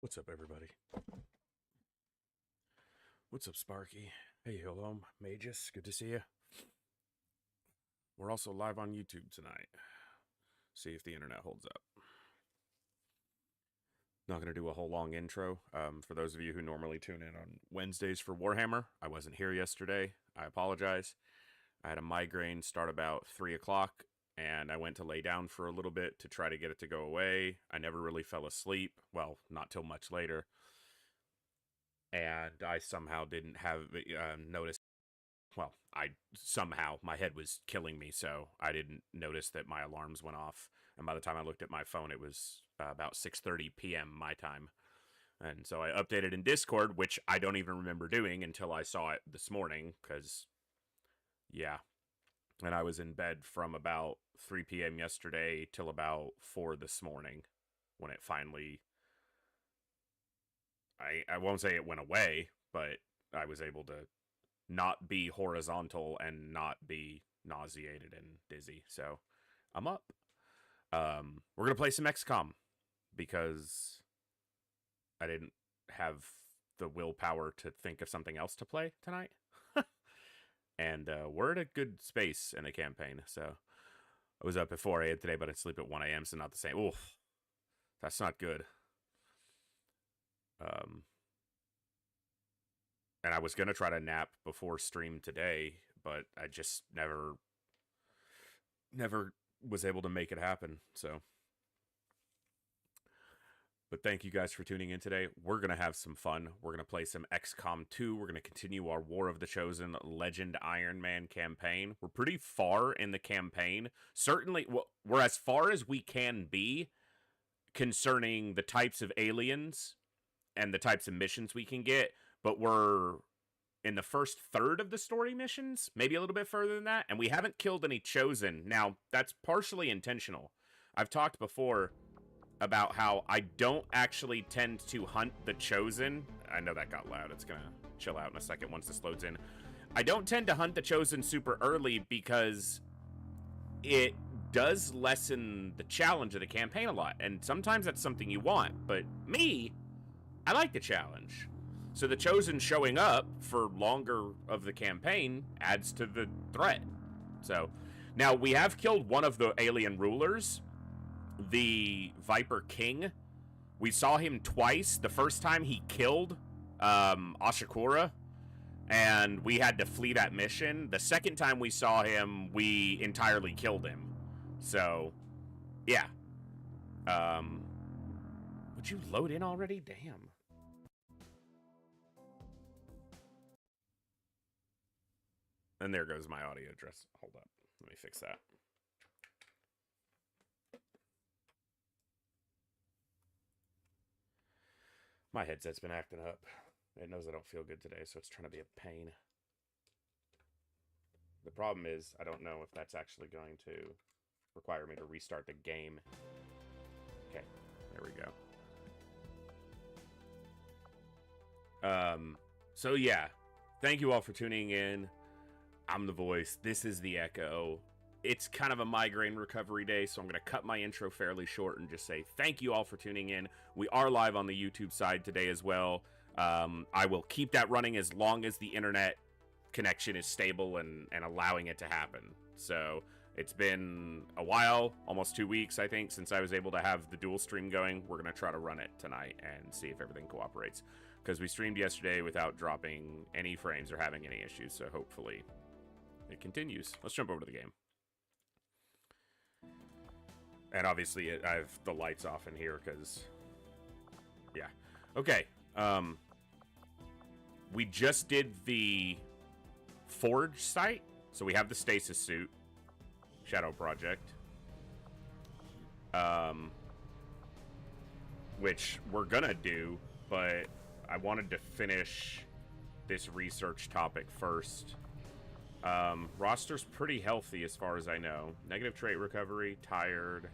What's up, everybody? What's up, Sparky? Hey, hello, Magus. Good to see you. We're also live on YouTube tonight. See if the internet holds up. Not going to do a whole long intro. For those of you who normally tune in on Wednesdays for Warhammer, I wasn't here yesterday. I apologize. I had a migraine start about 3 o'clock, and I went to lay down for a little bit to try to get it to go away. I never really fell asleep. Well, not till much later. And I somehow didn't have notice. Well, my head was killing me, so I didn't notice that my alarms went off. And by the time I looked at my phone, it was about 6:30 p.m. my time. And so I updated in Discord, which I don't even remember doing until I saw it this morning, because, yeah. And I was in bed from about 3 p.m. yesterday till about 4 this morning when it finally, I won't say it went away, but I was able to not be horizontal and not be nauseated and dizzy. So I'm up. We're going to play some XCOM because I didn't have the willpower to think of something else to play tonight. And we're at a good space in the campaign. So I was up at 4 a.m. today, but I sleep at 1 a.m. So not the same. Oof, that's not good. And I was going to try to nap before stream today, but I just never was able to make it happen. So, but thank you guys for tuning in today. We're going to have some fun. We're going to play some XCOM 2. We're going to continue our War of the Chosen Legend Ironman campaign. We're pretty far in the campaign. Certainly, we're as far as we can be concerning the types of aliens and the types of missions we can get, but we're in the first third of the story missions, maybe a little bit further than that, and we haven't killed any Chosen. Now, that's partially intentional. I've talked before about how I don't actually tend to hunt the Chosen. I know that got loud. It's gonna chill out in a second once this loads in. I don't tend to hunt the Chosen super early because it does lessen the challenge of the campaign a lot, and sometimes that's something you want, but me, I like the challenge. So the Chosen showing up for longer of the campaign adds to the threat. So now we have killed one of the alien rulers, the Viper King. We saw him twice. The first time he killed Ashikura, and we had to flee that mission. The second time we saw him, we entirely killed him. So, yeah. Would you load in already? Damn. And there goes my audio address. Hold up. Let me fix that. My headset's been acting up. It knows I don't feel good today, so it's trying to be a pain. The problem is, I don't know if that's actually going to require me to restart the game. Okay, there we go. So yeah, thank you all for tuning in. I'm the voice. This is the Echo. It's kind of a migraine recovery day, so I'm going to cut my intro fairly short and just say thank you all for tuning in. We are live on the YouTube side today as well. I will keep that running as long as the internet connection is stable and allowing it to happen. So it's been a while, almost 2 weeks, I think, since I was able to have the dual stream going. We're going to try to run it tonight and see if everything cooperates, because we streamed yesterday without dropping any frames or having any issues, so hopefully it continues. Let's jump over to the game. And obviously, I have the lights off in here because, yeah. Okay. We just did the Forge site. So we have the stasis suit. Shadow Project. Which we're gonna do, but I wanted to finish this research topic first. Roster's pretty healthy as far as I know. Negative trait recovery, tired.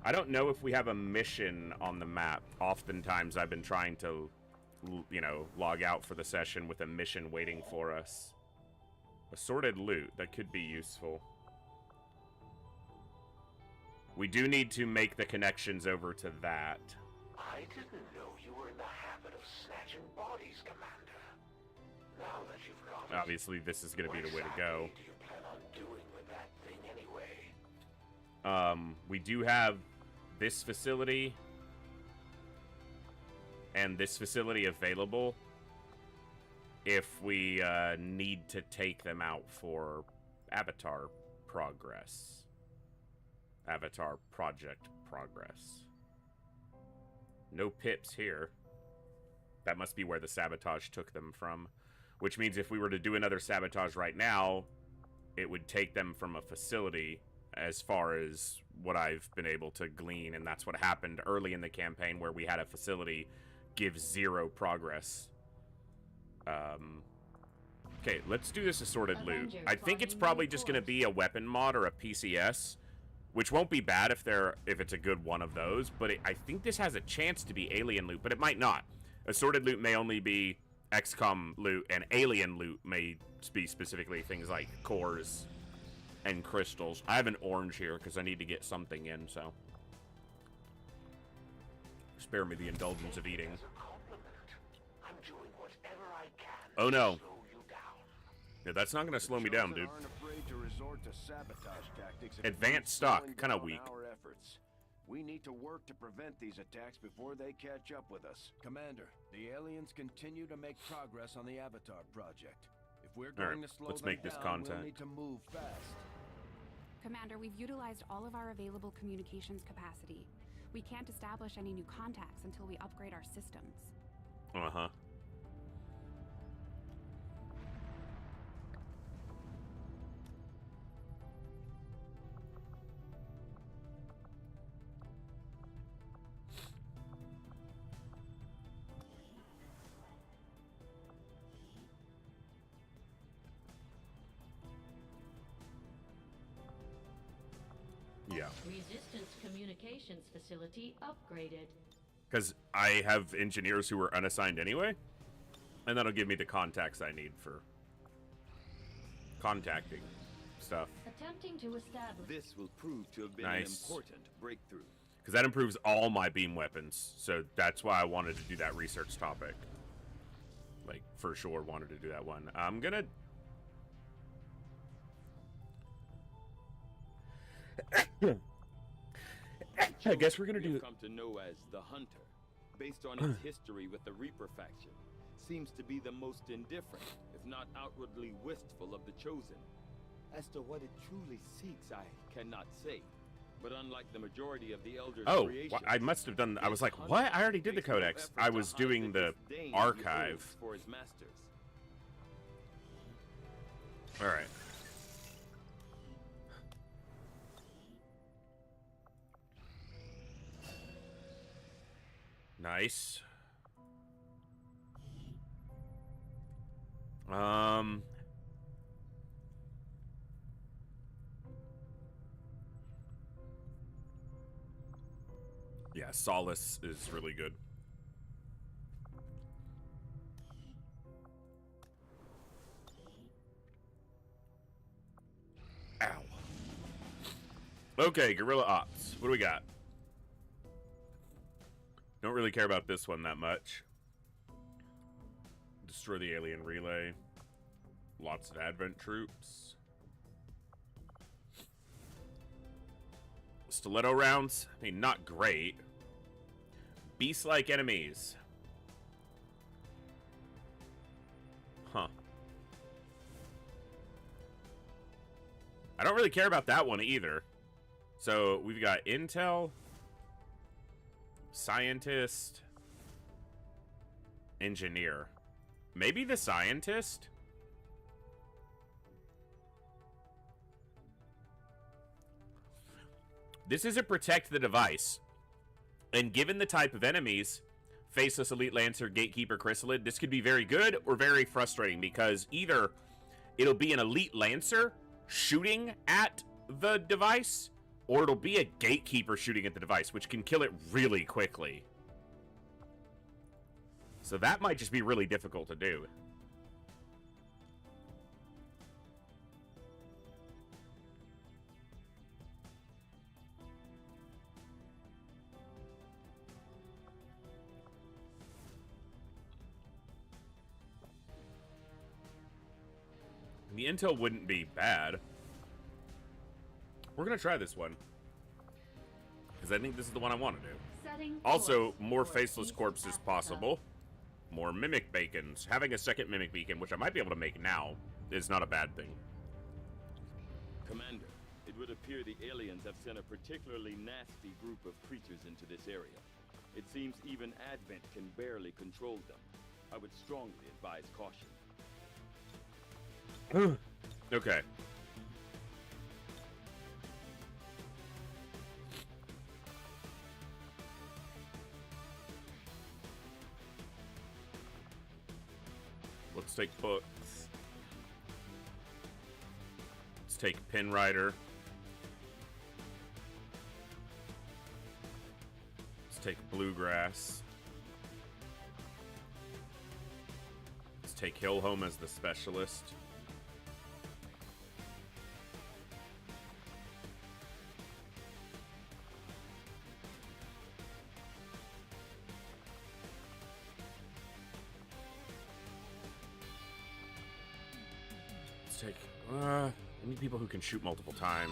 I don't know if we have a mission on the map. Oftentimes I've been trying to, you know, log out for the session with a mission waiting for us. Assorted loot, that could be useful. We do need to make the connections over to that. I didn't know you were in the habit of snatching bodies, Commander. Now that you've got it, Obviously, this is going to be the way to go. what do you plan on doing with that thing anyway? We do have this facility and this facility available if we need to take them out for Avatar progress. Avatar project progress. No pips here. That must be where the sabotage took them from. Which means if we were to do another sabotage right now, it would take them from a facility as far as what I've been able to glean. And that's what happened early in the campaign where we had a facility give 0 progress. Okay, let's do this assorted loot. I think it's probably just going to be a weapon mod or a PCS, which won't be bad if it's a good one of those, but I think this has a chance to be alien loot, but it might not. Assorted loot may only be XCOM loot, and alien loot may be specifically things like cores and crystals. I have an orange here because I need to get something in, so spare me the indulgence of eating. I'm doing whatever I can. Oh no. To slow you down. Yeah, that's not gonna slow me down, dude. Aren't afraid to resort to sabotage tactics if it Advanced means stock, slowing kinda down weak. our efforts. We need to work to prevent these attacks before they catch up with us. Commander, the aliens continue to make progress on the Avatar project. If we're going to slow let's them make this down, contact. we'll need to move fast. Commander, we've utilized all of our available communications capacity. We can't establish any new contacts until we upgrade our systems. Uh-huh. Yeah. Resistance communications facility upgraded. Because I have engineers who are unassigned anyway, and that'll give me the contacts I need for contacting stuff. Attempting to establish. This will prove to have been Nice. an important breakthrough. Because that improves all my beam weapons, so that's why I wanted to do that research topic. Like, for sure wanted to do that one. I'm gonna... I guess we're gonna do... We've come to know as the Hunter, based on its history with the Reaper faction, seems to be the most indifferent, if not outwardly wistful of the Chosen. As to what it truly seeks, I cannot say. But unlike the majority of the Elders' Oh, creations, I must have done... I was like, this what? Hunter I already did the makes no codex. effort I to was hide doing the disdain he archive. holds for his masters. Alright. Nice. Yeah, Solace is really good. Ow. Okay, Guerrilla Ops. What do we got? Don't really care about this one that much. Destroy the alien relay. Lots of Advent troops. Stiletto rounds. I mean, not great. Beast-like enemies. Huh. I don't really care about that one either. So, we've got Intel, Scientist, Engineer. Maybe the Scientist? This is a protect the device. And given the type of enemies, Faceless Elite Lancer, Gatekeeper, Chrysalid, this could be very good or very frustrating because either it'll be an Elite Lancer shooting at the device, or it'll be a Gatekeeper shooting at the device, which can kill it really quickly. So that might just be really difficult to do. The intel wouldn't be bad. We're gonna try this one. Because I think this is the one I want to do. Setting Also, course more for faceless East corpses Africa. possible. More mimic bacons. Having a second mimic beacon, which I might be able to make now, is not a bad thing. Commander, it would appear the aliens have sent a particularly nasty group of creatures into this area. It seems even Advent can barely control them. I would strongly advise caution. Okay. Let's take books. Let's take Pin Rider. Let's take Bluegrass. Let's take Hill Home as the specialist. Let's take, I need people who can shoot multiple times.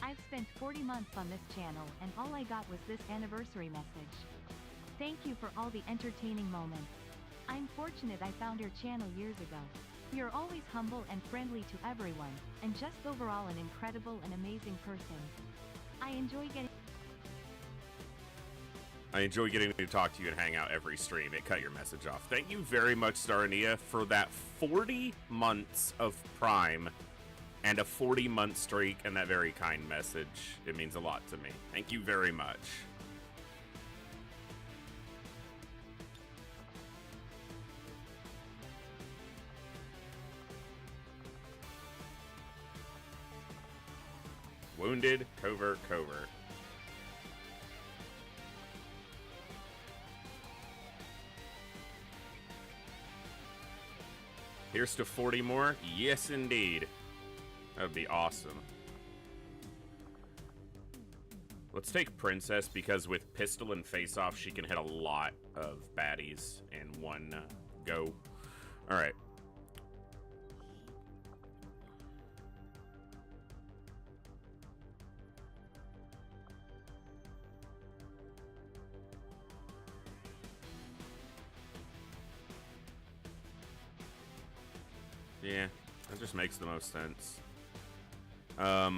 I've spent 40 months on this channel and all I got was this anniversary message. Thank you for all the entertaining moments. I'm fortunate I found your channel years ago. You're always humble and friendly to everyone, and just overall an incredible and amazing person. I enjoy getting to talk to you and hang out every stream. It cut your message off. Thank you very much, Starania, for that 40 months of Prime and a 40-month streak and that very kind message. It means a lot to me. Thank you very much. Wounded, covert. Here's to 40 more. Yes, indeed. That would be awesome. Let's take Princess, because with Pistol and Face Off, she can hit a lot of baddies in one go. Alright. Yeah, that just makes the most sense. Yeah,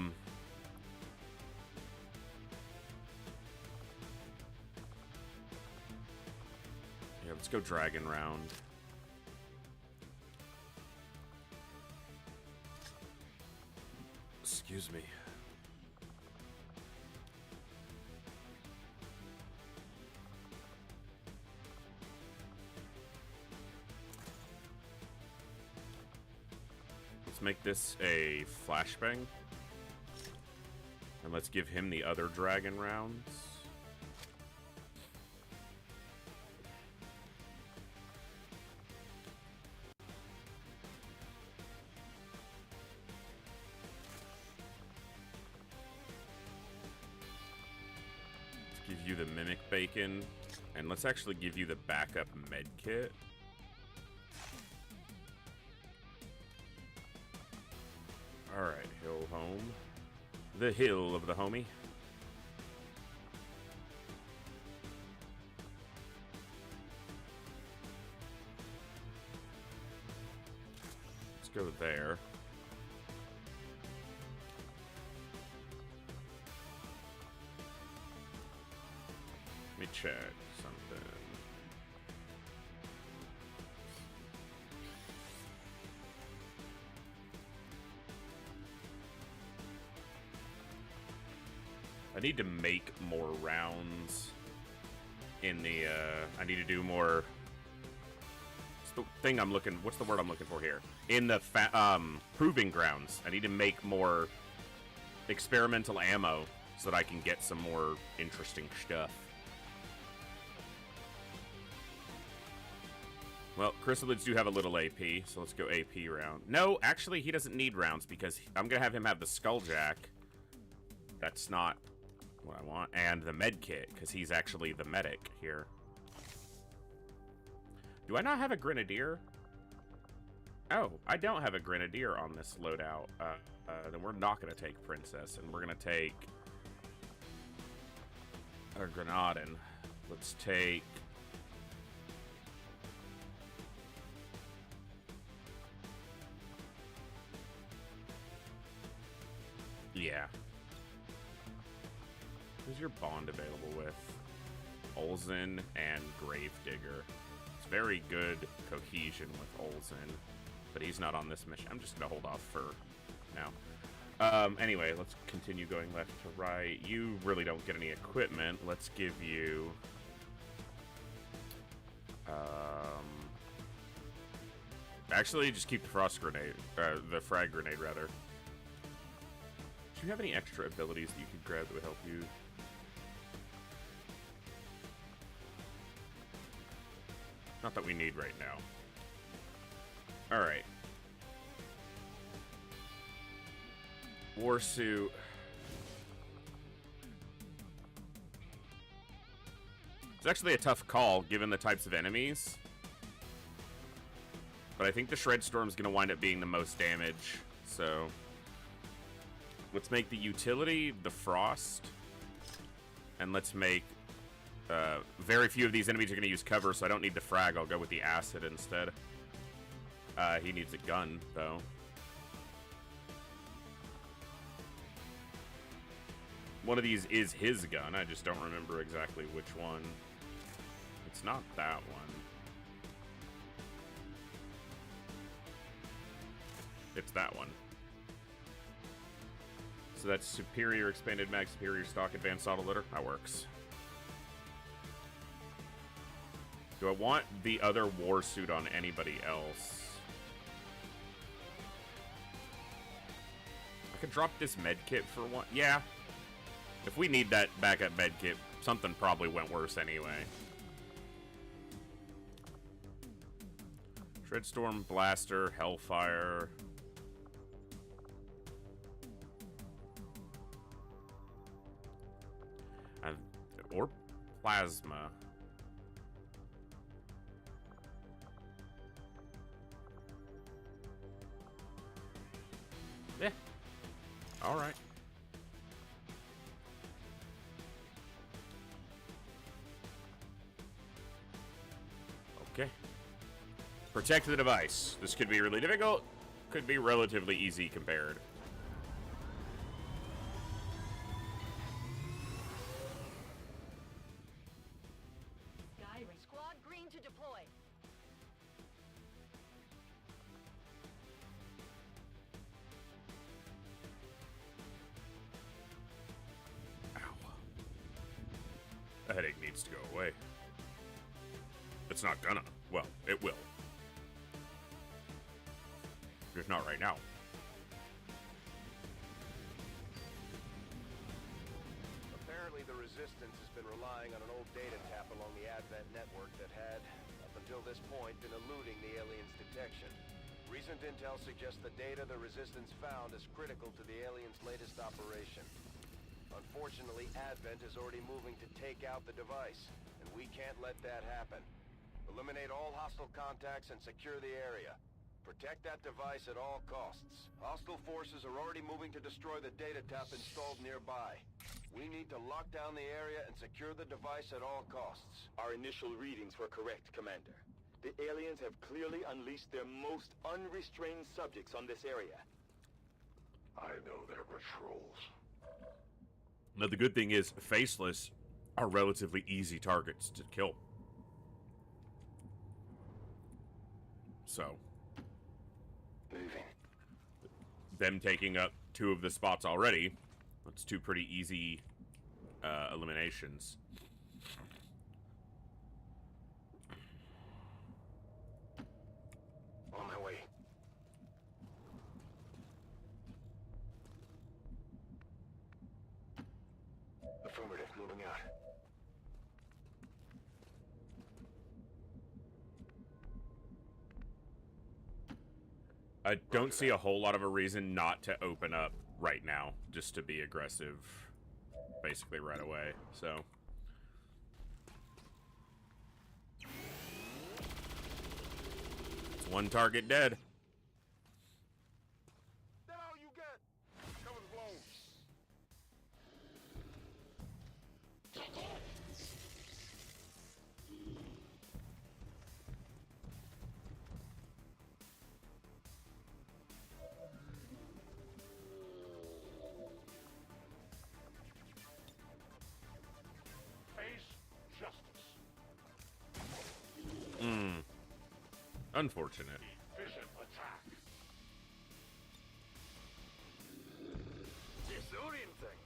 let's go Dragon Round. Excuse me. Make this a flashbang, and let's give him the other dragon rounds. Let's give you the mimic bacon, and let's actually give you the backup med kit. Alright, Hill Home. The hill of the homie. Let's go there. Let me check something. I need to make more rounds in the, I need to do more, what's the thing I'm looking, what's the word I'm looking for here? In the, proving grounds, I need to make more experimental ammo so that I can get some more interesting stuff. Well, chrysalids do have a little AP, so let's go AP round. No, actually, he doesn't need rounds because I'm going to have him have the Skulljack. That's not what I want. And the med kit, because he's actually the medic here. Do I not have a grenadier? Oh, I don't have a grenadier on this loadout. Then we're not going to take princess, and we're going to take a Grenadin. Let's take... Yeah. Who's your bond available with? Olsen and Gravedigger. It's very good cohesion with Olsen, but he's not on this mission. I'm just going to hold off for now. Anyway, let's continue going left to right. You really don't get any equipment. Let's give you... actually, just keep the frost grenade. The frag grenade, rather. Do you have any extra abilities that you could grab that would help you? Not that we need right now. Alright. Warsuit. It's actually a tough call, given the types of enemies. But I think the Shred Storm's going to wind up being the most damage, so... Let's make the utility the Frost. And let's make... very few of these enemies are going to use cover, so I don't need the frag. I'll go with the acid instead. He needs a gun, though. One of these is his gun. I just don't remember exactly which one. It's not that one. It's that one. So that's superior expanded mag, superior stock, advanced autoloader. That works. Do I want the other war suit on anybody else? I could drop this med kit for one. Yeah. If we need that backup med kit, something probably went worse anyway. Shredstorm, Blaster, Hellfire. Or Plasma. Yeah. All right. Okay. Protect the device. This could be really difficult. Could be relatively easy compared. Squad green to deploy. Ow. The headache needs to go away. It's not gonna. Well, it will. Just not right now. Apparently the Resistance has been relying on an old data tap along the Advent network that had, up until this point, been eluding the aliens' detection. Recent intel suggests the data the Resistance found is critical to the aliens' latest operation. Unfortunately, Advent is already moving to take out the device, and we can't let that happen. Eliminate all hostile contacts and secure the area. Protect that device at all costs. Hostile forces are already moving to destroy the data tap installed nearby. We need to lock down the area and secure the device at all costs. Our initial readings were correct, Commander. The aliens have clearly unleashed their most unrestrained subjects on this area. I know their patrols. Now, the good thing is, Faceless are relatively easy targets to kill. So, Moving. them taking up 2 of the spots already, that's 2 pretty easy eliminations. On my way. Affirmative, moving out. I don't see a whole lot of a reason not to open up right now, just to be aggressive, basically right away, so... One target dead. That all you got? Cover's blown. Face justice. Unfortunate. Efficient attack. Disorienting.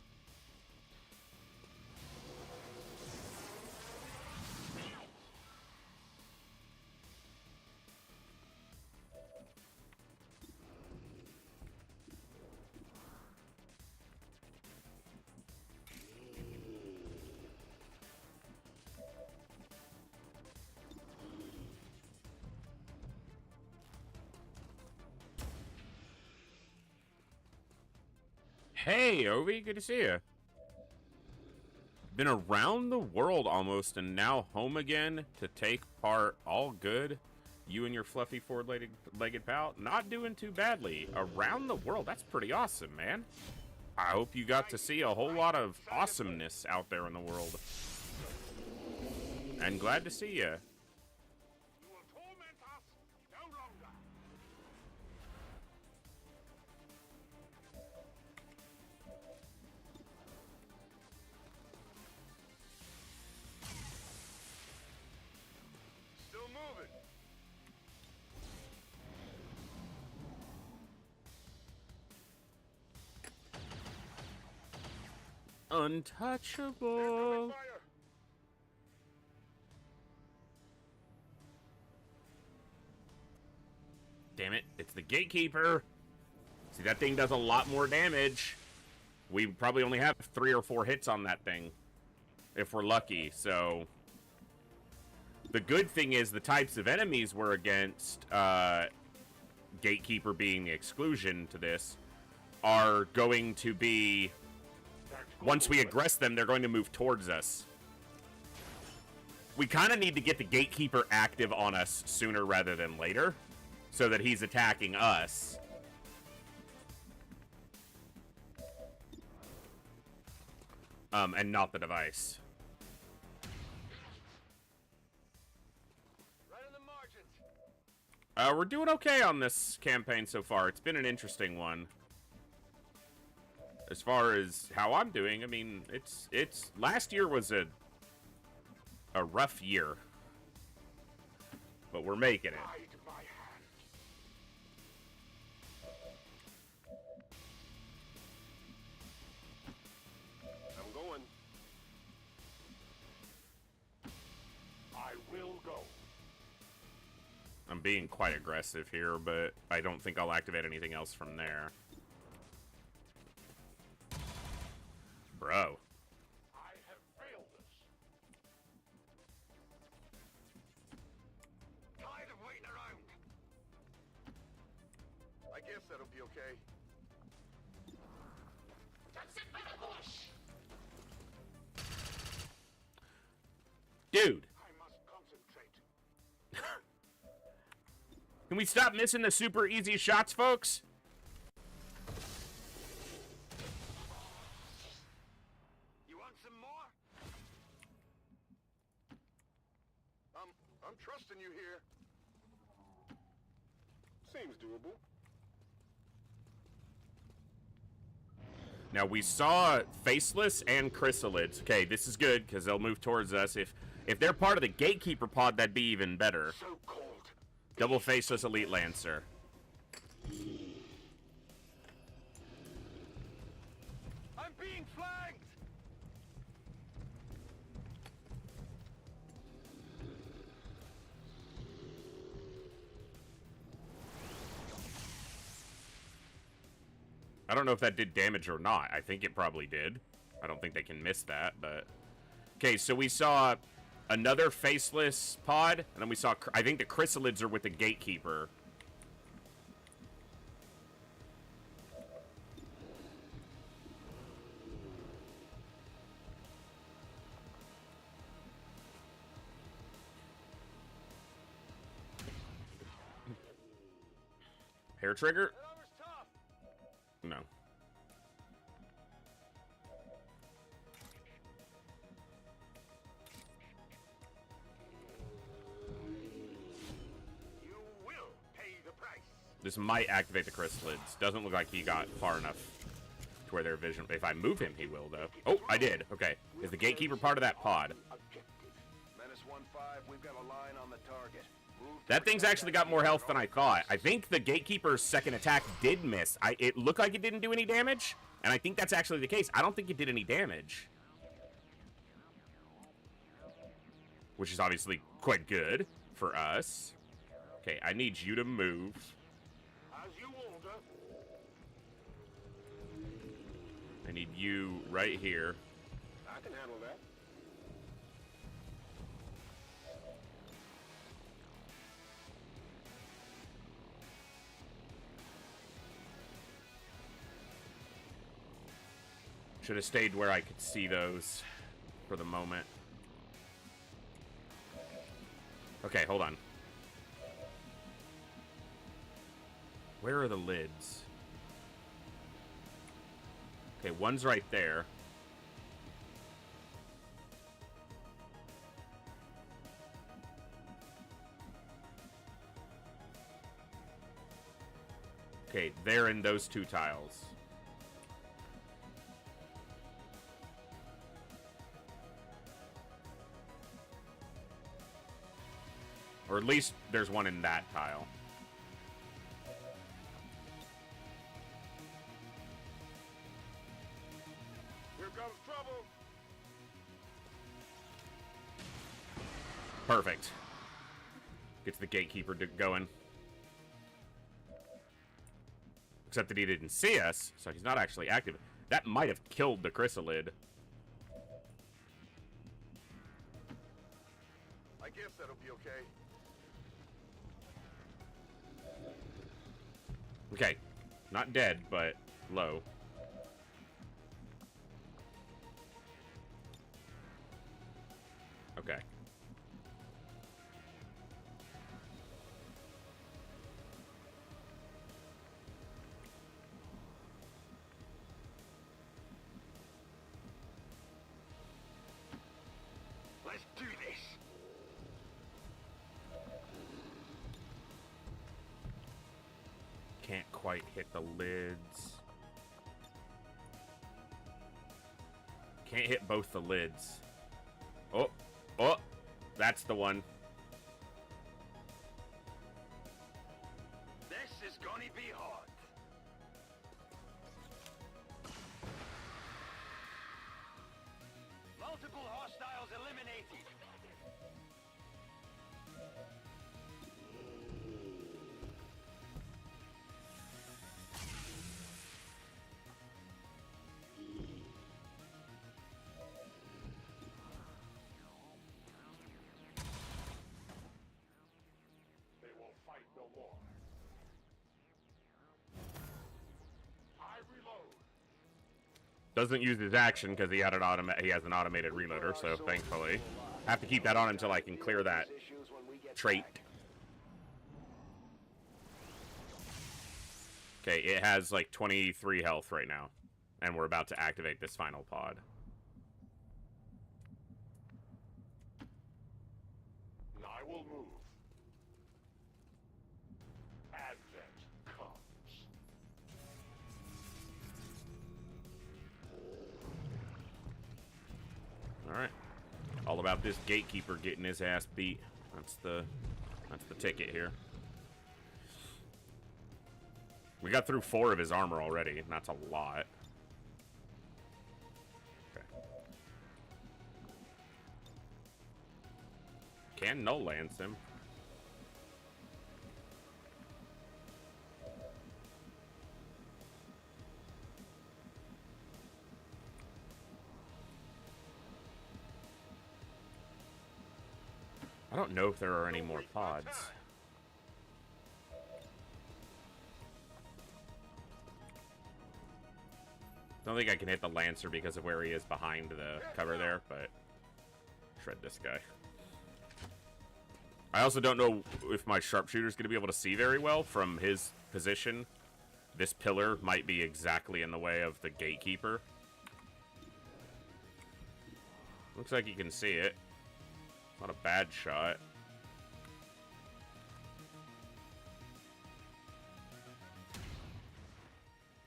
Hey, Ovi, good to see you. Been around the world almost and now home again to take part. All good. You and your fluffy four-legged pal, not doing too badly. Around the world, that's pretty awesome, man. I hope you got to see a whole lot of awesomeness out there in the world. And glad to see you. You will torment us no longer. Still moving. Untouchable. Fire. Damn it, it's the gatekeeper. See, that thing does a lot more damage. We probably only have 3 or 4 hits on that thing, if we're lucky, so... The good thing is the types of enemies we're against, gatekeeper being the exclusion to this, are going to be... Once we aggress them, they're going to move towards us. We kind of need to get the gatekeeper active on us sooner rather than later, so that he's attacking us. And not the device. Right on the margins. We're doing okay on this campaign so far. It's been an interesting one. As far as how I'm doing, I mean, it's last year was a rough year. But we're making it. Guide my hand. I'm going. I will go. I'm being quite aggressive here, but I don't think I'll activate anything else from there. Bro. I have failed this. Tired of waiting around. I guess that'll be okay. That's it, Bush. Dude. I must concentrate. Can we stop missing the super easy shots, folks? You want some more? I'm trusting you here. Seems doable. Now, we saw Faceless and Chrysalids. Okay, this is good, because they'll move towards us. If they're part of the Gatekeeper pod, that'd be even better. So cold. Double Faceless Elite Lancer. I'm being flanked! I don't know if that did damage or not. I think it probably did. I don't think they can miss that, but... Okay, so we saw another Faceless pod, and then we saw... I think the Chrysalids are with the Gatekeeper. Hair trigger? That armor's tough. No. You will pay the price. This might activate the chrysalids. Doesn't look like he got far enough to where their vision... If I move him, he will, though. Oh, I did. Okay. Is the gatekeeper part of that pod? Menace 1-5, we've got a line on the target. Move to That thing's protect actually got more health than I thought. I think the gatekeeper's second attack did miss. It looked like it didn't do any damage, and I think that's actually the case. I don't think it did any damage. Which is obviously quite good for us. Okay, I need you to move. As you order. I need you right here. I can handle that. Should have stayed where I could see those for the moment. Okay, hold on. Where are the lids? Okay, one's right there. Okay, they're in those two tiles. Or at least there's one in that tile. Here comes trouble. Perfect. Gets the gatekeeper going. Except that he didn't see us, so he's not actually active. That might have killed the chrysalid. I guess that'll be okay. Okay. Not dead, but low. Okay. Let's do this. Can't quite hit the lids. Can't hit both the lids. Oh, oh, that's the one. This is gonna be hard. Multiple hostiles eliminated. They will fight no more. I reload. Doesn't use his action because he has an automated reloader, so thankfully. Have to keep that on until I can clear that Issues when we get trait. back. Okay, it has like 23 health right now. And we're about to activate this final pod. I will move. Advent comes. Alright. All about this gatekeeper getting his ass beat. That's the ticket here. We got through 4 of his armor already, and that's a lot. Okay. Can no lance him. I don't know if there are any more pods. Don't think I can hit the Lancer because of where he is behind the cover there, but shred this guy. I also don't know if my sharpshooter's going to be able to see very well from his position. This pillar might be exactly in the way of the gatekeeper. Looks like you can see it. Not a bad shot.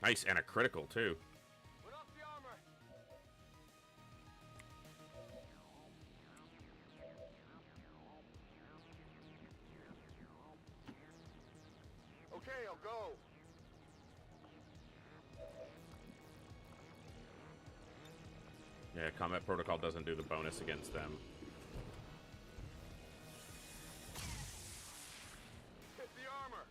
Nice, and a critical, too. Put up the armor. Okay, I'll go. Yeah, combat protocol doesn't do the bonus against them. Hit the armor.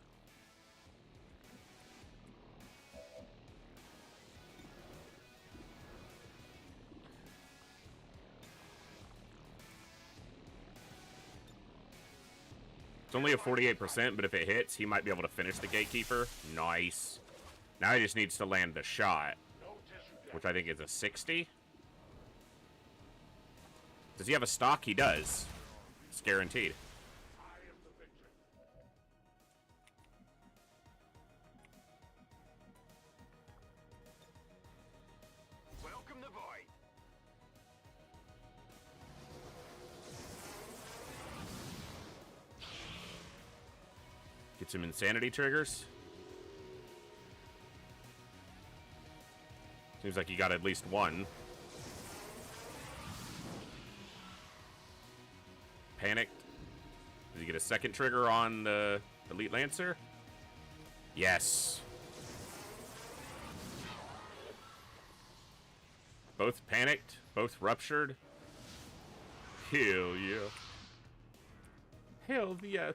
It's only a 48%, but if it hits, he might be able to finish the gatekeeper. Nice. Now he just needs to land the shot, which I think is a 60. Does he have a stock? He does. It's guaranteed. Welcome the void. Get some insanity triggers. Seems like you got at least one. Panicked. Does he get a second trigger on the Elite Lancer? Yes. Both panicked, both ruptured. Hell yeah. Hell yes.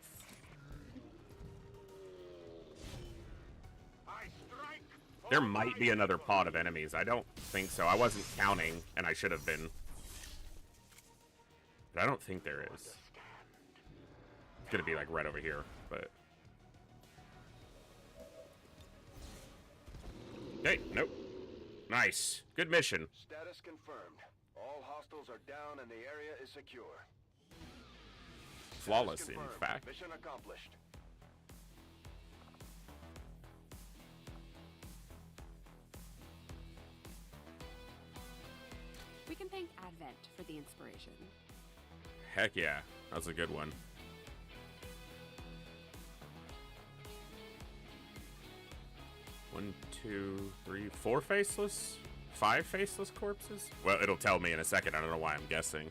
There might be another pod of enemies. I don't think so. I wasn't counting, and I should have been. But I don't think there is. It's gonna be like right over here, but... Hey, nope. Nice. Good mission. Status confirmed. All hostiles are down and the area is secure. Flawless, Status in confirmed. fact. Mission accomplished. We can thank Advent for the inspiration. Heck yeah. That was a good one. One, two, three, four faceless? 5 faceless corpses? Well, it'll tell me in a second. I don't know why I'm guessing.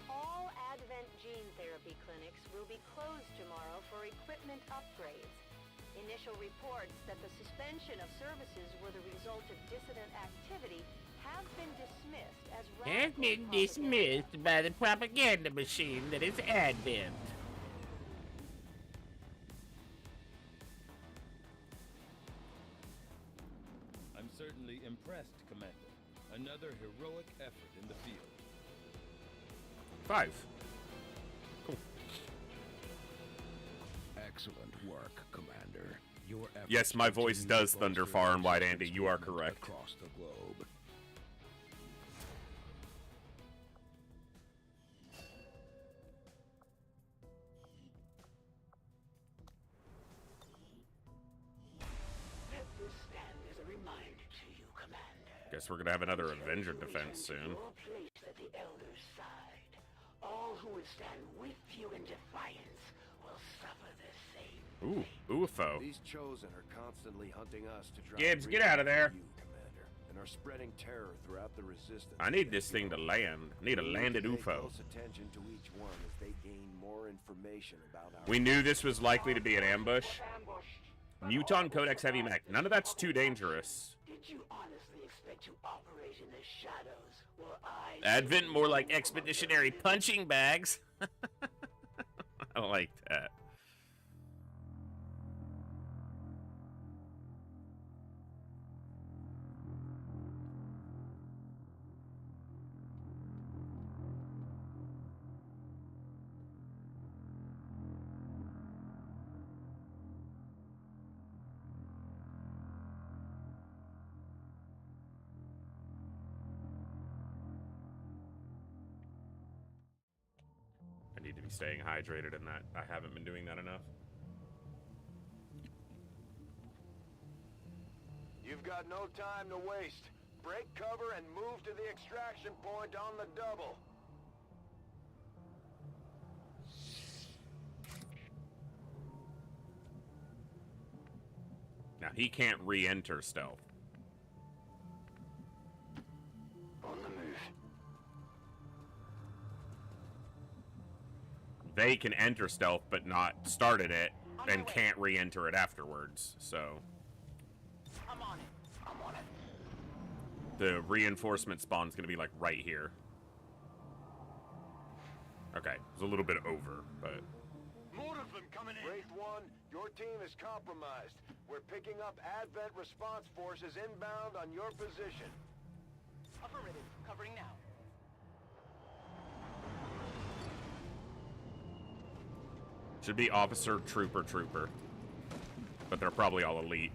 All Advent gene therapy clinics will be closed tomorrow for equipment upgrades. Initial reports that the suspension of services were the result of dissident activity have been dismissed as Has radical been propaganda. dismissed by the propaganda machine that is Advent. I'm certainly impressed, Commander. Another heroic effort in the field. 5. Cool. Excellent work, Commander. Your efforts Yes, my voice continue to does thunder bolster far and wide, resistance Andy. You are movement correct. Across the globe. Let this stand as a reminder to you, Commander. Guess we're gonna have another Avenger defense soon. Your place at the Elder's side. All who would stand with you in defiance will suffer the same. Ooh, UFO. These chosen are constantly hunting us to drive Gibbs, get out of there. you, Commander, and are spreading terror throughout the resistance. I need this thing to land. I need a landed Pay UFO. close attention to each one as they gain more information about our We knew this was likely to be an ambush. Muton Codex Heavy Mech. None of that's too dangerous. Did you honestly expect to operate in the shadows while I... Advent more like expeditionary punching bags. I like that. be staying hydrated, and that I haven't been doing that enough. You've got no time to waste. Break cover and move to the extraction point on the double. Now, he can't re-enter stealth. On the move. They can enter stealth, but not started it, and can't re-enter it afterwards, so... I'm on it. I'm on it. The reinforcement spawn's gonna be, like, right here. Okay, it's a little bit over, but... More of them coming in. Wraith 1, your team is compromised. We're picking up Advent response forces inbound on your position. Affirmative. Covering now. Should be officer, trooper. But they're probably all elite.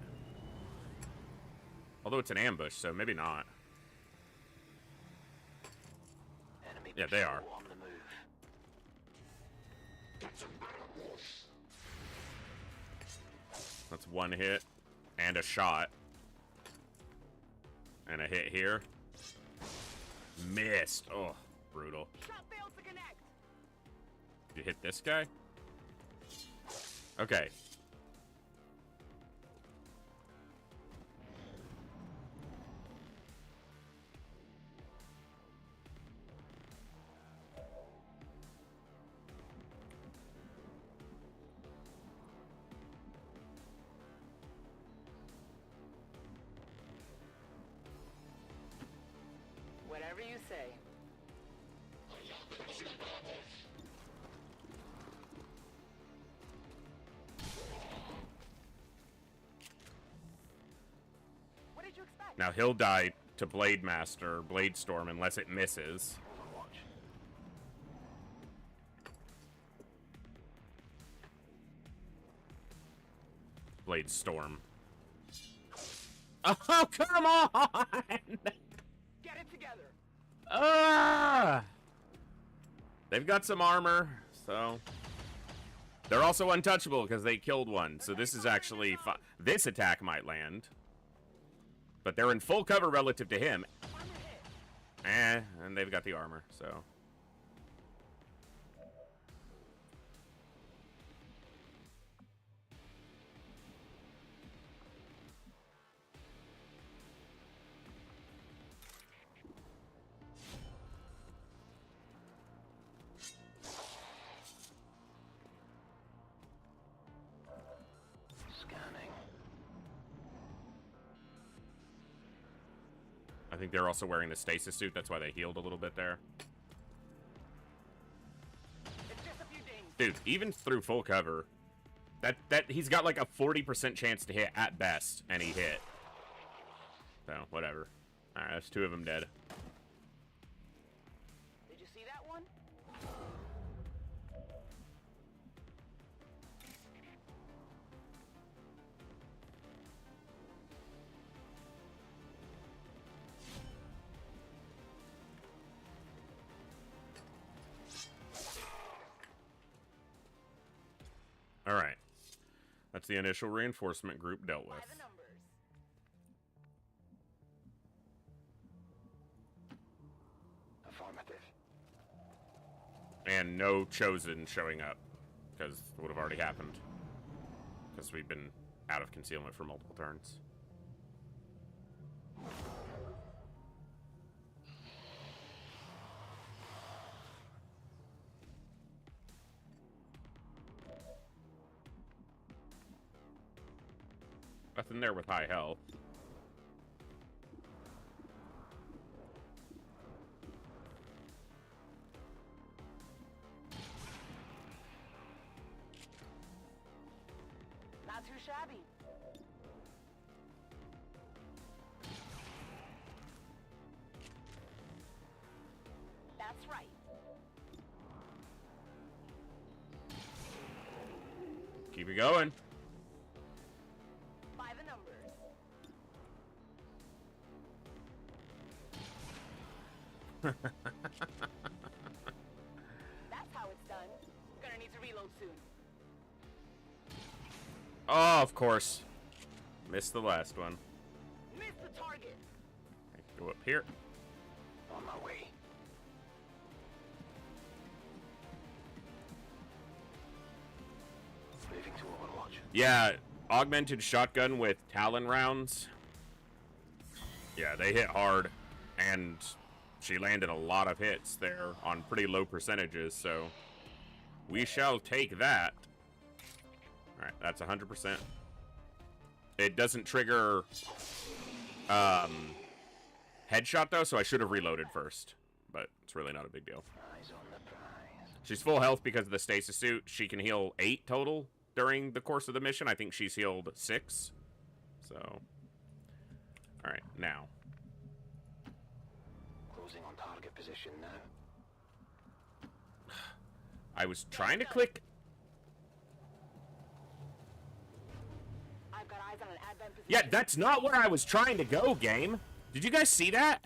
Although it's an ambush, so maybe not. Enemy Yeah, they are. on the move. That's one hit. And a shot. And a hit here. Missed. Oh, brutal. Shot failed to connect. You hit this guy? Okay. Whatever you say. What did you expect? Now he'll die to Blade Master, Blade Storm, unless it misses. Blade Storm. Oh, come on! Get it together. They've got some armor, so... They're also untouchable because they killed one, so this is actually... This attack might land. But they're in full cover relative to him. And they've got the armor, so... I think they're also wearing the stasis suit. That's why they healed a little bit there. Dude, even through full cover, that he's got like a 40% chance to hit at best, and he hit. So, whatever. Alright, that's two of them dead. Did you see that one? Alright. That's the initial reinforcement group dealt with. Affirmative. And no Chosen showing up, because it would have already happened. Because we've been out of concealment for multiple turns. Nothing there with high health. Not too shabby. That's right. Keep it going. By the numbers. That's how it's done. Oh, of course. Missed the last one. Missed the target. Go up here. On my way. Moving to Overwatch. Yeah, augmented shotgun with Talon rounds. Yeah, they hit hard, and she landed a lot of hits there on pretty low percentages, so we shall take that. All right, that's 100%. It doesn't trigger headshot, though, so I should have reloaded first, but it's really not a big deal. Eyes on the prize. She's full health because of the stasis suit. She can heal 8 total during the course of the mission. I think she's healed 6. So, all right, now. Closing on target position now. I was trying to click. I've got eyes on an advent position. Yeah, that's not where I was trying to go, game. Did you guys see that?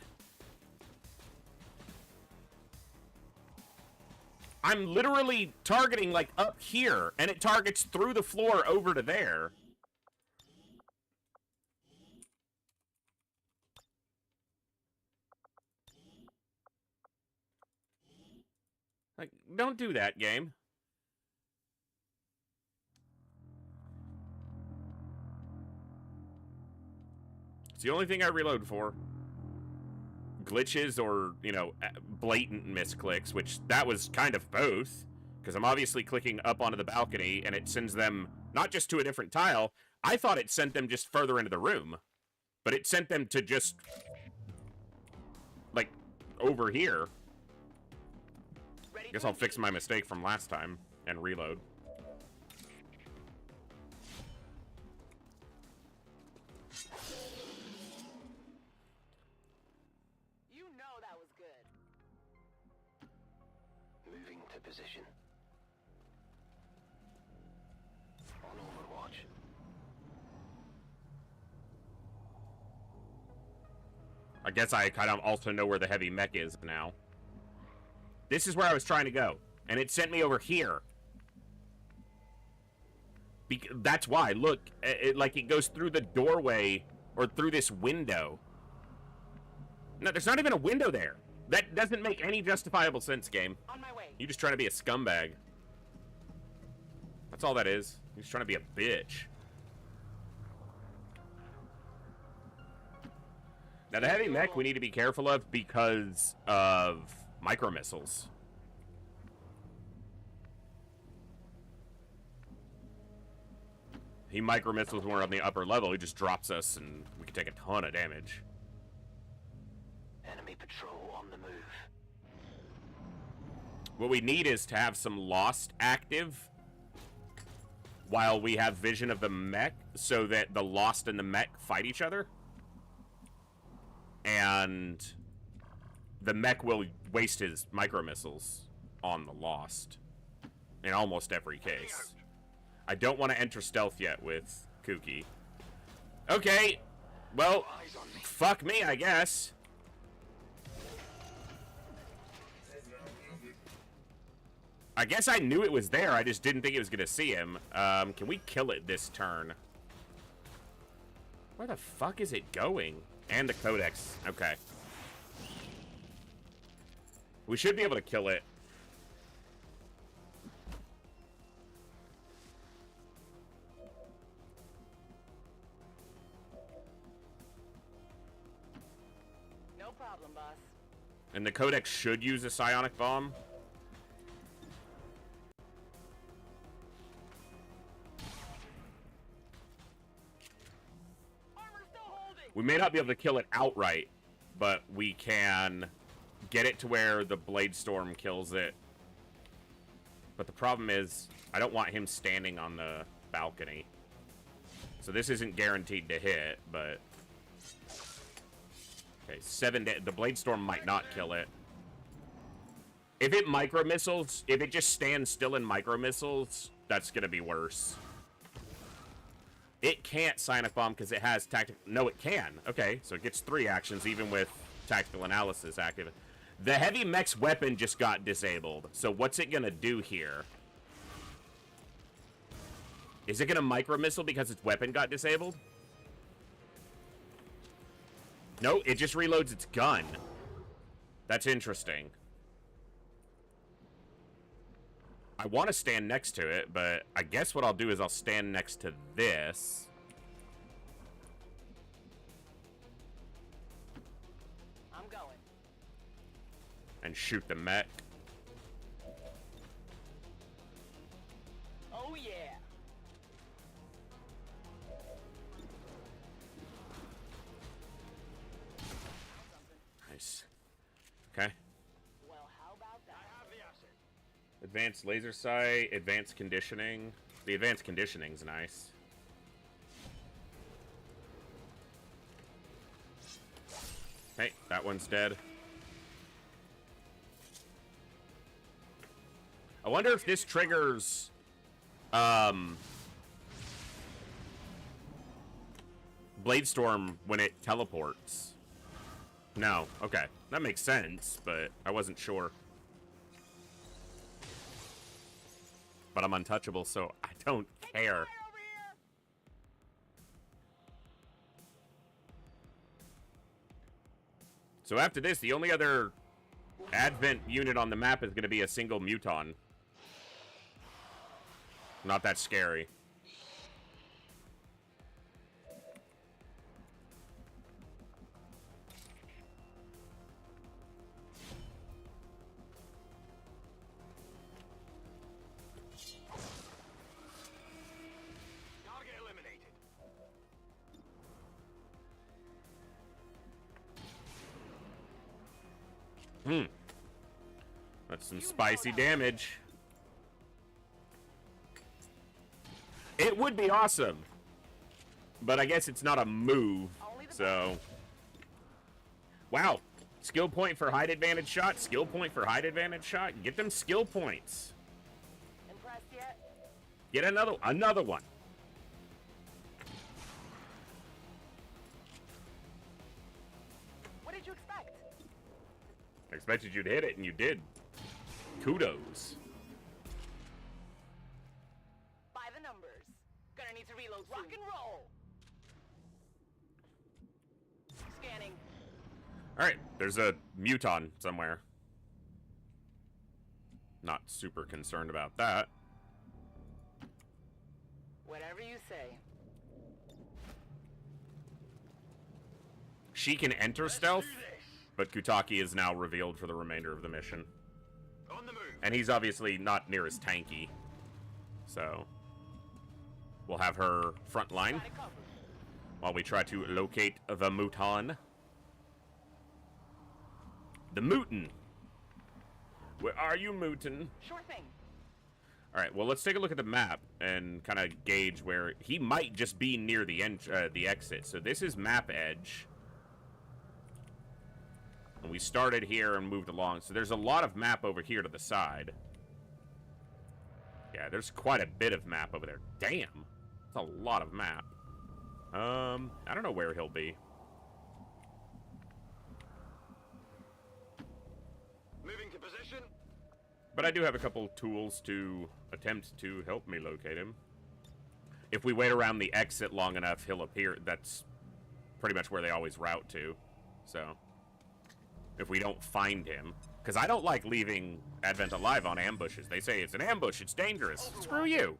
I'm literally targeting, like, up here, and it targets through the floor over to there. Like, don't do that, game. It's the only thing I reload for. Glitches or, you know, blatant misclicks, which that was kind of both, because I'm obviously clicking up onto the balcony, and it sends them not just to a different tile. I thought it sent them just further into the room, but it sent them to just, like, over here. Guess I'll fix my mistake from last time and reload. You know that was good. Moving to position. On Overwatch. I guess I kind of also know where the heavy mech is now. This is where I was trying to go, and it sent me over here. That's why. Look, it goes through the doorway, or through this window. No, there's not even a window there. That doesn't make any justifiable sense, game. On my way. You're just trying to be a scumbag. That's all that is. You're just trying to be a bitch. Now, the heavy mech we need to be careful of because of micro missiles. He micro missiles when we're on the upper level. He just drops us and we can take a ton of damage. Enemy patrol on the move. What we need is to have some Lost active while we have vision of the mech so that the Lost and the mech fight each other. And the mech will waste his micro missiles on the Lost in almost every case. I don't want to enter stealth yet with Kooky. Okay, well, fuck me, I guess. I guess I knew it was there, I just didn't think it was gonna see him. Can we kill it this turn? Where the fuck is it going? And the Codex, okay. We should be able to kill it. No problem, boss. And the Codex should use a psionic bomb. Armor still holding. We may not be able to kill it outright, but we can get it to where the Blade Storm kills it. But the problem is, I don't want him standing on the balcony. So this isn't guaranteed to hit, but... Okay, the Blade Storm might not kill it. If it micro-missiles, if it just stands still in micro-missiles, that's gonna be worse. It can't Psionic Bomb because it has tactical... No, it can. Okay, so it gets 3 actions even with tactical analysis active. The heavy mech's weapon just got disabled. So what's it gonna do here? Is it gonna micro missile because its weapon got disabled? No, it just reloads its gun. That's interesting. I want to stand next to it, but I guess what I'll do is I'll stand next to this. I'm going. And shoot the mech. Oh yeah. Nice. Okay. Well, how about that? I have the asset. Advanced laser sight, advanced conditioning. The advanced conditioning's nice. Hey, that one's dead. I wonder if this triggers Bladestorm when it teleports. No, okay. That makes sense, but I wasn't sure. But I'm untouchable, so I don't care. So after this, the only other Advent unit on the map is going to be a single Muton. Not that scary. Target eliminated. That's some spicy damage. It would be awesome. But I guess it's not a move, so... Wow. Skill point for height advantage shot. Skill point for height advantage shot. Get them skill points. Impressed yet? Get another one. What did you expect? I expected you to hit it, and you did. Kudos. By the numbers. Gonna need to reload soon. Rock and roll. Scanning. Alright, there's a Muton somewhere. Not super concerned about that. Whatever you say. She can enter stealth, but Kutaki is now revealed for the remainder of the mission. On the move. And he's obviously not near as tanky. So, we'll have her front line Got it covered. while we try to locate the Muton. The Muton! Where are you, Muton? Sure thing. Alright, well, let's take a look at the map and kind of gauge where... He might just be near the exit. So this is map edge. And we started here and moved along. So there's a lot of map over here to the side. Yeah, there's quite a bit of map over there. Damn! That's a lot of map. I don't know where he'll be. Moving to position. But I do have a couple tools to attempt to help me locate him. If we wait around the exit long enough, he'll appear. That's pretty much where they always route to. So, if we don't find him... Because I don't like leaving Advent alive on ambushes. They say it's an ambush, it's dangerous. Screw you!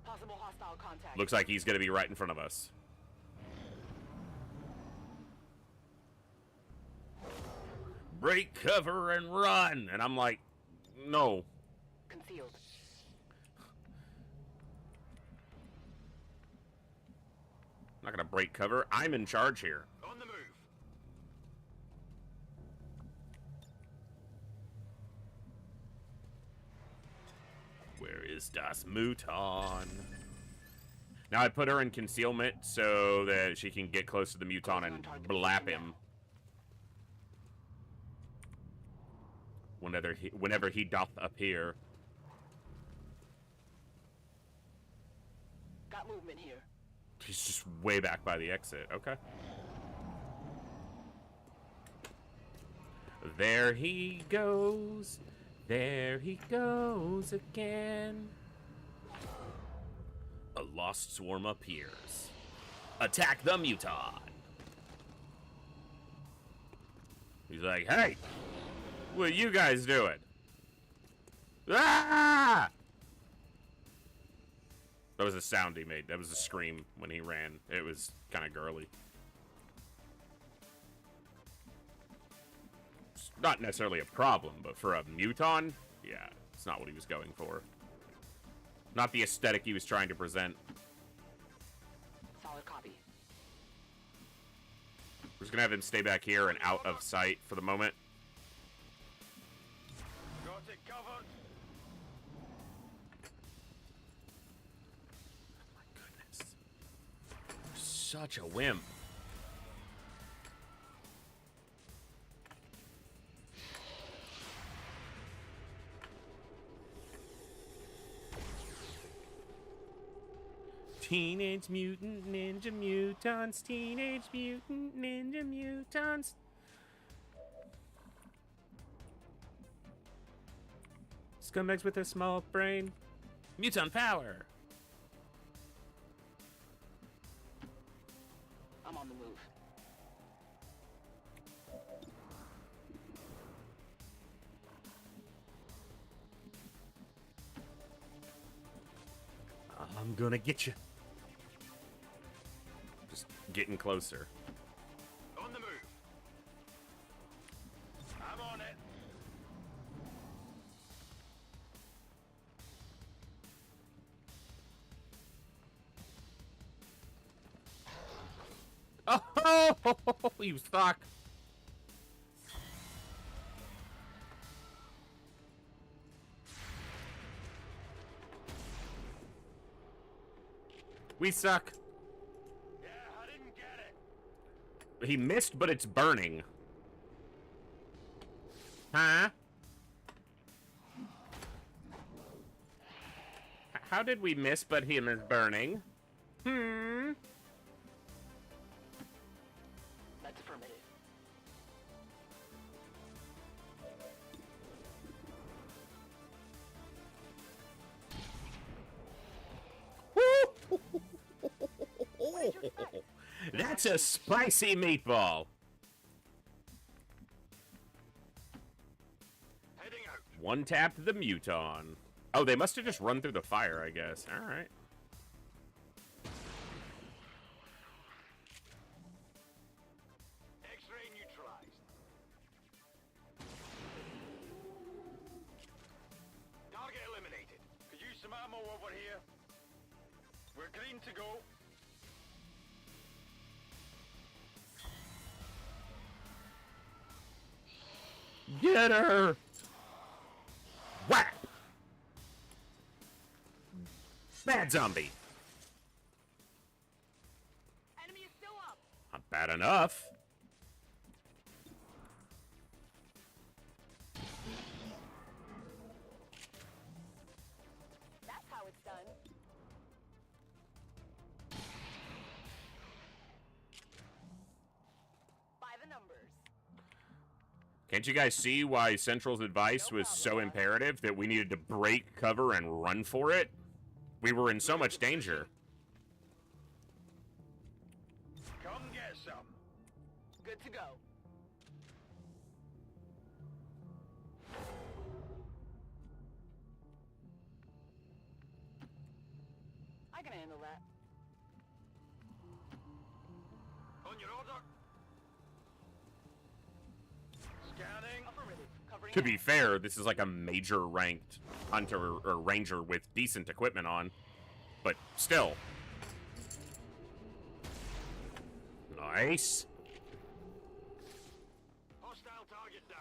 Possible hostile contact. Looks like he's going to be right in front of us. Break cover and run! And I'm like, no. Concealed. I'm not going to break cover. I'm in charge here. On the move. Where is Das Muton? Now I put her in concealment so that she can get close to the Muton and blap him. Whenever he doth appear. Got movement here. He's just way back by the exit. Okay. There he goes. There he goes again. A Lost Swarm appears. Attack the Muton. He's like, hey, what are you guys doing? Ah! That was a sound he made. That was a scream when he ran. It was kind of girly. It's not necessarily a problem, but for a Muton, yeah, it's not what he was going for. Not the aesthetic he was trying to present. Solid copy. We're just gonna have him stay back here and out of sight for the moment. Got it covered. My goodness. Such a wimp. Teenage Mutant Ninja Mutants, Teenage Mutant Ninja Mutants. Scumbags with a small brain. Muton power. I'm on the move. I'm gonna get you. Just getting closer. On the move. I'm on it. Oh, you suck. We suck. Yeah, I didn't get it. He missed, but it's burning. Huh? How did we miss, but him is burning? That's affirmative. That's a spicy meatball. Heading out. One tapped the Muton. Oh, they must have just run through the fire, I guess. All right. X-ray neutralized. Target eliminated. Could use some ammo over here. We're clean to go. Get her! Whack! Bad zombie. Enemy is still up. Not bad enough. That's how it's done. By the numbers. Can't you guys see why Central's advice was so imperative that we needed to break cover and run for it? We were in so much danger. Come get some. Good to go. I can handle that. On your order. Scanning. Affirmative. Covering To be fair, this is like a major ranked hunter or ranger with decent equipment on. But still. Nice. Hostile target down.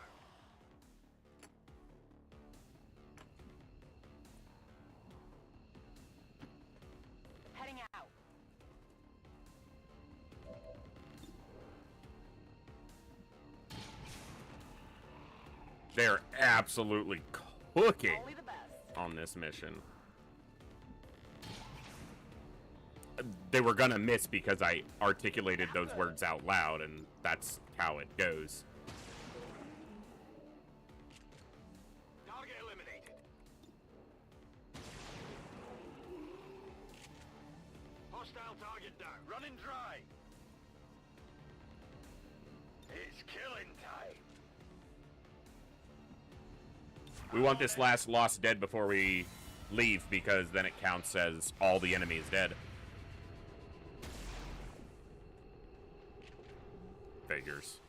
Heading out. They're absolutely cooking Only the best. on this mission. They were gonna miss because I articulated those words out loud, and that's how it goes. Target eliminated. Hostile target down. Running dry. It's killing time. We want this last lost dead before we leave, because then it counts as all the enemy is dead. Figures.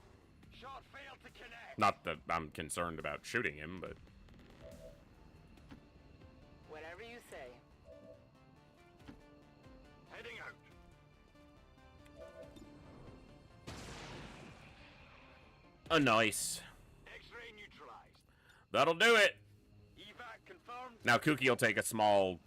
Shot failed to connect. Not that I'm concerned about shooting him, but... Whatever you say. Heading out. Nice. X-ray neutralized. That'll do it. Evac confirmed. Now Kuki will take a small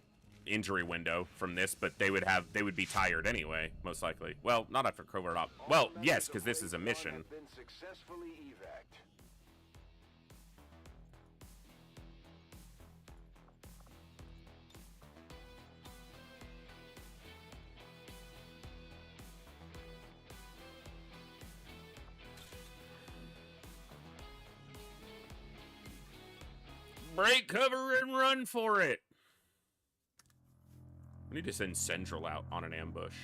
injury window from this, but they would be tired anyway, most likely. Well, not after covert op. Well, yes, because this is a mission. Have been successfully evac'd. Break cover and run for it. We need to send Central out on an ambush.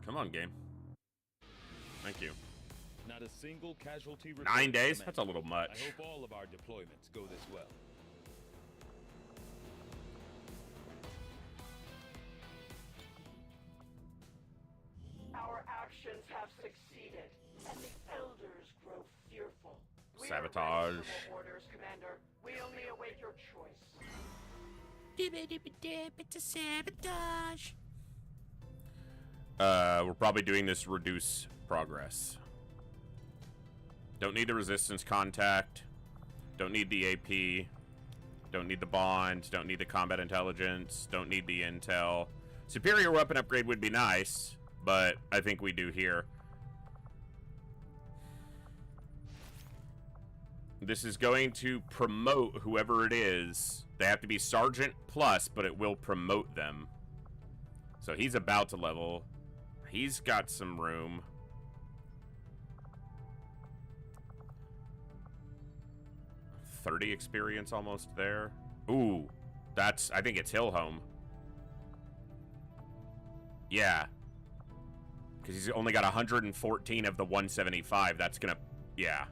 Come on, game. Thank you. Not a single casualty. 9 days? That's a little much. I hope all of our deployments go this well. Our actions have succeeded, and the elders grow fearful. We are ready Sabotage. for more orders, Commander. We only await your choice. It's a sabotage. We're probably doing this reduce progress. Don't need the resistance contact. Don't need the AP. Don't need the bond. Don't need the combat intelligence. Don't need the intel. Superior weapon upgrade would be nice, but I think we do here. This is going to promote whoever it is. They have to be Sergeant Plus, but it will promote them. So he's about to level. He's got some room. .30 experience almost there. Ooh, that's, I think it's Hillhome. Yeah. Because he's only got 114 of the 175. That's gonna, yeah.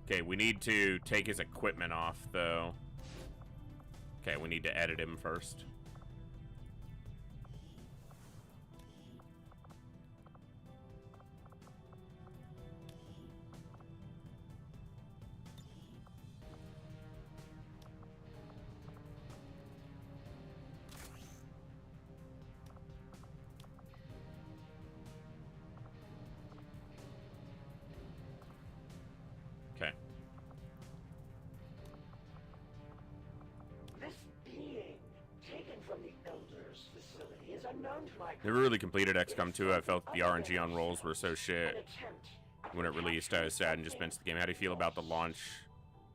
Okay, we need to take his equipment off, though. Okay, we need to edit him first. Okay. This being taken from the elders' facility is unknown to my Never really completed XCOM 2. I felt the RNG on rolls were so shit. When it released, I was sad and just benched the game. How do you feel about the launch?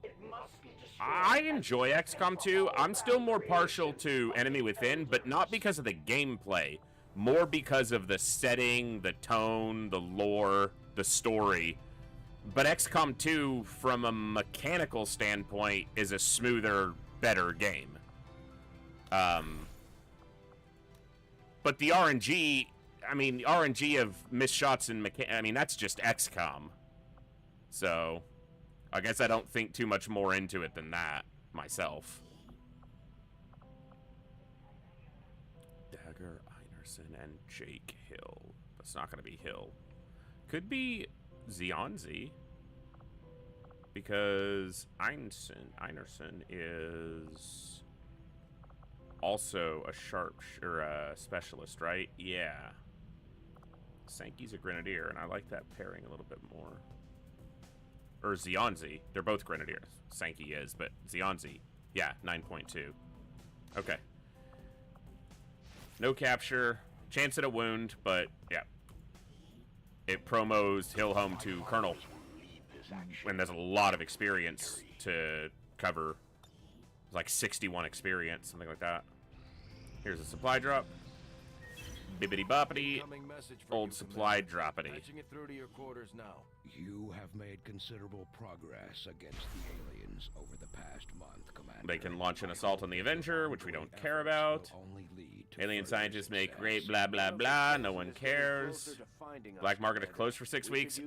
It must be destroyed. I enjoy XCOM 2. I'm still more partial to Enemy Within, but not because of the gameplay. More because of the setting, the tone, the lore, the story. But XCOM 2, from a mechanical standpoint, is a smoother, better game. But the RNG, I mean, RNG of missed shots and I mean, that's just XCOM. So, I guess I don't think too much more into it than that, myself. Dagger, Einerson, and Jake Hill. That's not going to be Hill. Could be Zionzi. Because Einerson is also a specialist, right? Yeah. Sankey's a grenadier, and I like that pairing a little bit more. Or Zionzi. They're both grenadiers. Sankey is, but Zionzi, yeah, 9.2. Okay. No capture. Chance at a wound, but yeah. It promos Hill home to Colonel. And there's a lot of experience to cover. It's like 61 experience, something like that. Here's a supply drop. Bibbity boppity. Old supply droppity. Patching it through to your quarters now. You have made considerable progress against the aliens over the past month, Commander. They can launch an assault on the Avenger, which we don't care about. Alien scientists make great blah blah blah. No one cares. Black market is closed for 6 weeks.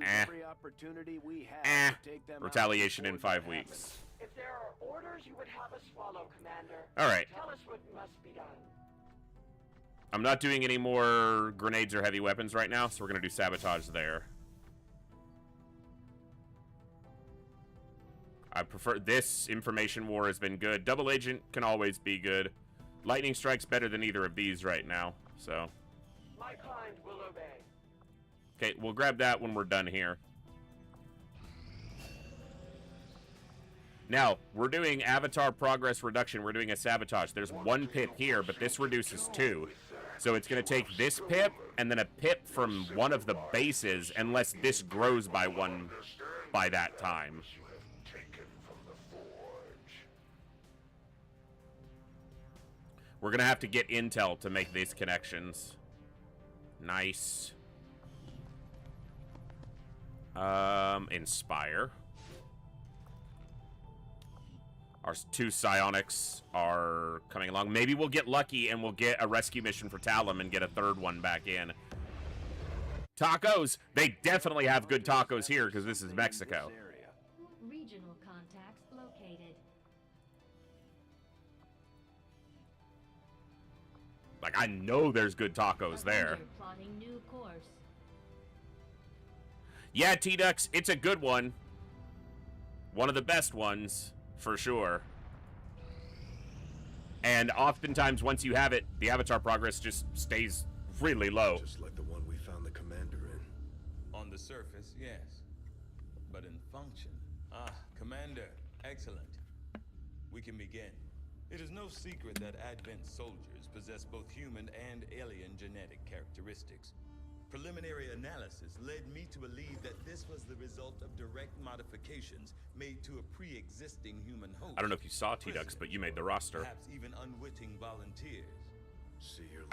Retaliation in 5 weeks. If there are orders you would have us follow, Commander, Alright. tell us what must be done. I'm not doing any more grenades or heavy weapons right now, so we're going to do sabotage there. I prefer this. Information war has been good. Double agent can always be good. Lightning strike's better than either of these right now, so. My kind will obey. Okay, we'll grab that when we're done here. Now, we're doing avatar progress reduction. We're doing a sabotage. There's 1 pip here, but this reduces 2. So it's going to take this pip and then a pip from one of the bases, unless this grows by 1 by that time. We're going to have to get intel to make these connections. Nice. Inspire. Our 2 psionics are coming along. Maybe we'll get lucky and we'll get a rescue mission for Talum and get a 3rd one back in. Tacos! They definitely have good tacos here because this is Mexico. Regional contacts located. Like, I know there's good tacos there. Plotting new course. Yeah, T-Ducks, it's a good one. One of the best ones, for sure. And oftentimes, once you have it, the avatar progress just stays really low. Just like the one we found the commander in. On the surface, yes. But in function... Ah, Commander, excellent. We can begin. It is no secret that Advent soldiers possess both human and alien genetic characteristics. Preliminary analysis led me to believe that this was the result of direct modifications made to a pre-existing human host. I don't know if you saw T-Ducks, but you made the roster. Perhaps even unwitting volunteers.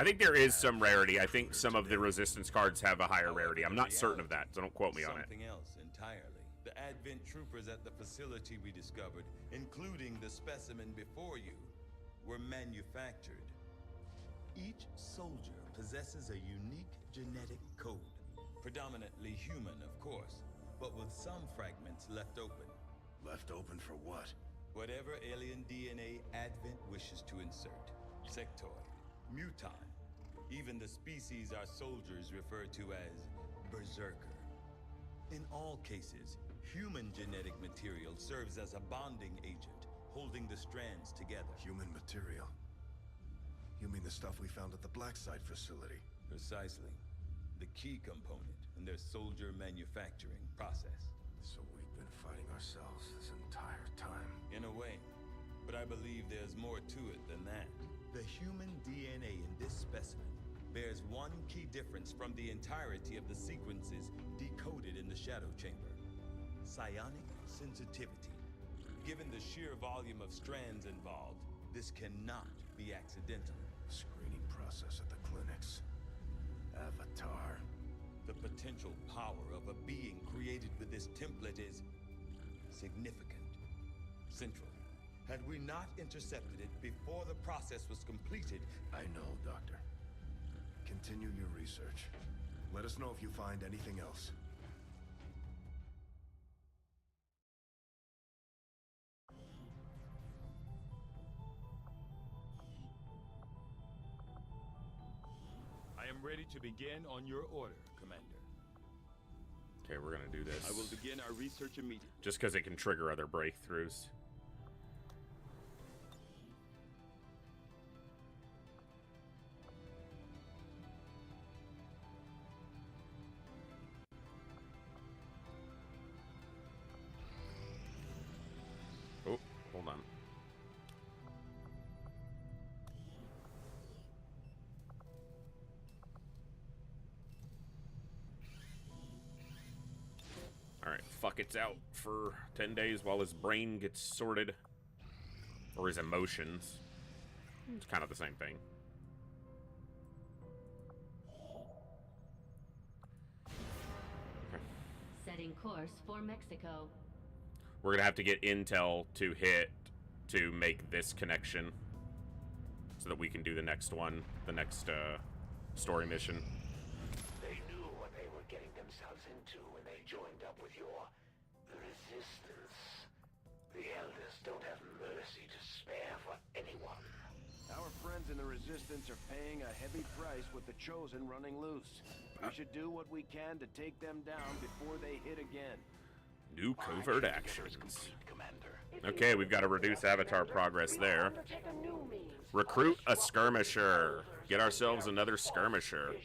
I think there is some rarity. I think some of the resistance cards have a higher rarity. I'm not certain of that, so don't quote me on it. Something else entirely. The Advent troopers at the facility we discovered, including the specimen before you, were manufactured. Each soldier possesses a unique genetic code. Predominantly human, of course, but with some fragments left open. Left open for what? Whatever alien DNA Advent wishes to insert. Sectoid, mutant, even the species our soldiers refer to as berserker. In all cases, human genetic material serves as a bonding agent, holding the strands together. Human material? You mean the stuff we found at the Blackside facility? Precisely. The key component in their soldier manufacturing process. So we've been fighting ourselves this entire time. In a way. But I believe there's more to it than that. The human DNA in this specimen bears one key difference from the entirety of the sequences decoded in the Shadow Chamber. Psionic sensitivity. Given the sheer volume of strands involved, this cannot be accidental. Screening process at the clinics. Avatar. The potential power of a being created with this template is significant. Central. Had we not intercepted it before the process was completed... I know, Doctor. Continue your research. Let us know if you find anything else. I am ready to begin on your order, Commander. Okay, we're gonna do this. I will begin our research immediately. Just because it can trigger other breakthroughs. Oh, hold on. fuck it's out for 10 days while his brain gets sorted. Or his emotions. It's kind of the same thing. Setting course for Mexico. We're gonna have to get intel to hit to make this connection so that we can do the next one, the next story mission. They knew what they were getting themselves into when they joined up with your resistance. The elders don't have mercy to spare for anyone. Our friends in the Resistance are paying a heavy price with the Chosen running loose. We should do what we can to take them down before they hit again. New covert actions. Okay, we've got to reduce Avatar progress there. Recruit a skirmisher. Get ourselves another skirmisher.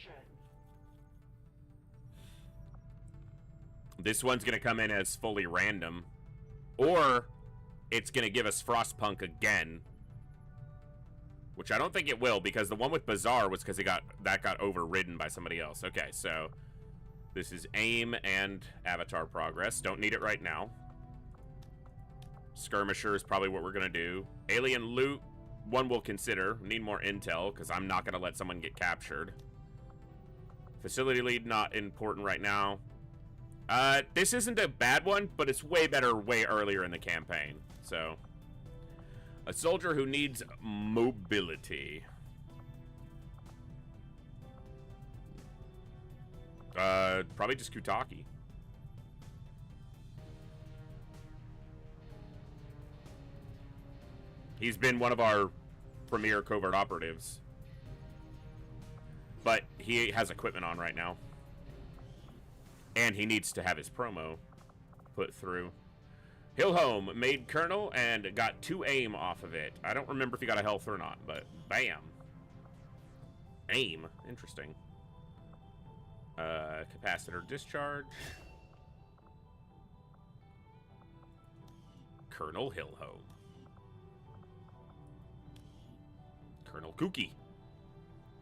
This one's going to come in as fully random. Or it's going to give us Frostpunk again. Which I don't think it will, because the one with Bazaar was because that got overridden by somebody else. Okay, so this is aim and Avatar progress. Don't need it right now. Skirmisher is probably what we're going to do. Alien loot, one we'll consider. Need more intel, because I'm not going to let someone get captured. Facility lead, not important right now. This isn't a bad one, but it's way better way earlier in the campaign. So, a soldier who needs mobility. Probably just Kutaki. He's been one of our premier covert operatives. But he has equipment on right now. And he needs to have his promo put through. Hillholm made Colonel and got 2 aim off of it. I don't remember if he got a health or not, but bam. Aim. Interesting. Capacitor discharge. Colonel Hillholm. Colonel Kooky.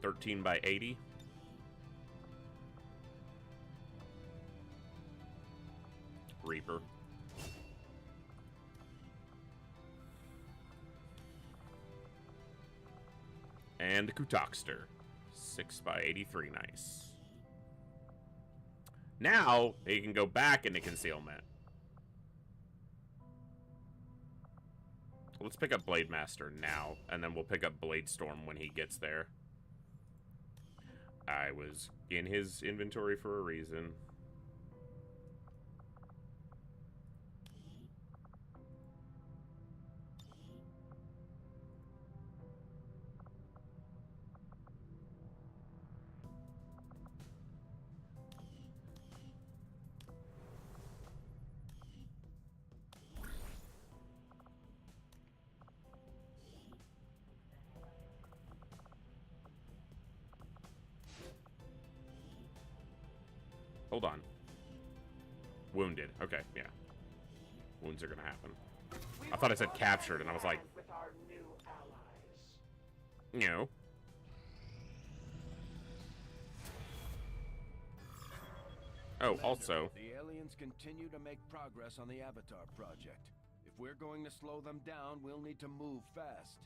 13 by 80. Reaper. And Kutakster. 6 by 83, nice. Now, he can go back into concealment. Let's pick up Blade Master now, and then we'll pick up Blade Storm when he gets there. I was in his inventory for a reason. Hold on. Wounded. Okay, yeah. Wounds are gonna happen. I thought I said captured, and I was like... No. Oh, also... The aliens continue to make progress on the Avatar project. If we're going to slow them down, we'll need to move fast.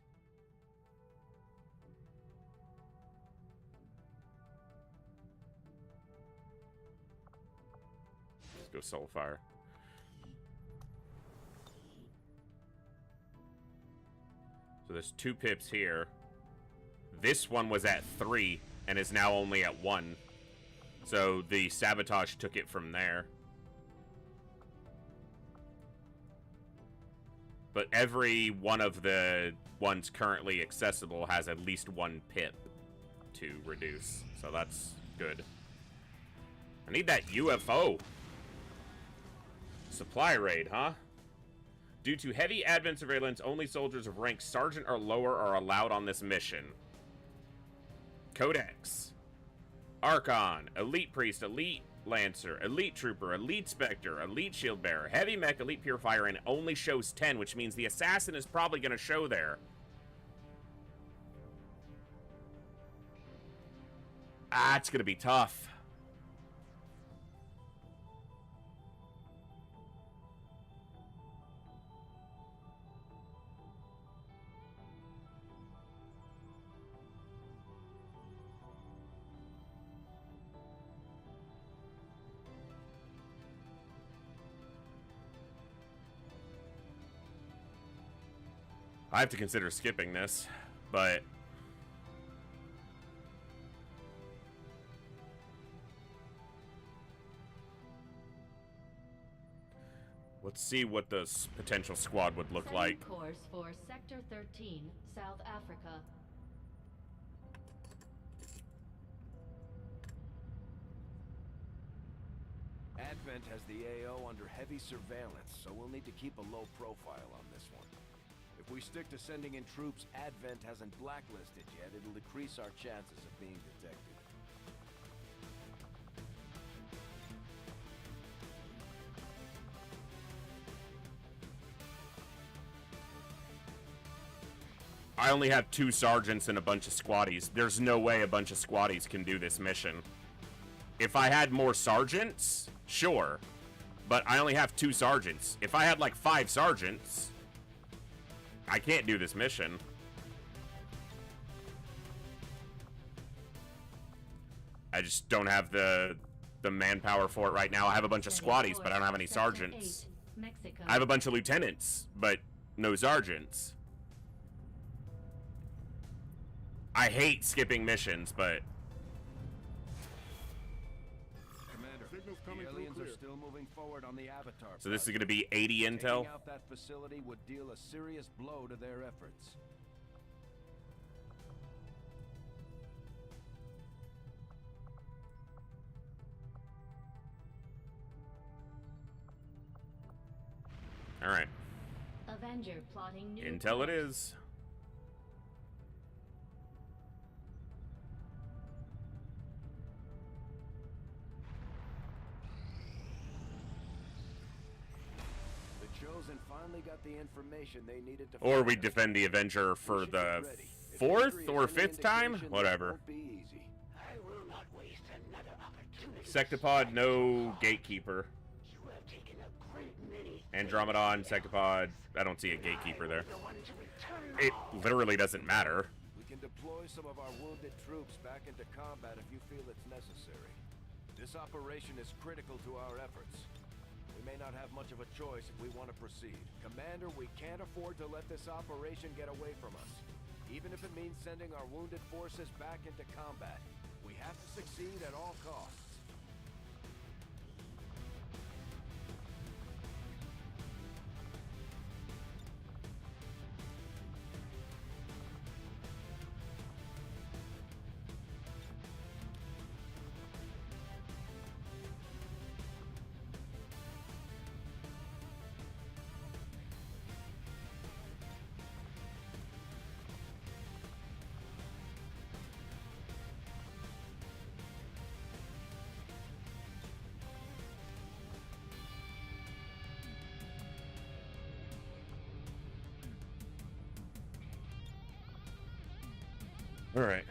Let's go Soulfire. So there's 2 pips here. This one was at 3 and is now only at 1. So the sabotage took it from there. But every one of the ones currently accessible has at least 1 pip to reduce. So that's good. I need that UFO. Supply raid, huh? Due to heavy advent surveillance, only soldiers of rank sergeant or lower are allowed on this mission. Codex. Archon. Elite priest. Elite lancer. Elite trooper. Elite specter. Elite shield bearer. Heavy mech. Elite purifier. And it only shows 10, which means the assassin is probably going to show there. Ah, it's going to be tough. I have to consider skipping this, but let's see what the potential squad would look Setting like. course for Sector 13, South Africa. Advent has the AO under heavy surveillance, so we'll need to keep a low profile on this one. If we stick to sending in troops Advent hasn't blacklisted yet, it'll decrease our chances of being detected. I only have 2 sergeants and a bunch of squaddies. There's no way a bunch of squaddies can do this mission. If I had more sergeants, sure. But I only have 2 sergeants. If I had like 5 sergeants, I can't do this mission. I just don't have the manpower for it right now. I have a bunch of squaddies, but I don't have any sergeants. I have a bunch of lieutenants, but no sergeants. I hate skipping missions, but Commander, the aliens are still moving forward on the Avatar. so this is going to be 80 intel. Taking out that facility would deal a serious blow to their efforts. All right. Avenger plotting new Intel it course. is. The Chosen finally got the information they needed to Or we find us. defend the Avenger for We should the get ready. If history 4th is or any 5th time? indication, Whatever. this won't be easy. I will not waste another opportunity. Sectopod, no gatekeeper. You have taken a great many. Andromedon, Sectopod. I don't see a gatekeeper there. The one to return It all. literally doesn't matter. We can deploy some of our wounded troops back into combat if you feel it's necessary. This operation is critical to our efforts. We may not have much of a choice if we want to proceed. Commander, we can't afford to let this operation get away from us. Even if it means sending our wounded forces back into combat. We have to succeed at all costs. All right.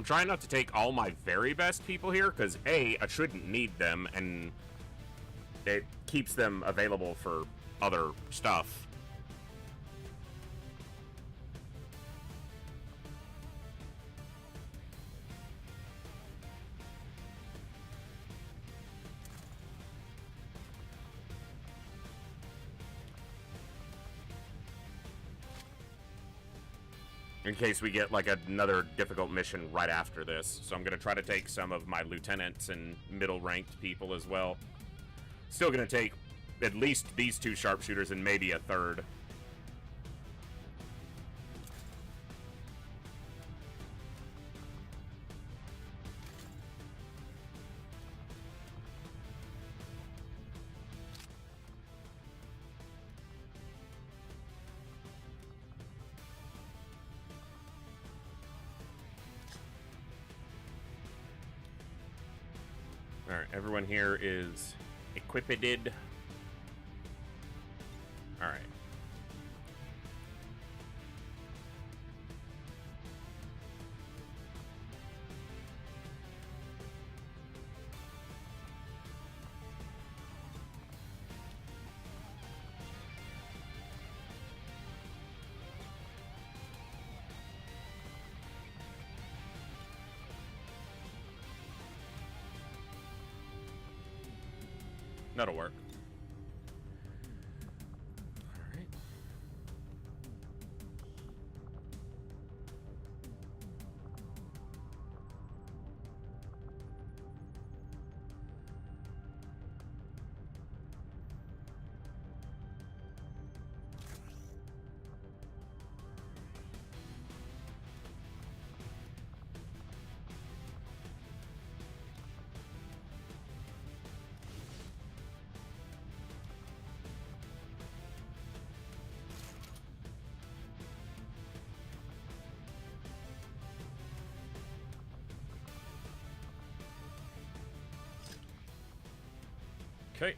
I'm trying not to take all my very best people here, because A, I shouldn't need them, and it keeps them available for other stuff. In case we get like another difficult mission right after this. So I'm going to try to take some of my lieutenants and middle ranked people as well. Still going to take at least these 2 sharpshooters and maybe a third. Alright, everyone here is equipped. Alright. That'll work. All right. Okay.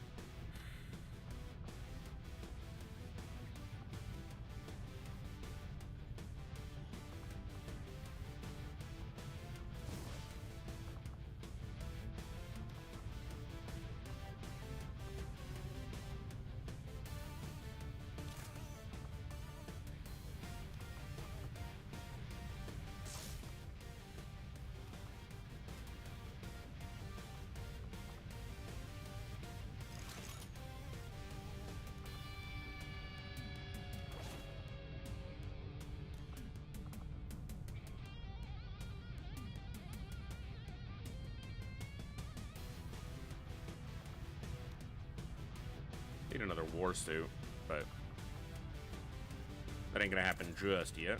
Need another war suit, but that ain't gonna happen just yet.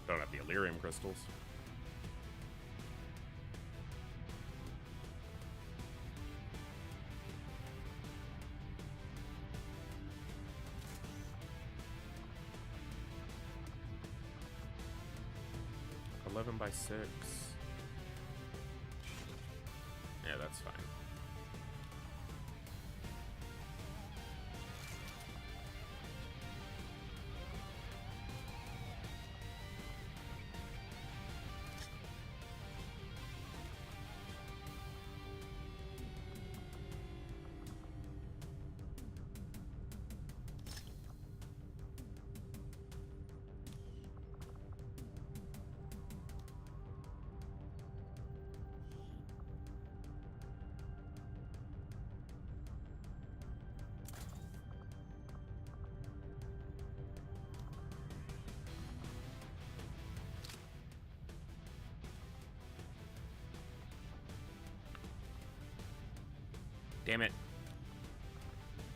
Don't have the Illyrium crystals. By 6. Yeah, that's fine. Damn it.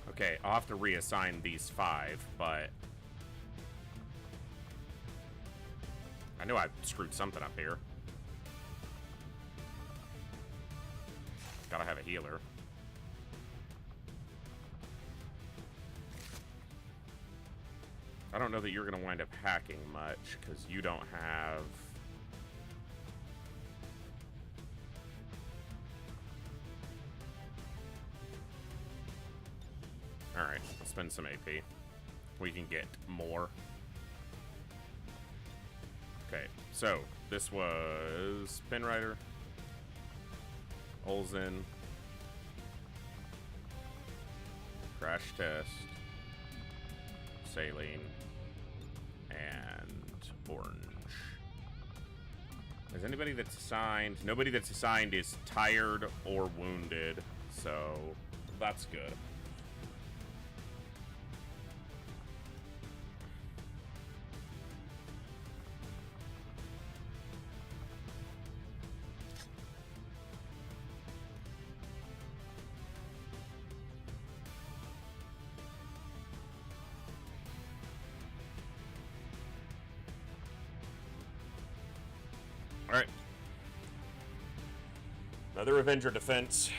Okay, I'll have to reassign these 5, but I know I screwed something up here. Gotta have a healer. I don't know that you're gonna wind up hacking much, because you don't have... spend some AP. We can get more. Okay, so this was Pinrider, Olsen, Crash Test, Saline, and Orange. Is anybody that's assigned? Nobody that's assigned is tired or wounded, so that's good. Alright. Another Avenger defense.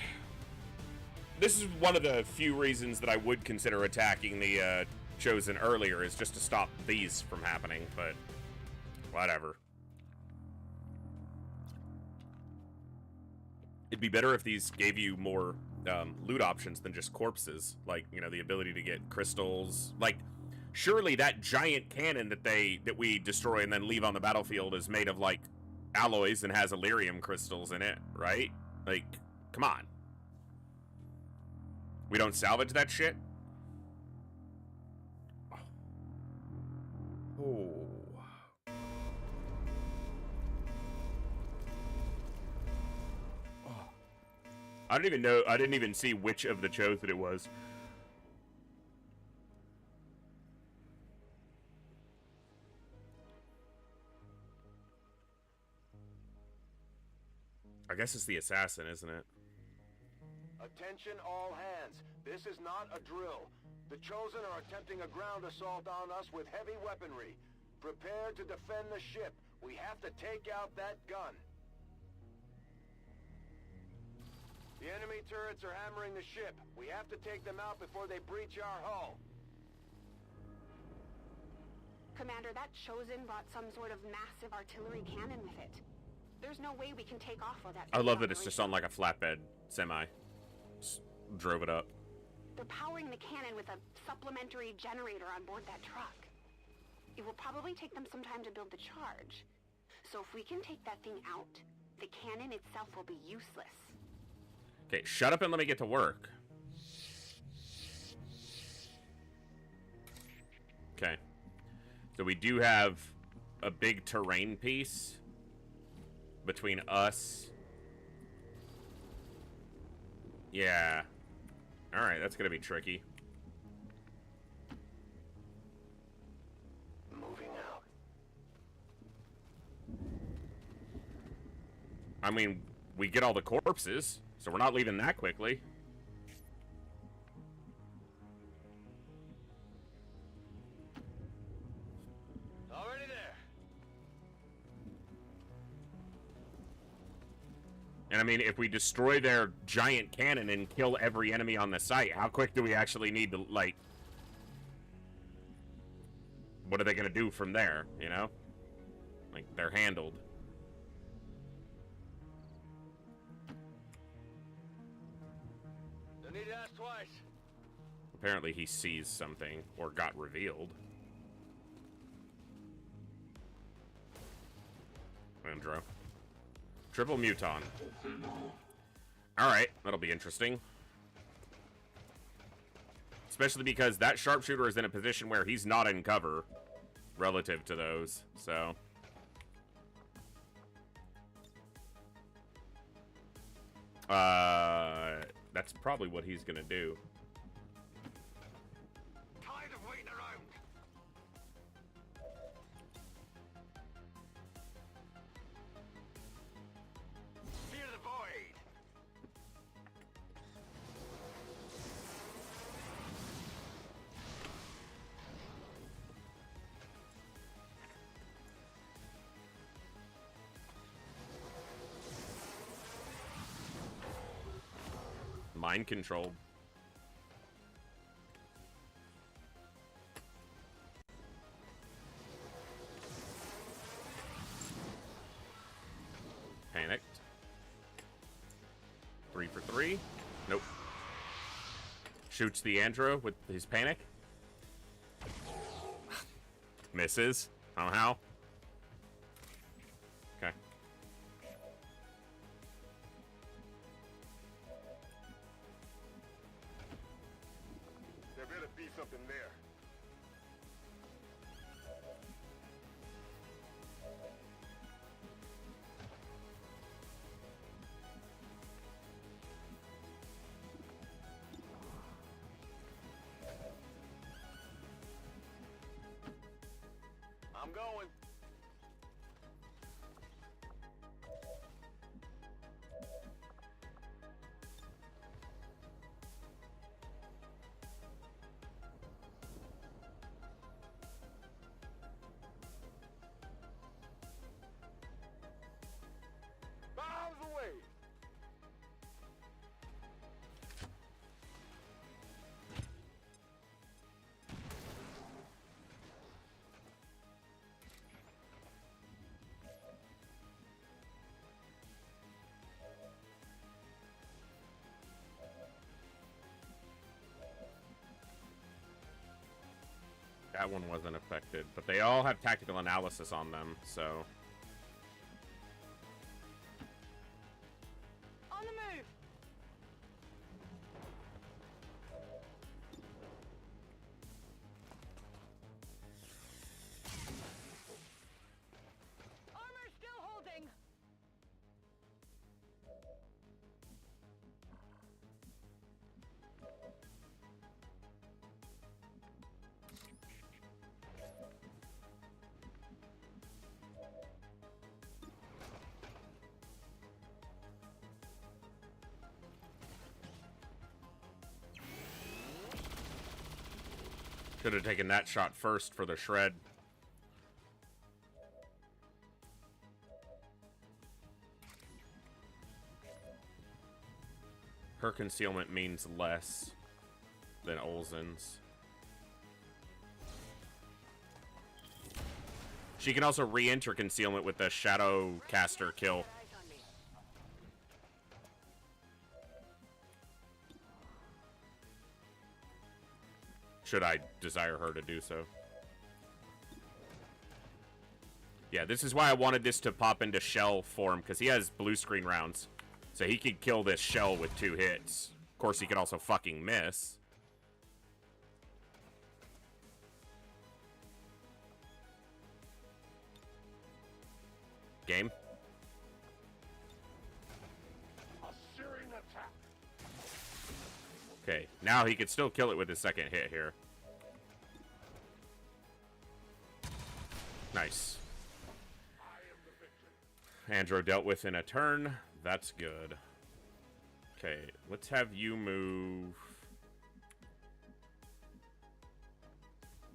This is one of the few reasons that I would consider attacking the Chosen earlier, is just to stop these from happening, but whatever. It'd be better if these gave you more loot options than just corpses. Like, you know, the ability to get crystals. Like, surely that giant cannon that we destroy and then leave on the battlefield is made of, like, alloys and has Illyrium crystals in it, right? Like, come on. We don't salvage that shit? Oh. I don't even know. I didn't even see which of the Chosen it was. I guess it's the assassin, isn't it? Attention all hands. This is not a drill. The Chosen are attempting a ground assault on us with heavy weaponry. Prepare to defend the ship. We have to take out that gun. The enemy turrets are hammering the ship. We have to take them out before they breach our hull. Commander, that Chosen brought some sort of massive artillery cannon with it. There's no way we can take off while that... I love that it's just on like a flatbed semi. Just drove it up. They're powering the cannon with a supplementary generator on board that truck. It will probably take them some time to build the charge. So if we can take that thing out, the cannon itself will be useless. Okay, shut up and let me get to work. Okay. So we do have a big terrain piece between us. Yeah. Alright, that's gonna be tricky. Moving out. I mean, we get all the corpses, so we're not leaving that quickly. Already there. And I mean, if we destroy their giant cannon and kill every enemy on the site, how quick do we actually need to, like... What are they gonna do from there, you know? Like, they're handled. No need to ask twice. Apparently he sees something, or got revealed. Andro. Triple Muton. Alright, that'll be interesting. Especially because that sharpshooter is in a position where he's not in cover relative to those, so... That's probably what he's gonna do. Tired of waiting around. Fear the void. Mind control. Panicked. 3 for 3. Nope. Shoots the Andro with his panic. Misses. Somehow. Okay. There better be something there. I'm going. Miles away. That one wasn't affected, but they all have tactical analysis on them, so... On the move! Armor still holding! Should have taken that shot first for the shred. Her concealment means less than Olsen's. She can also re-enter concealment with the Shadow Caster kill. Should I desire her to do so. Yeah, this is why I wanted this to pop into shell form, because he has blue screen rounds. So he could kill this shell with 2 hits. Of course, he could also fucking miss. Game. Okay, now he could still kill it with his second hit here. Nice. Andro dealt with in a turn. That's good. Okay, let's have you move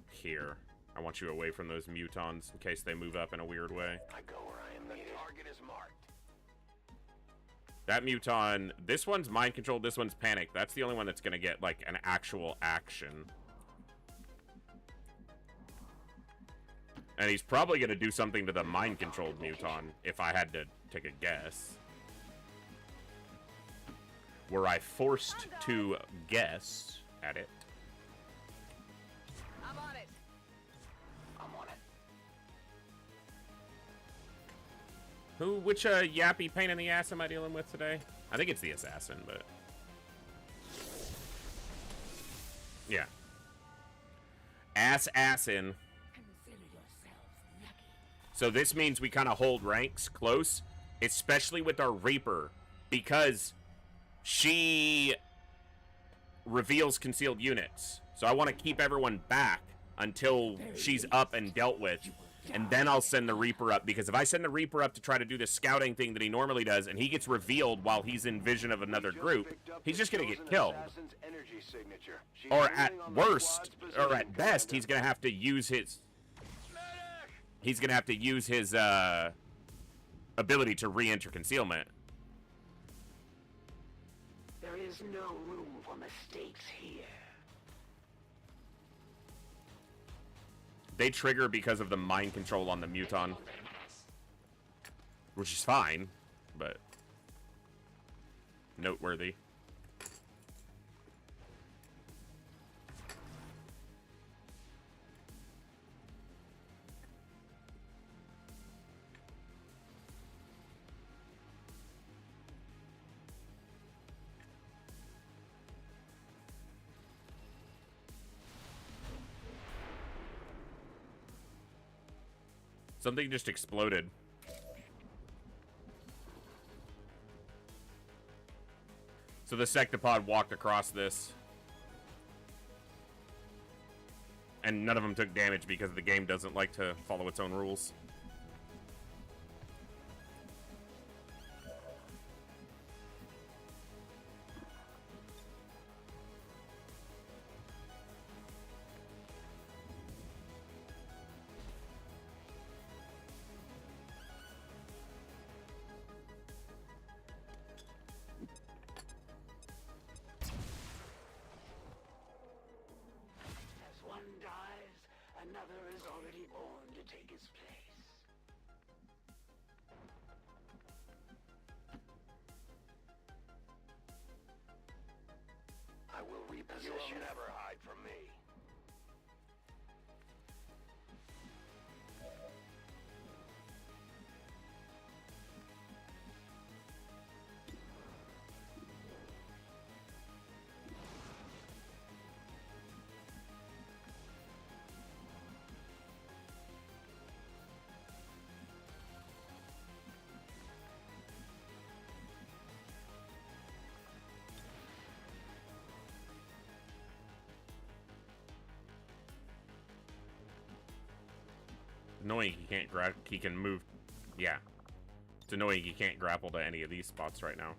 here. I want you away from those mutons in case they move up in a weird way. I go where I am needed. Target is marked. That muton, this one's mind controlled, this one's panic. That's the only one that's gonna get like an actual action. And he's probably gonna do something to the mind controlled muton, if I had to take a guess. Were I forced to guess at it. I'm on it. I'm on it. Which yappy pain in the ass am I dealing with today? I think it's the assassin, but... yeah. Assassin. So this means we kind of hold ranks close, especially with our Reaper, because she reveals concealed units. So I want to keep everyone back until she's up and dealt with, and then I'll send the Reaper up, because if I send the Reaper up to try to do the scouting thing that he normally does, and he gets revealed while he's in vision of another group, he's just going to get killed. Or at worst, or at best, he's going to have to use his... he's going to have to use his ability to re-enter concealment. There is no room for mistakes here. They trigger because of the mind control on the muton. Which is fine, but noteworthy. Something just exploded. So the sectopod walked across this. And none of them took damage because the game doesn't like to follow its own rules. As one dies, another is already born to take his place. I will reposition. You will never hide from me. Annoying he can move. Yeah. It's annoying he can't grapple to any of these spots right now.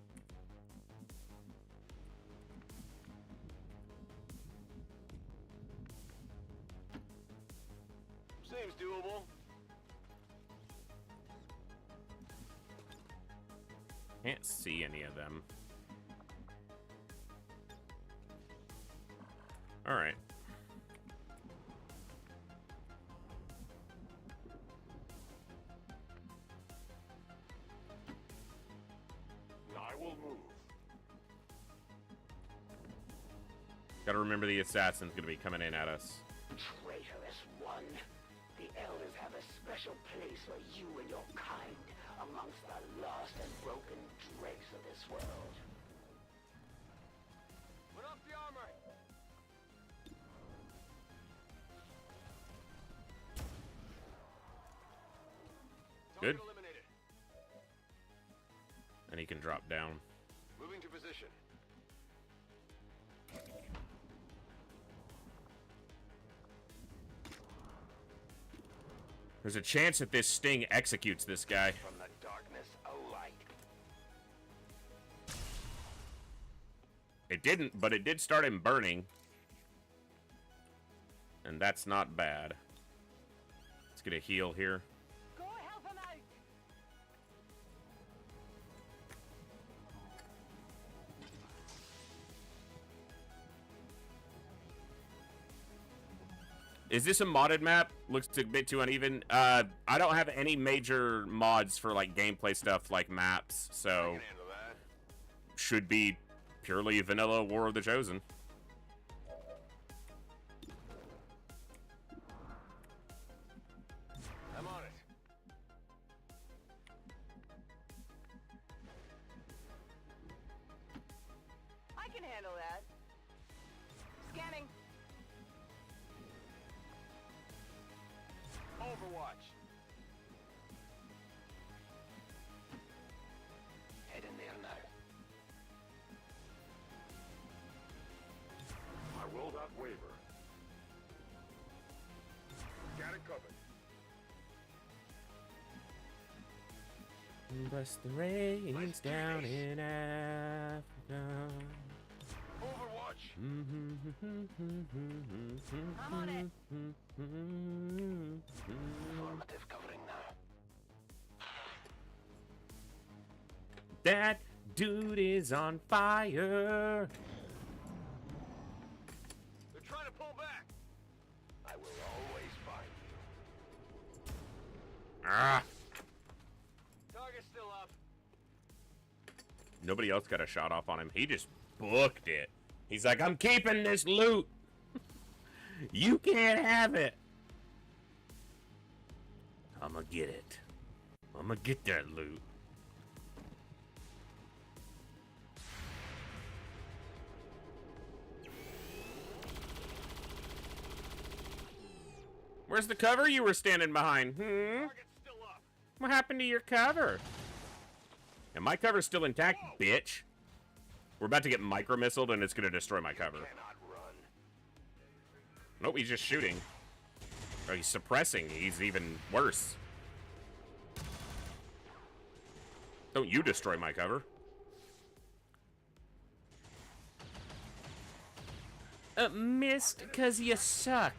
Seems doable. Can't see any of them. Alright. I will move. Gotta remember the assassin's gonna be coming in at us. Traitorous one. The elders have a special place for you and your kind amongst the lost and broken dregs of this world. Put up the armor. Good. Target eliminated. And he can drop down. Moving to position. There's a chance that this sting executes this guy. From the darkness, a light. It didn't, but it did start him burning. And that's not bad. Let's get a heal here. Go help him out! Is this a modded map? Looks a bit too uneven. I don't have any major mods for like gameplay stuff like maps, I so can handle that. should be purely vanilla War of the Chosen. I'm on it. I can handle that. Scanning. Overwatch. Head in there now. I will not waver. Got it covered. Bless the rains down in Africa. Overwatch. I'm on it. Formative covering now. That dude is on fire. They're trying to pull back. I will always find you. Ah, Target's still up. nobody else got a shot off on him. He just booked it. He's like, I'm keeping this loot. You can't have it. I'm gonna get it. I'm gonna get that loot. Where's the cover you were standing behind? Target's What happened to your cover? And my cover's still intact, bitch. We're about to get micro-missiled and it's gonna destroy my cover. Nope, he's just shooting. Oh, he's suppressing. He's even worse. Don't you destroy my cover. Missed because you suck.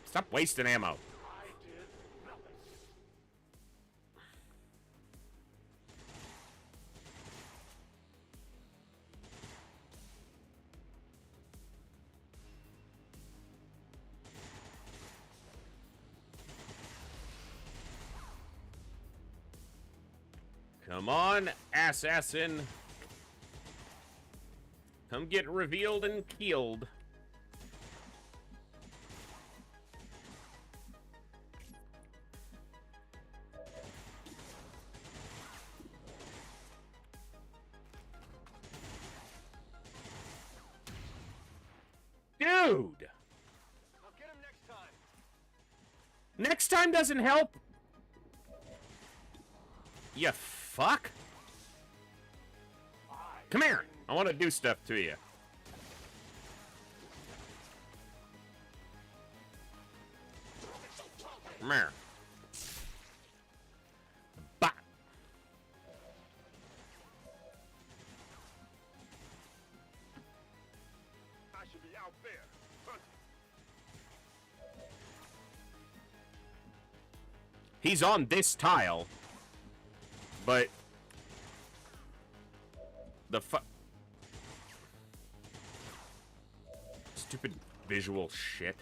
Stop wasting ammo. Come on, assassin. Come get revealed and killed. Dude! I'll get him next time. Next time doesn't help. You fuck. Come here. I want to do stuff to you. Come here. Bah. I should be out there. He's on this tile. But the stupid visual shit.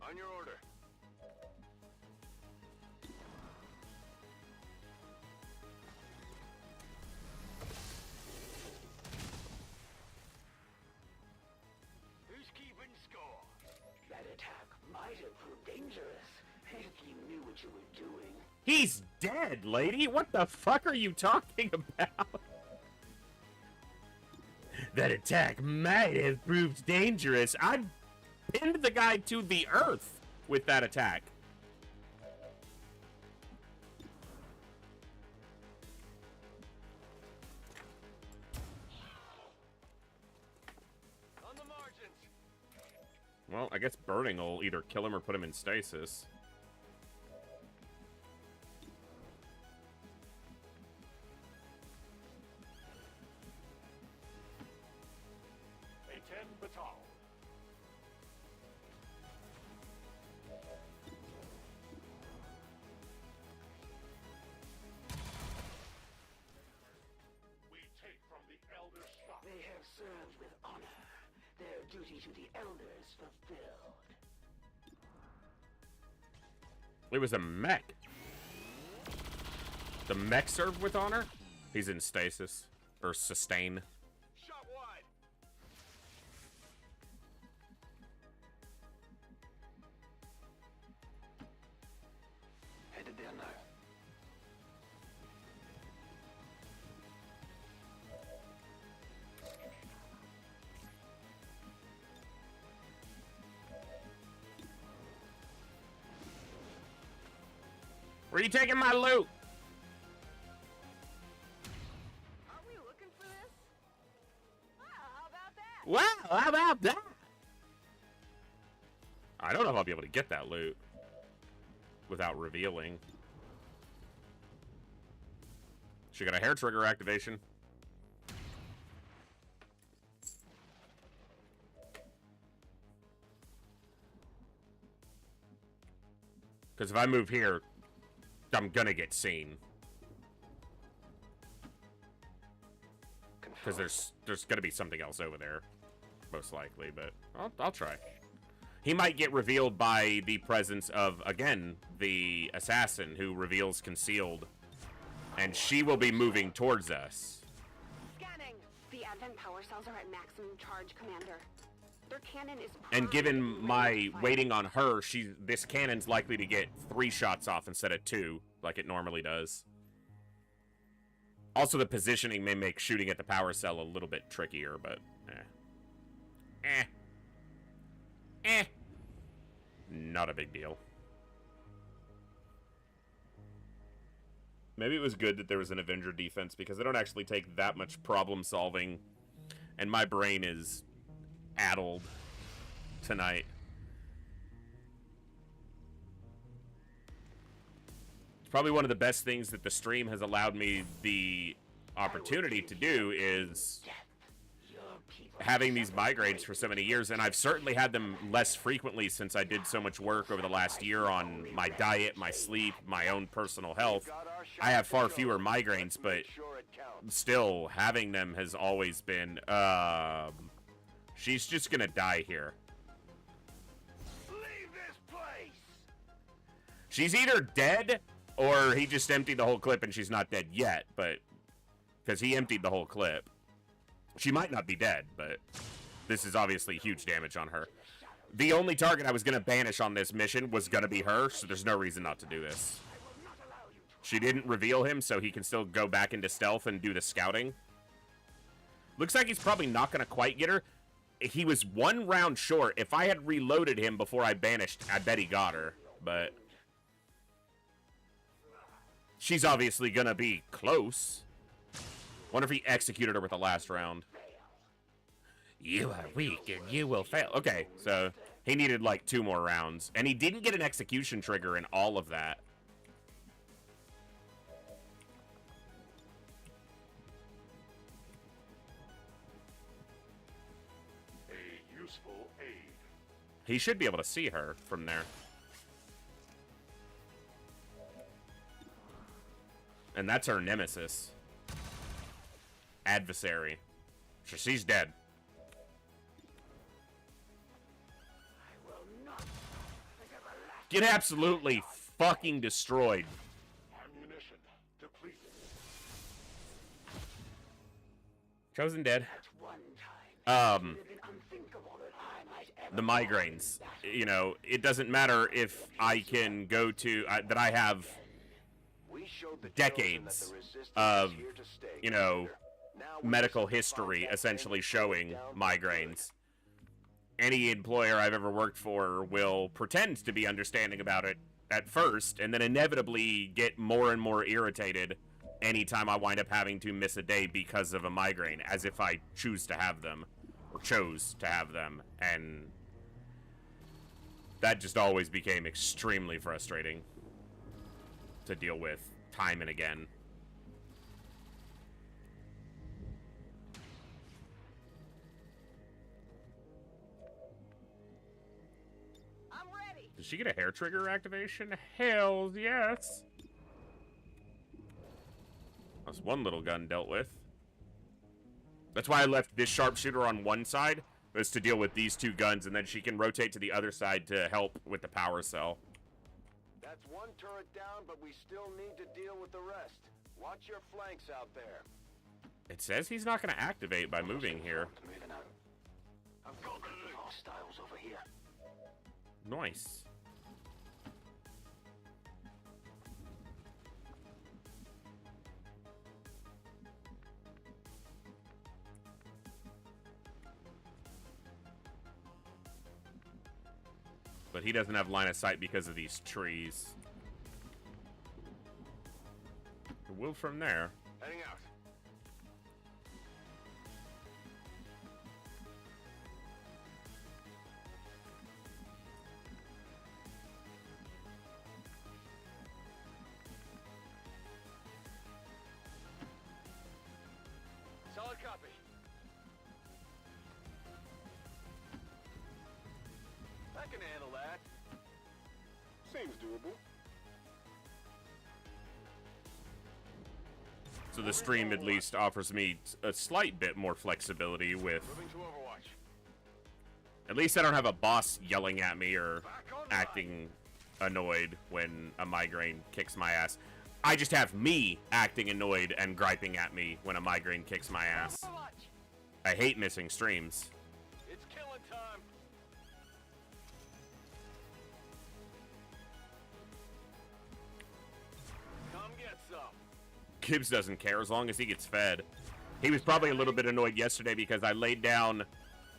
On your order. Who's keeping score? That attack might have proved dangerous if you knew what you were doing. He's dead, lady. What the fuck are you talking about? That attack might have proved dangerous. I pinned the guy to the earth with that attack. On the margins. Well, I guess burning will either kill him or put him in stasis. A 10 batal. We take from the elders' stock. They have served with honor. Their duty to the elders fulfilled. It was a mech. The mech served with honor? He's in stasis. Or sustain. Shot wide. Headed there now. Where are you taking my loot? Are we looking for this? Wow, how about that? Wow, how about that? I don't know if I'll be able to get that loot without revealing. She got a hair trigger activation. Because if I move here, I'm gonna get seen. Because there's gonna be something else over there, most likely. But I'll try. He might get revealed by the presence of, again, the assassin who reveals concealed And she will be moving towards us. Scanning. The Advent power cells are at maximum charge, Commander. Their cannon is And given permanently my ready to fire. waiting on her, this cannon's likely to get 3 shots off instead of 2, like it normally does. Also, the positioning may make shooting at the power cell a little bit trickier, but not a big deal. Maybe it was good that there was an Avenger defense, because I don't actually take that much problem solving, and my brain is addled tonight. It's probably one of the best things that the stream has allowed me the opportunity to do is having these migraines for so many years, and I've certainly had them less frequently since I did so much work over the last year on my diet, my sleep, my own personal health. I have far fewer migraines, but still, having them has always been, she's just gonna die here. Leave this place! She's either dead, or he just emptied the whole clip and she's not dead yet, but, because he emptied the whole clip. She might not be dead, but this is obviously huge damage on her. The only target I was going to banish on this mission was going to be her, so there's no reason not to do this. She didn't reveal him, so he can still go back into stealth and do the scouting. Looks like he's probably not going to quite get her. He was 1 round short. If I had reloaded him before I banished, I bet he got her, but she's obviously going to be close. Wonder if he executed her with the last round. You are weak and you will fail. Okay, so he needed like 2 more rounds. And he didn't get an execution trigger in all of that. A useful aid. He should be able to see her from there. And that's her nemesis. Adversary. So she's dead. Get absolutely fucking destroyed. Ammunition depleted. Chosen dead. The migraines. You know, it doesn't matter if I can go to that I have decades of, you know, medical history essentially showing migraines. Any employer I've ever worked for will pretend to be understanding about it at first, and then inevitably get more and more irritated anytime I wind up having to miss a day because of a migraine, as if I choose to have them, or chose to have them, and that just always became extremely frustrating to deal with time and again. Did she get a hair trigger activation? Hells yes. That's one little gun dealt with. That's why I left this sharpshooter on one side, was to deal with these 2 guns, and then she can rotate to the other side to help with the power cell. That's 1 turret down, but we still need to deal with the rest. Watch your flanks out there. It says he's not going to activate by moving here. I've got the hostiles over here. Nice. But he doesn't have line of sight because of these trees. We'll from there. Heading out. Solid copy. I can handle that. Seems doable. So the stream at least offers me a slight bit more flexibility with... Moving to Overwatch. At least I don't have a boss yelling at me or acting annoyed when a migraine kicks my ass. I just have me acting annoyed and griping at me when a migraine kicks my ass. I hate missing streams. It's killing time. Come get some. Gibbs doesn't care as long as he gets fed. He was probably a little bit annoyed yesterday because I laid down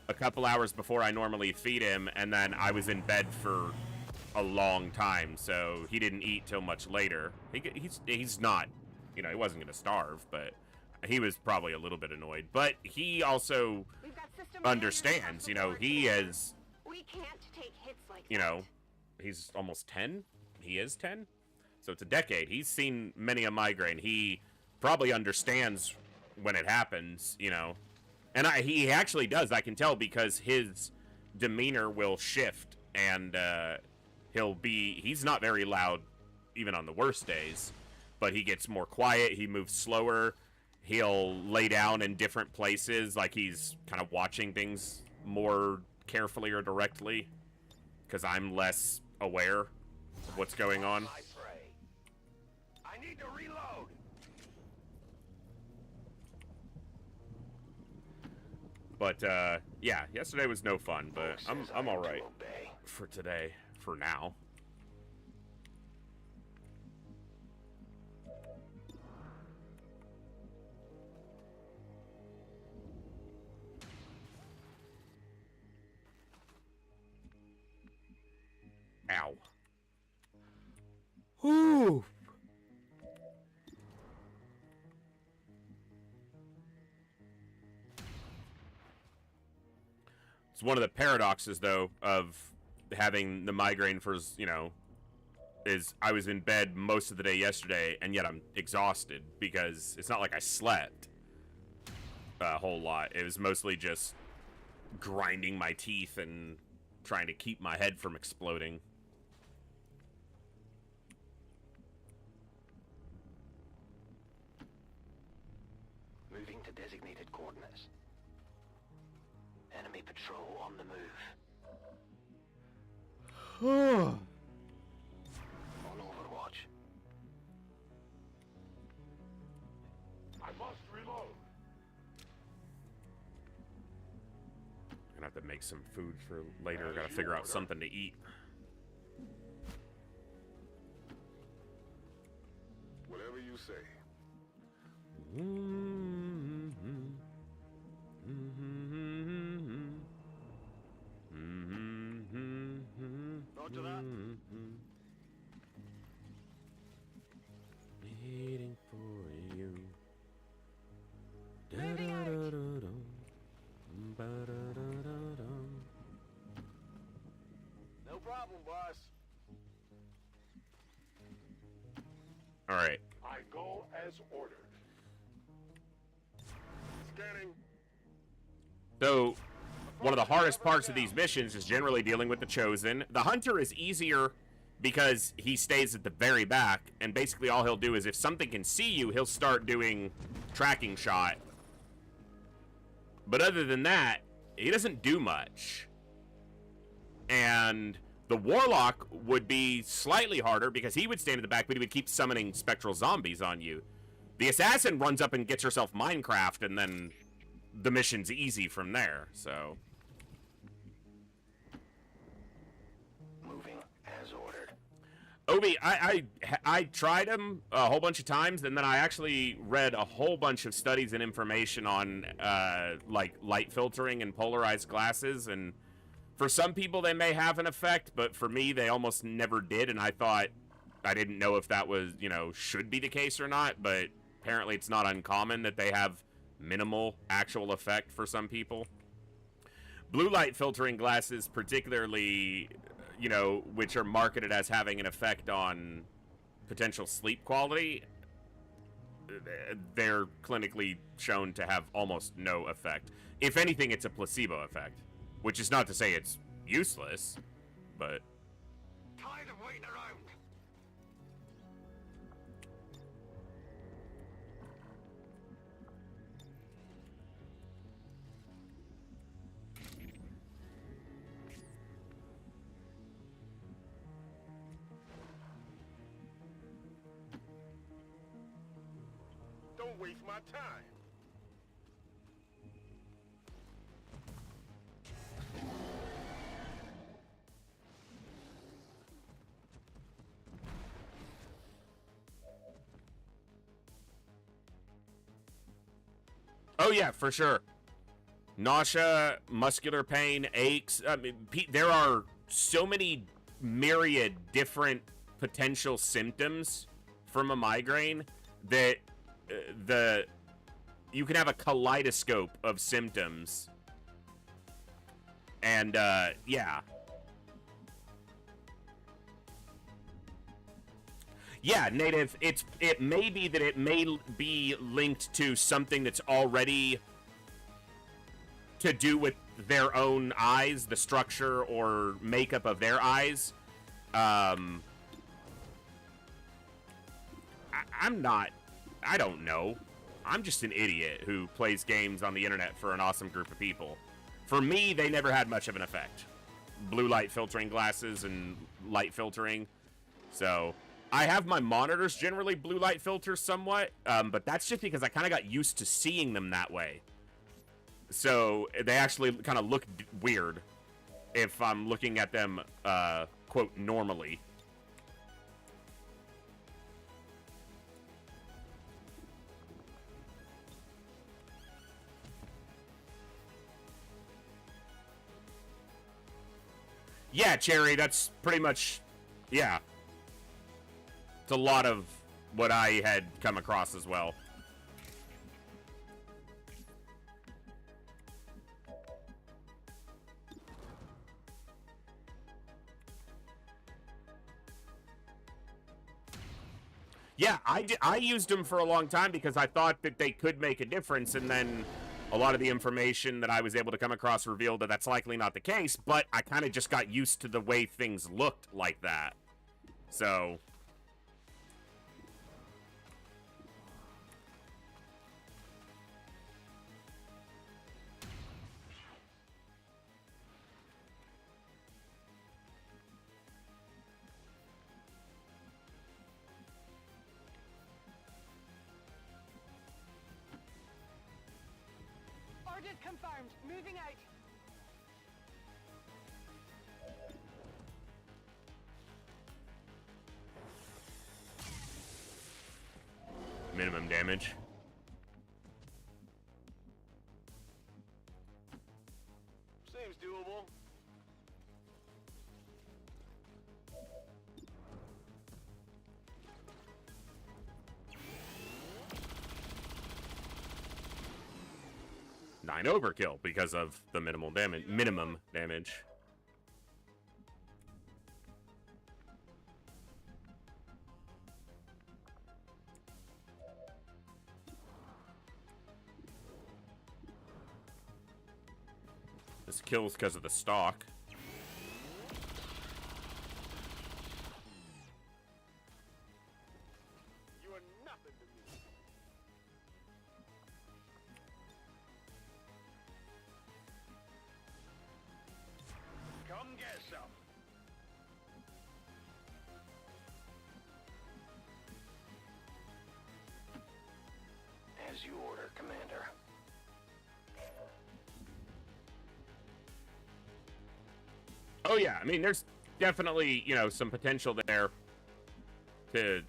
a couple hours before I normally feed him, and then I was in bed for a long time, so he didn't eat till much later. He's not, you know, he wasn't going to starve, but he was probably a little bit annoyed. But he also understands, you know, he is, We can't take hits like you know, he's almost 10. He is 10. So it's a decade. He's seen many a migraine. He probably understands when it happens, you know. And he actually does, I can tell, because his demeanor will shift, and he's not very loud even on the worst days, but he gets more quiet, he moves slower, he'll lay down in different places, like he's kind of watching things more carefully or directly, because I'm less aware of what's going on. I need to reload. But yeah, yesterday was no fun, but I'm all right for today, for now. Ow. Whew. It's one of the paradoxes, though, of having the migraine for, you know, is I was in bed most of the day yesterday, and yet I'm exhausted, because it's not like I slept a whole lot. It was mostly just grinding my teeth and trying to keep my head from exploding. Moving to designated coordinates. Enemy patrol on the move. On Overwatch. I must reload. Gonna have to make some food for later. Gotta figure out something to eat. Whatever you say. Roger that. Waiting for you. No problem, boss. All right. I go as ordered. Scanning. So, one of the hardest parts of these missions is generally dealing with the Chosen. The Hunter is easier because he stays at the very back, and basically all he'll do is if something can see you, he'll start doing tracking shot. But other than that, he doesn't do much. And the Warlock would be slightly harder because he would stand at the back, but he would keep summoning spectral zombies on you. The Assassin runs up and gets herself Minecraft, and then the mission's easy from there, so. Moving as ordered. Obi, I tried him a whole bunch of times, and then I actually read a whole bunch of studies and information on, like, light filtering and polarized glasses, and for some people they may have an effect, but for me they almost never did, and I thought, I didn't know if that was, you know, should be the case or not, but apparently it's not uncommon that they have minimal actual effect for some people. Blue light filtering glasses particularly, you know, which are marketed as having an effect on potential sleep quality, they're clinically shown to have almost no effect. If anything, it's a placebo effect, which is not to say it's useless, but... Tired of waiting around. don't waste my time. Oh yeah, for sure. Nausea, muscular pain, aches. I mean, there are so many myriad different potential symptoms from a migraine that you can have a kaleidoscope of symptoms. And yeah. Yeah, Native, it may be that it may be linked to something that's already to do with their own eyes, the structure or makeup of their eyes. I don't know. I'm just an idiot who plays games on the internet for an awesome group of people. For me, they never had much of an effect. Blue light filtering glasses and light filtering. So I have my monitors generally blue light filter somewhat, but that's just because I kind of got used to seeing them that way. So they actually kind of look weird if I'm looking at them, quote, normally. Yeah, Cherry, that's pretty much, yeah. It's a lot of what I had come across as well. Yeah, I used them for a long time because I thought that they could make a difference, and then a lot of the information that I was able to come across revealed that that's likely not the case, but I kind of just got used to the way things looked like that. So Orders confirmed. Moving out. minimum damage. Seems doable. Nine overkill because of the minimum damage. This kills because of the stock. You are nothing to me. Come get some. As you order, Commander. Oh yeah, I mean, there's definitely, you know, some potential there to,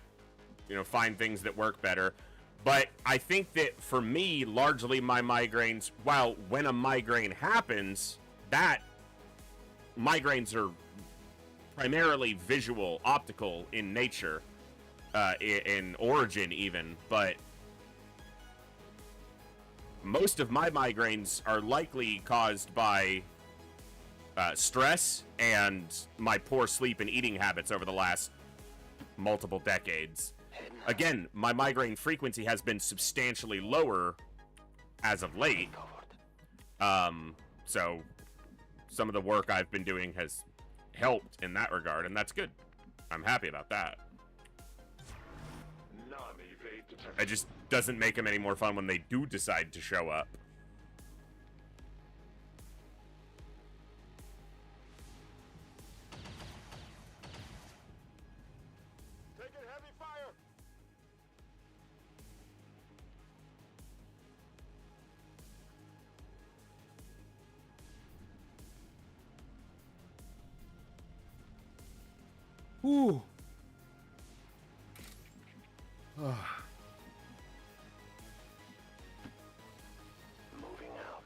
you know, find things that work better. But I think that for me, largely my migraines, while when a migraine happens, that migraines are primarily visual, optical in nature, in origin even, but most of my migraines are likely caused by stress and my poor sleep and eating habits over the last multiple decades. Again, my migraine frequency has been substantially lower as of late. So some of the work I've been doing has helped in that regard, and that's good. I'm happy about that. It just doesn't make them any more fun when they do decide to show up. Whew. Moving out.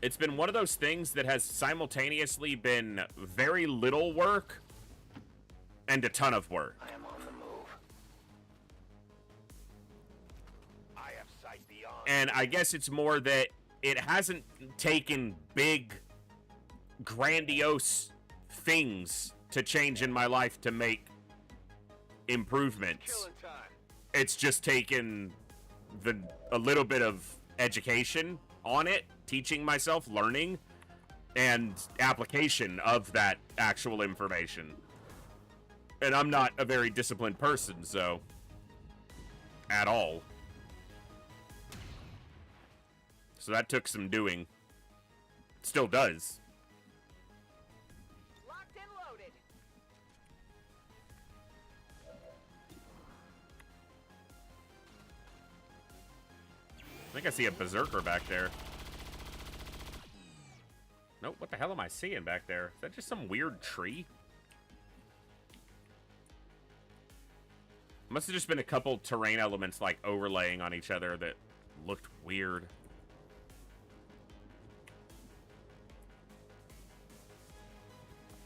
It's been one of those things that has simultaneously been very little work and a ton of work. I am on the move. I have sight beyond. And I guess it's more that it hasn't taken big, grandiose things to change in my life to make improvements. Killing time. It's just taken a little bit of education on it, teaching myself, learning, and application of that actual information. And I'm not a very disciplined person, so at all. So that took some doing. Still does. Locked and loaded. I think I see a berserker back there. Nope, what the hell am I seeing back there? Is that just some weird tree? Must have just been a couple terrain elements like overlaying on each other that looked weird.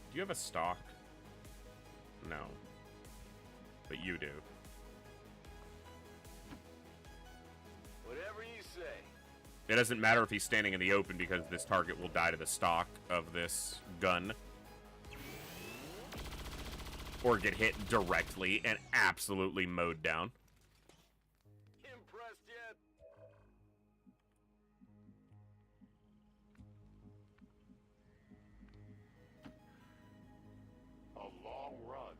Do you have a stock? No. But you do. Whatever you say. It doesn't matter if he's standing in the open because this target will die to the stock of this gun. Or get hit directly and absolutely mowed down. Impressed yet? A long run.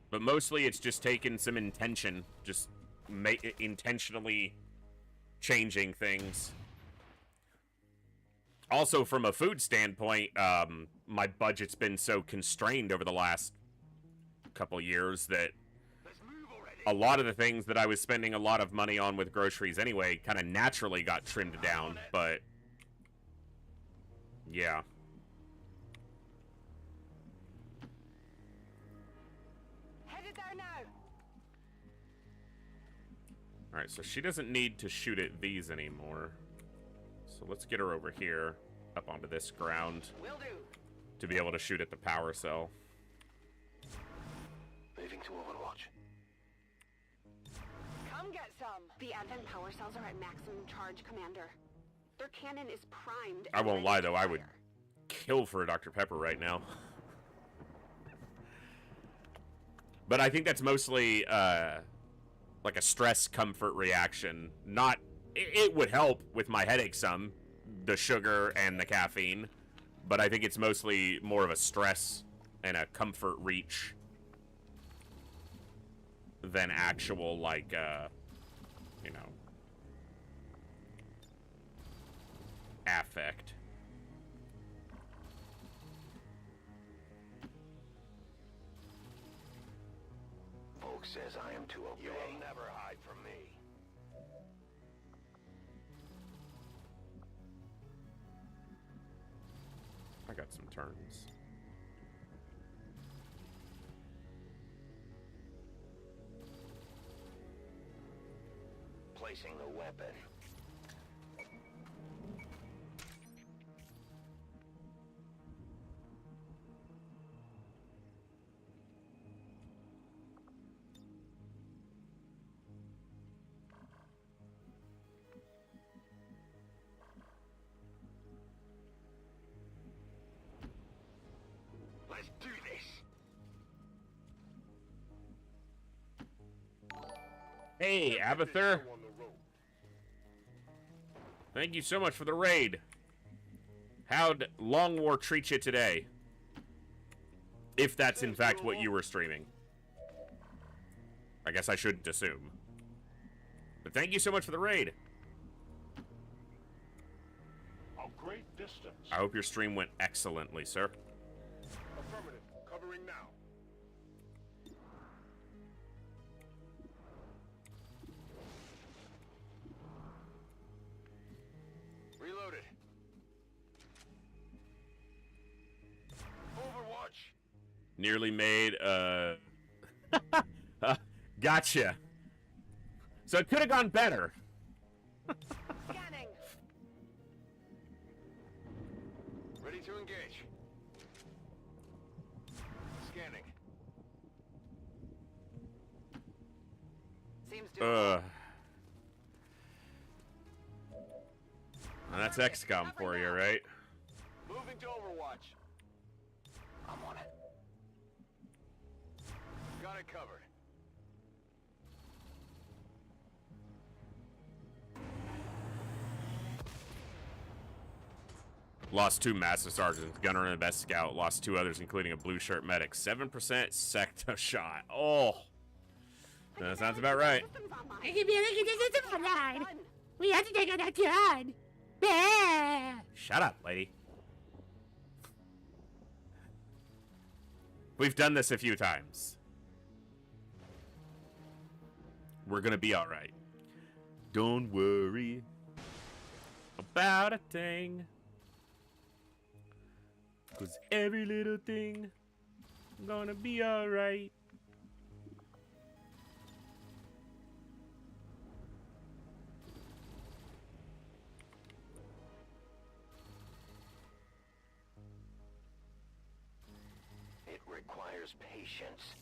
But mostly it's just taken some intention. Just intentionally changing things. Also, from a food standpoint, my budget's been so constrained over the last couple years that a lot of the things that I was spending a lot of money on with groceries anyway kind of naturally got trimmed down, but yeah. Headed there now. Alright, so she doesn't need to shoot at these anymore. So let's get her over here, up onto this ground, Will do. to be able to shoot at the power cell. Moving to Overwatch. Come get some. The Advent power cells are at maximum charge, Commander. Their cannon is primed. I and won't ready lie to though, I would fire. kill for a Dr. Pepper right now. But I think that's mostly like a stress comfort reaction. Not, it would help with my headache some, the sugar and the caffeine, but I think it's mostly more of a stress and a comfort reach than actual like you know, affect. Volk says I am to obey. You will never hide from me. I got some turns. Placing the weapon. Let's do this. Hey, Abather. Thank you so much for the raid. How'd Long War treat you today? If that's in fact what you were streaming. I guess I shouldn't assume. But thank you so much for the raid. A great distance. I hope your stream went excellently, sir. Affirmative. Covering now. Reloaded. Nearly made, gotcha. So it could have gone better. Scanning. Ready to engage. Scanning. Seems to And that's XCOM for you, right? Moving to Overwatch. I'm on it. Got it covered. Lost 2 Master Sergeants, Gunner and the Best Scout. Lost 2 others, including a blue shirt medic. 7% sector shot. Oh. That sounds about right. We have to take on that gun. Shut up, lady. We've done this a few times. We're gonna be alright. Don't worry about a thing. 'Cause every little thing gonna be alright. It requires patience.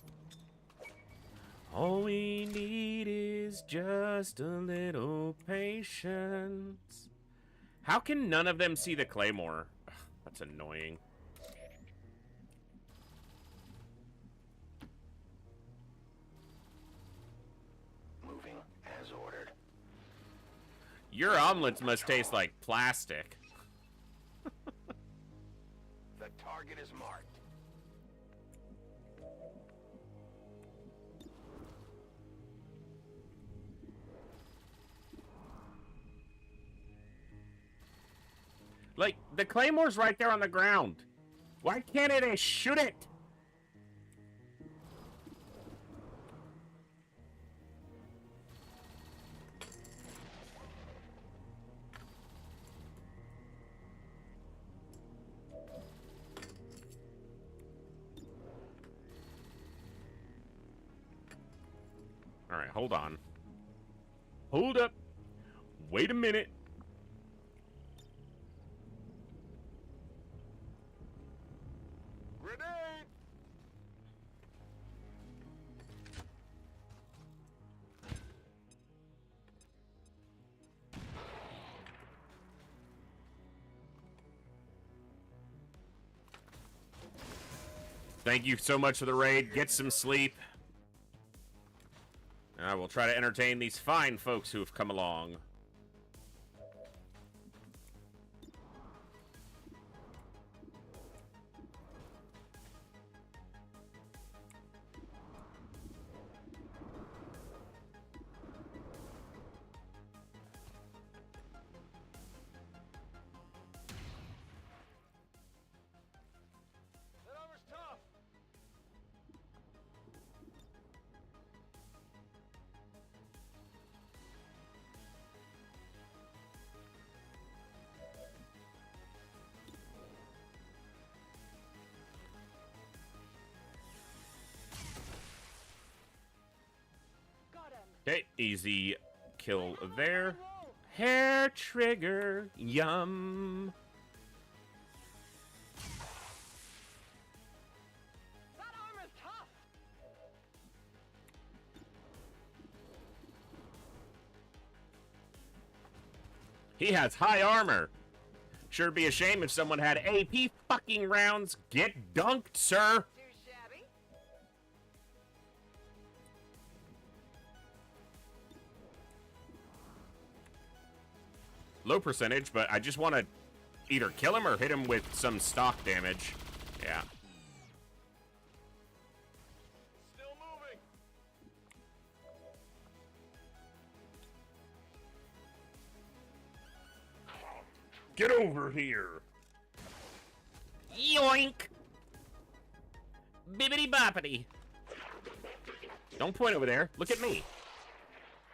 All we need is just a little patience. How can none of them see the Claymore? Ugh, that's annoying. Moving as ordered. Your omelets must taste like plastic. The target is marked. Like, the Claymore's right there on the ground. Why can't it shoot it? Alright, hold on. Hold up. Wait a minute. Grenade! Thank you so much for the raid. Get some sleep. And I will try to entertain these fine folks who have come along. That armor's tough. Got him. Okay, easy kill there. Hair trigger, yum. That armor's tough. He has high armor. Sure be a shame if someone had AP fucking rounds. Get dunked, sir. Too shabby. Low percentage, but I just want to either kill him or hit him with some stock damage. Yeah. Still moving. Get over here. Yoink. Bibbity boppity. Don't point over there. Look at me.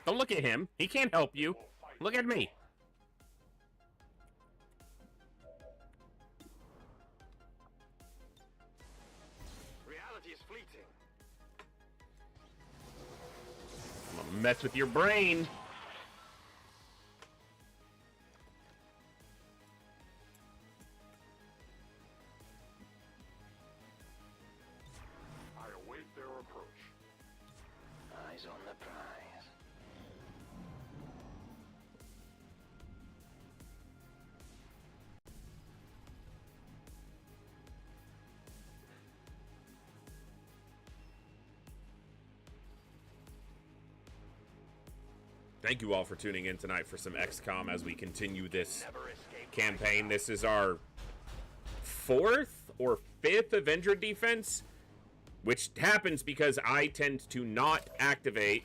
Don't look at him. He can't help you. Look at me. Reality fleeting. I'm gonna mess with your brain. I await their approach. Eyes on the prize. Thank you all for tuning in tonight for some XCOM as we continue this campaign. This is our 4th or 5th Avenger defense, which happens because I tend to not activate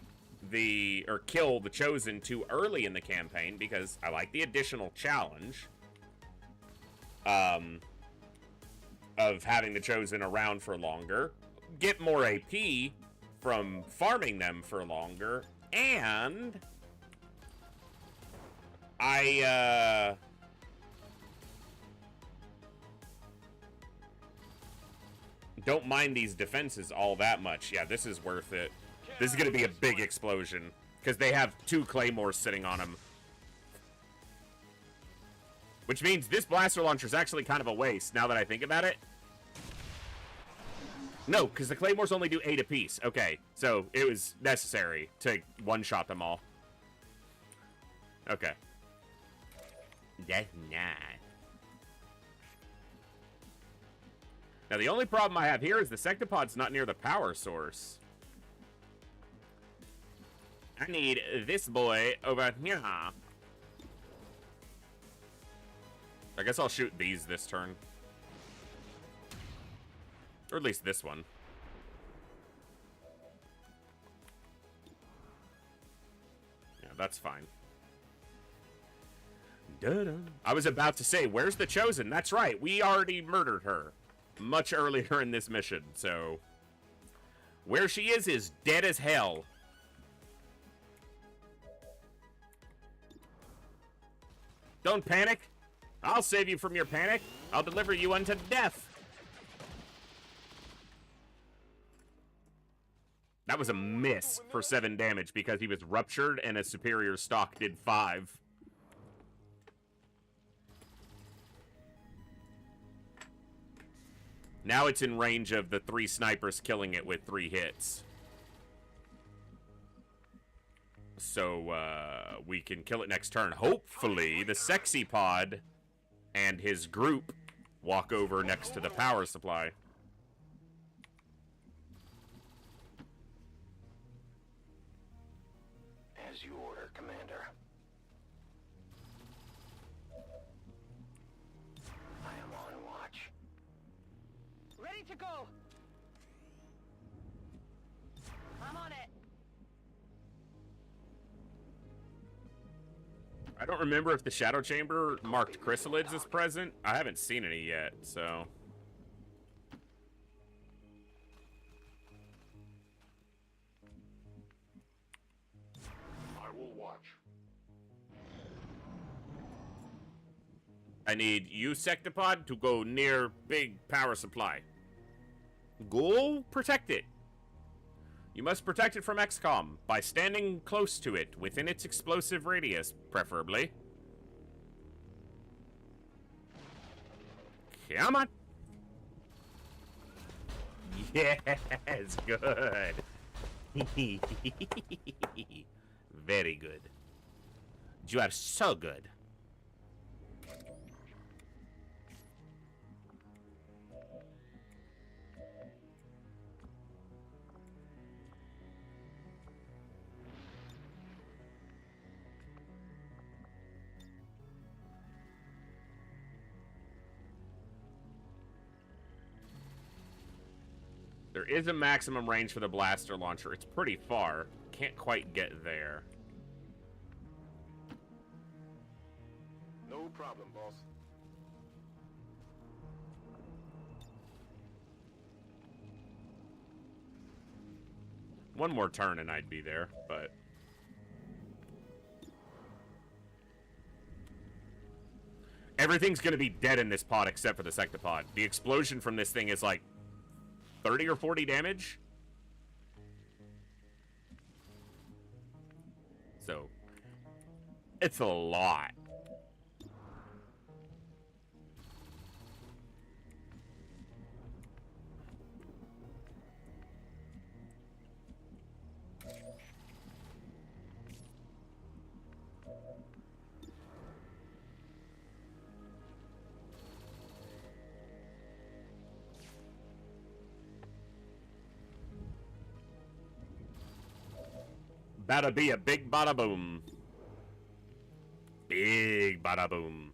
or kill the Chosen too early in the campaign because I like the additional challenge of having the Chosen around for longer, get more AP from farming them for longer, and I don't mind these defenses all that much. Yeah, this is worth it. This is going to be a big explosion because they have 2 claymores sitting on them. Which means this blaster launcher is actually kind of a waste now that I think about it. No, because the claymores only do 8 apiece. Okay, so it was necessary to one-shot them all. Okay. That's nice. Now, the only problem I have here is the sectopod's not near the power source. I need this boy over here. I guess I'll shoot these this turn. Or at least this one. Yeah, that's fine. Dun-dun. I was about to say, where's the Chosen? That's right, we already murdered her much earlier in this mission, so where she is dead as hell. Don't panic. I'll save you from your panic. I'll deliver you unto death. That was a miss for 7 damage because he was ruptured and a superior stock did 5. Now it's in range of the 3 snipers killing it with 3 hits. So, we can kill it next turn. Hopefully, the sexy pod and his group walk over next to the power supply. As you order, Commander. I am on watch. Ready to go! I'm on it! I don't remember if the Shadow Chamber marked chrysalids as present. I haven't seen any yet, so... I will watch. I need you, Sectopod, to go near big power supply. Go protect it. You must protect it from XCOM by standing close to it, within its explosive radius, preferably. Come on. Yes, good. Very good. You are so good. There is a maximum range for the blaster launcher. It's pretty far. Can't quite get there. No problem, boss. One more turn and I'd be there, but... Everything's gonna be dead in this pod except for the sectopod. The explosion from this thing is like 30 or 40 damage. So, it's a lot. Bada be a big bada boom. Big bada boom.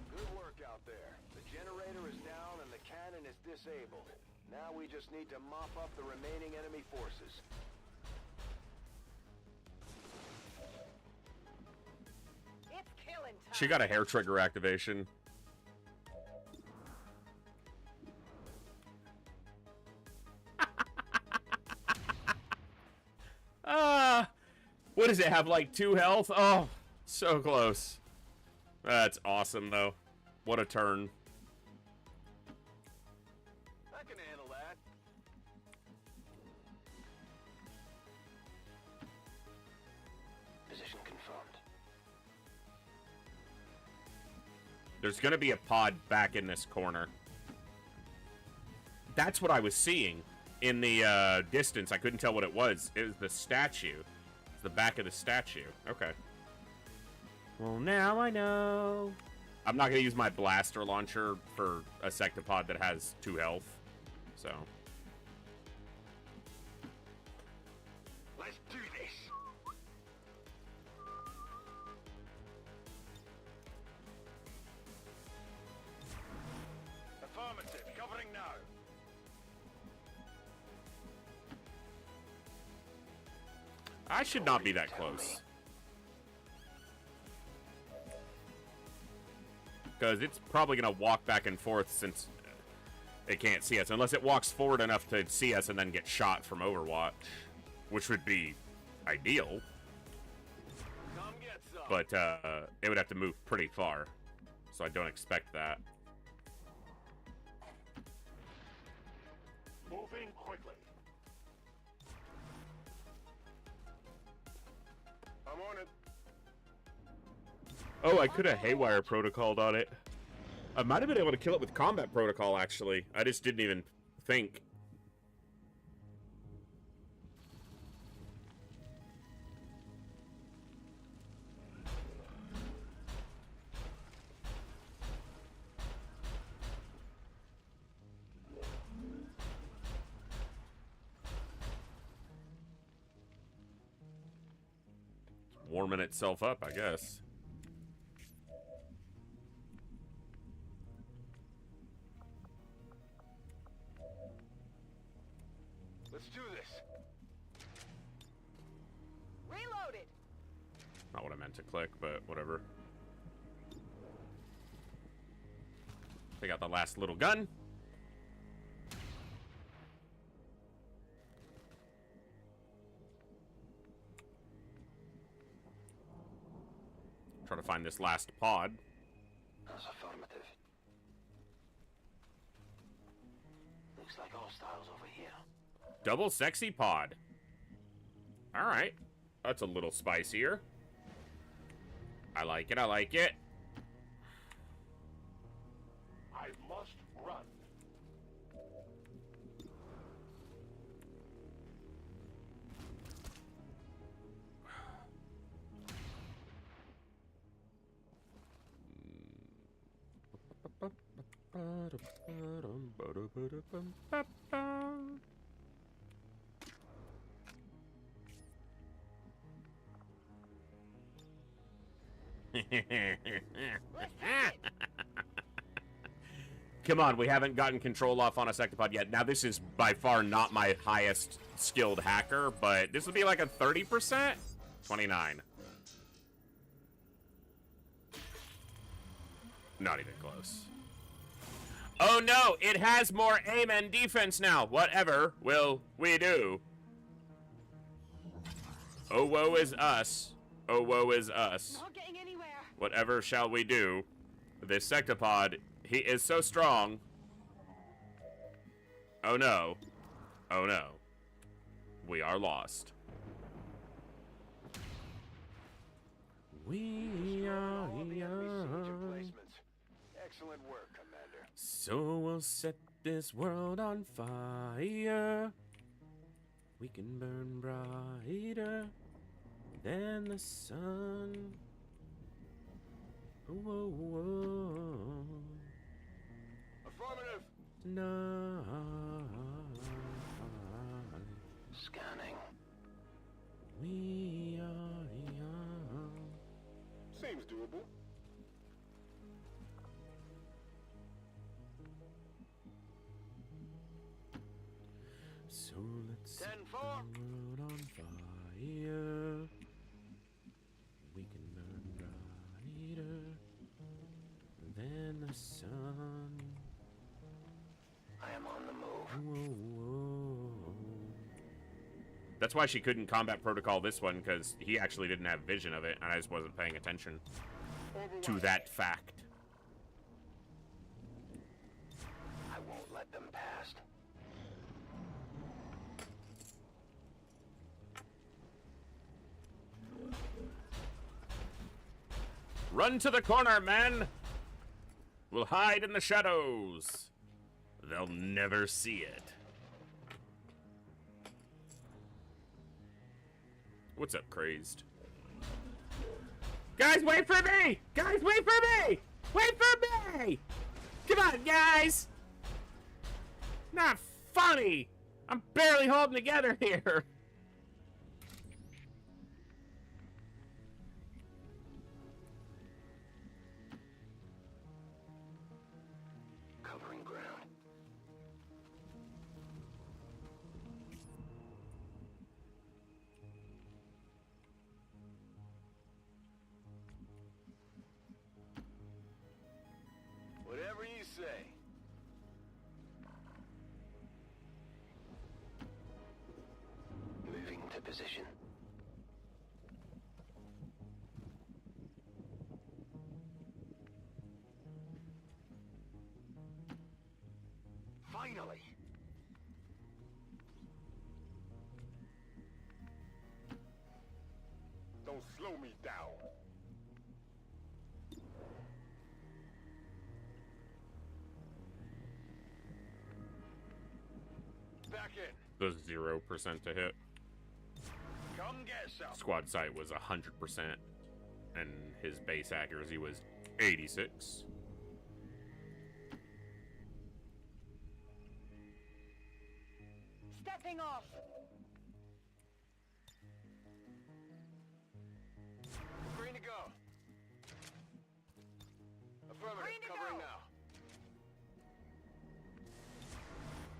Good work out there. The generator is down and the cannon is disabled. Now we just need to mop up the remaining enemy forces. It's killing time. She got a hair trigger activation. What does it have, like 2 health? Oh, so close. That's awesome, though. What a turn. I can handle that. Position confirmed. There's gonna be a pod back in this corner. That's what I was seeing in the distance. I couldn't tell what it was. It was the statue. It's the back of the statue. Okay. Well, now I know. I'm not gonna use my blaster launcher for a sectopod that has 2 health. So. Let's do this. Affirmative. Covering now. I should not be that close. Because it's probably going to walk back and forth since it can't see us. Unless it walks forward enough to see us and then get shot from Overwatch. Which would be ideal. Come get some. But it would have to move pretty far. So I don't expect that. Moving quickly. I'm on it. Oh, I could have Haywire protocoled on it. I might have been able to kill it with combat protocol, actually. I just didn't even think. It's warming itself up, I guess. Let's do this. Reloaded. Not what I meant to click, but whatever. Take out the last little gun. Try to find this last pod. That's affirmative. Looks like hostiles over here. Double sexy pod. Alright. That's a little spicier. I like it, I like it. I must run. Come on, we haven't gotten control off on a sectopod yet. Now, this is by far not my highest skilled hacker, but this would be like a 30%? 29. Not even close. Oh no, it has more aim and defense now. Whatever will we do? Oh, woe is us. Oh, woe is us. Not getting anywhere. Whatever shall we do? This sectopod, he is so strong. Oh no. Oh no. We are lost. We are young. Excellent work, Commander. So we'll set this world on fire. We can burn brighter than the sun. Whoa, whoa. Affirmative. Tonight. Scanning. We are young. Seems doable. So let's set 10-4. the world on fire. We can burn brighter than the sun. I am on the move. Whoa, whoa. That's why she couldn't combat protocol this one, because he actually didn't have vision of it, and I just wasn't paying attention to that fact. I won't let them past. Run to the corner, men! We'll hide in the shadows. They'll never see it. What's up, Crazed? Guys, wait for me! Guys, wait for me! Wait for me! Come on, guys! Not funny! I'm barely holding together here. Covering ground. Whatever you say. Moving to position. Finally. Don't slow me down. Back in. The 0% to hit. Come get some. Squad sight was 100%, and his base accuracy was 86. Stepping off. Green to go. Affirmative. Green to Covering go. now.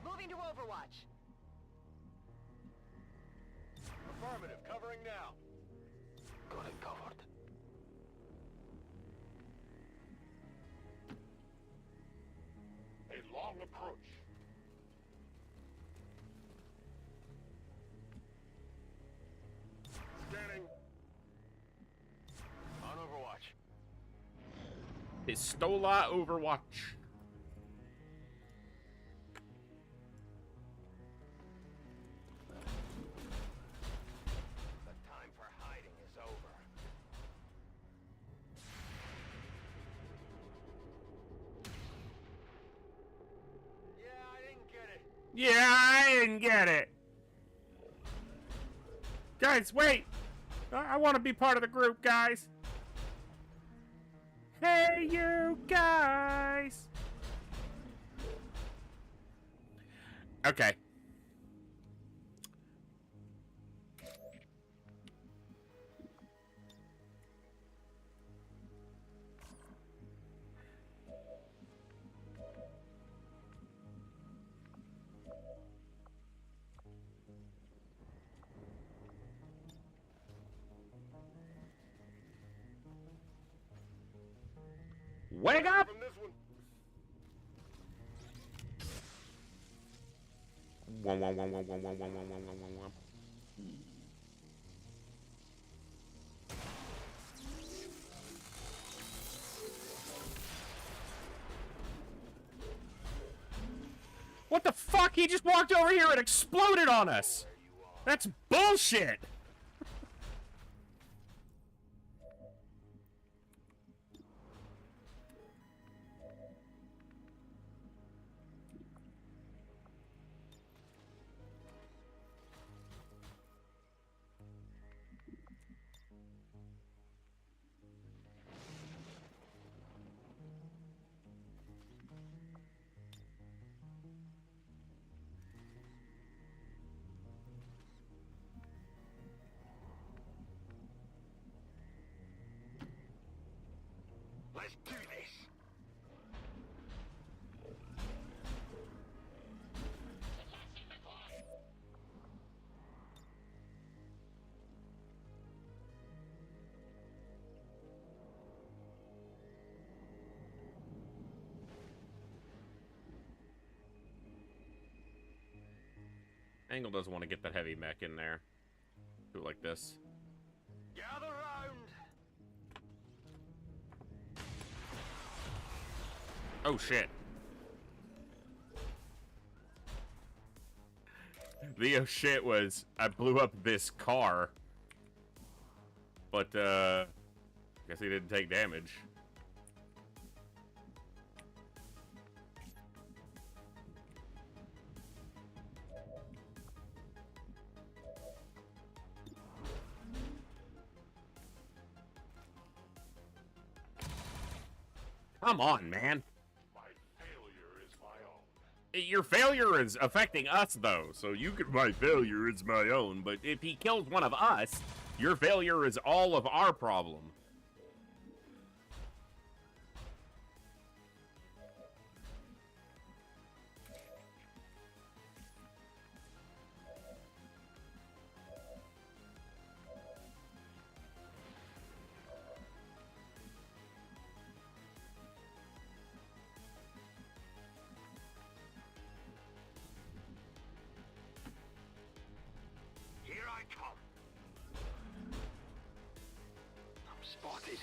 Moving to Overwatch. Affirmative. Covering now. Got it covered. A long approach. Scanning. On Overwatch. Pistola Overwatch. The time for hiding is over. Yeah, I didn't get it. Yeah, I didn't get it. Guys, wait. I want to be part of the group, guys. Hey, you guys. Okay. Wake up! From this one. He just walked over here and exploded on us. That's bullshit. Let's do this. Angle doesn't want to get that heavy mech in there. Do it like this. Gather round. Oh shit. The oh shit was I blew up this car. But guess he didn't take damage. Come on, man. My failure is my own. Your failure is affecting us, though, so you could. My failure is my own, but if he kills one of us, your failure is all of our problem. Here I come. I'm spotted.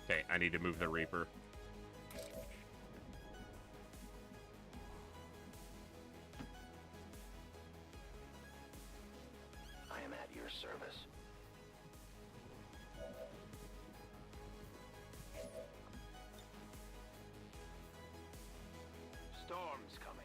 Okay, I need to move the Reaper. I am at your service. Storm's coming.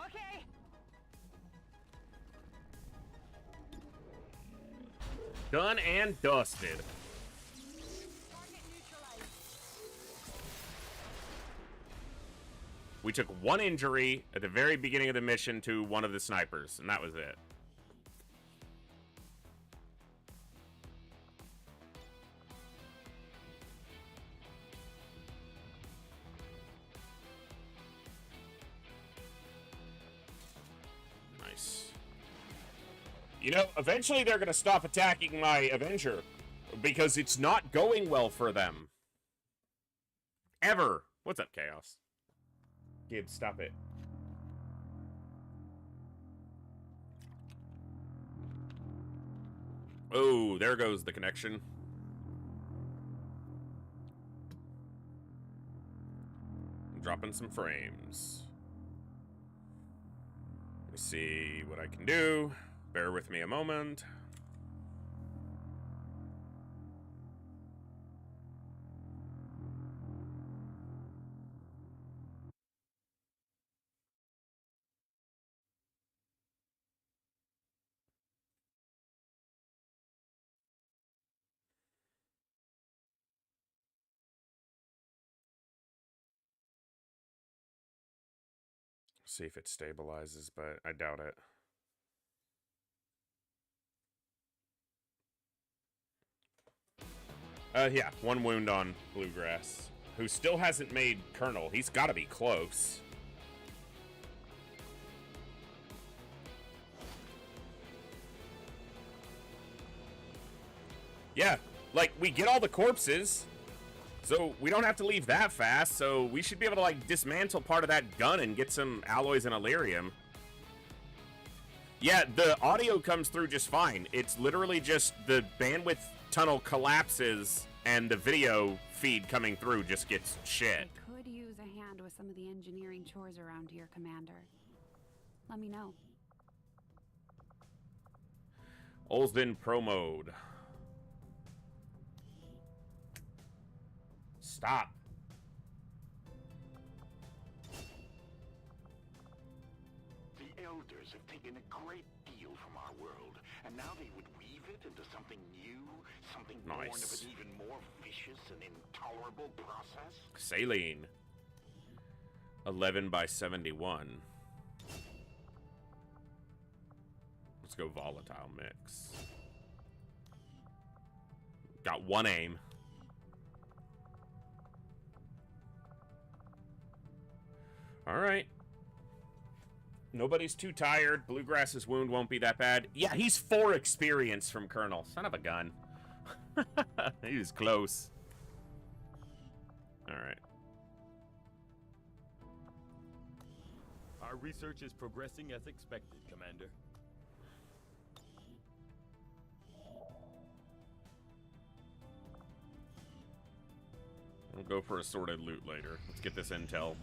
Okay. Done and dusted. We took one injury at the very beginning of the mission to one of the snipers, and that was it. Nice. You know, eventually they're going to stop attacking my Avenger, because it's not going well for them. Ever. What's up, Chaos? Gibbs, stop it. Oh, there goes the connection. I'm dropping some frames. Let me see what I can do. Bear with me a moment. See if it stabilizes, but I doubt it. Yeah, one wound on Bluegrass, who still hasn't made Colonel. He's got to be close. Yeah, like, we get all the corpses, so we don't have to leave that fast, so we should be able to, like, dismantle part of that gun and get some alloys and Illyrium. Yeah, the audio comes through just fine. It's literally just the bandwidth tunnel collapses and the video feed coming through just gets shit. I could use a hand with some of the engineering chores around here, Commander. Let me know. Olsden Pro Mode. Stop. The Elders have taken a great deal from our world, and now they would weave it into something new, something born of an even more vicious and intolerable process? Saline. 11 by 71. Let's go volatile mix. Got one aim. All right. Nobody's too tired. Bluegrass's wound won't be that bad. Yeah, he's 4 experience from Colonel. Son of a gun. He was close. All right. Our research is progressing as expected, Commander. We'll go for assorted loot later. Let's get this intel.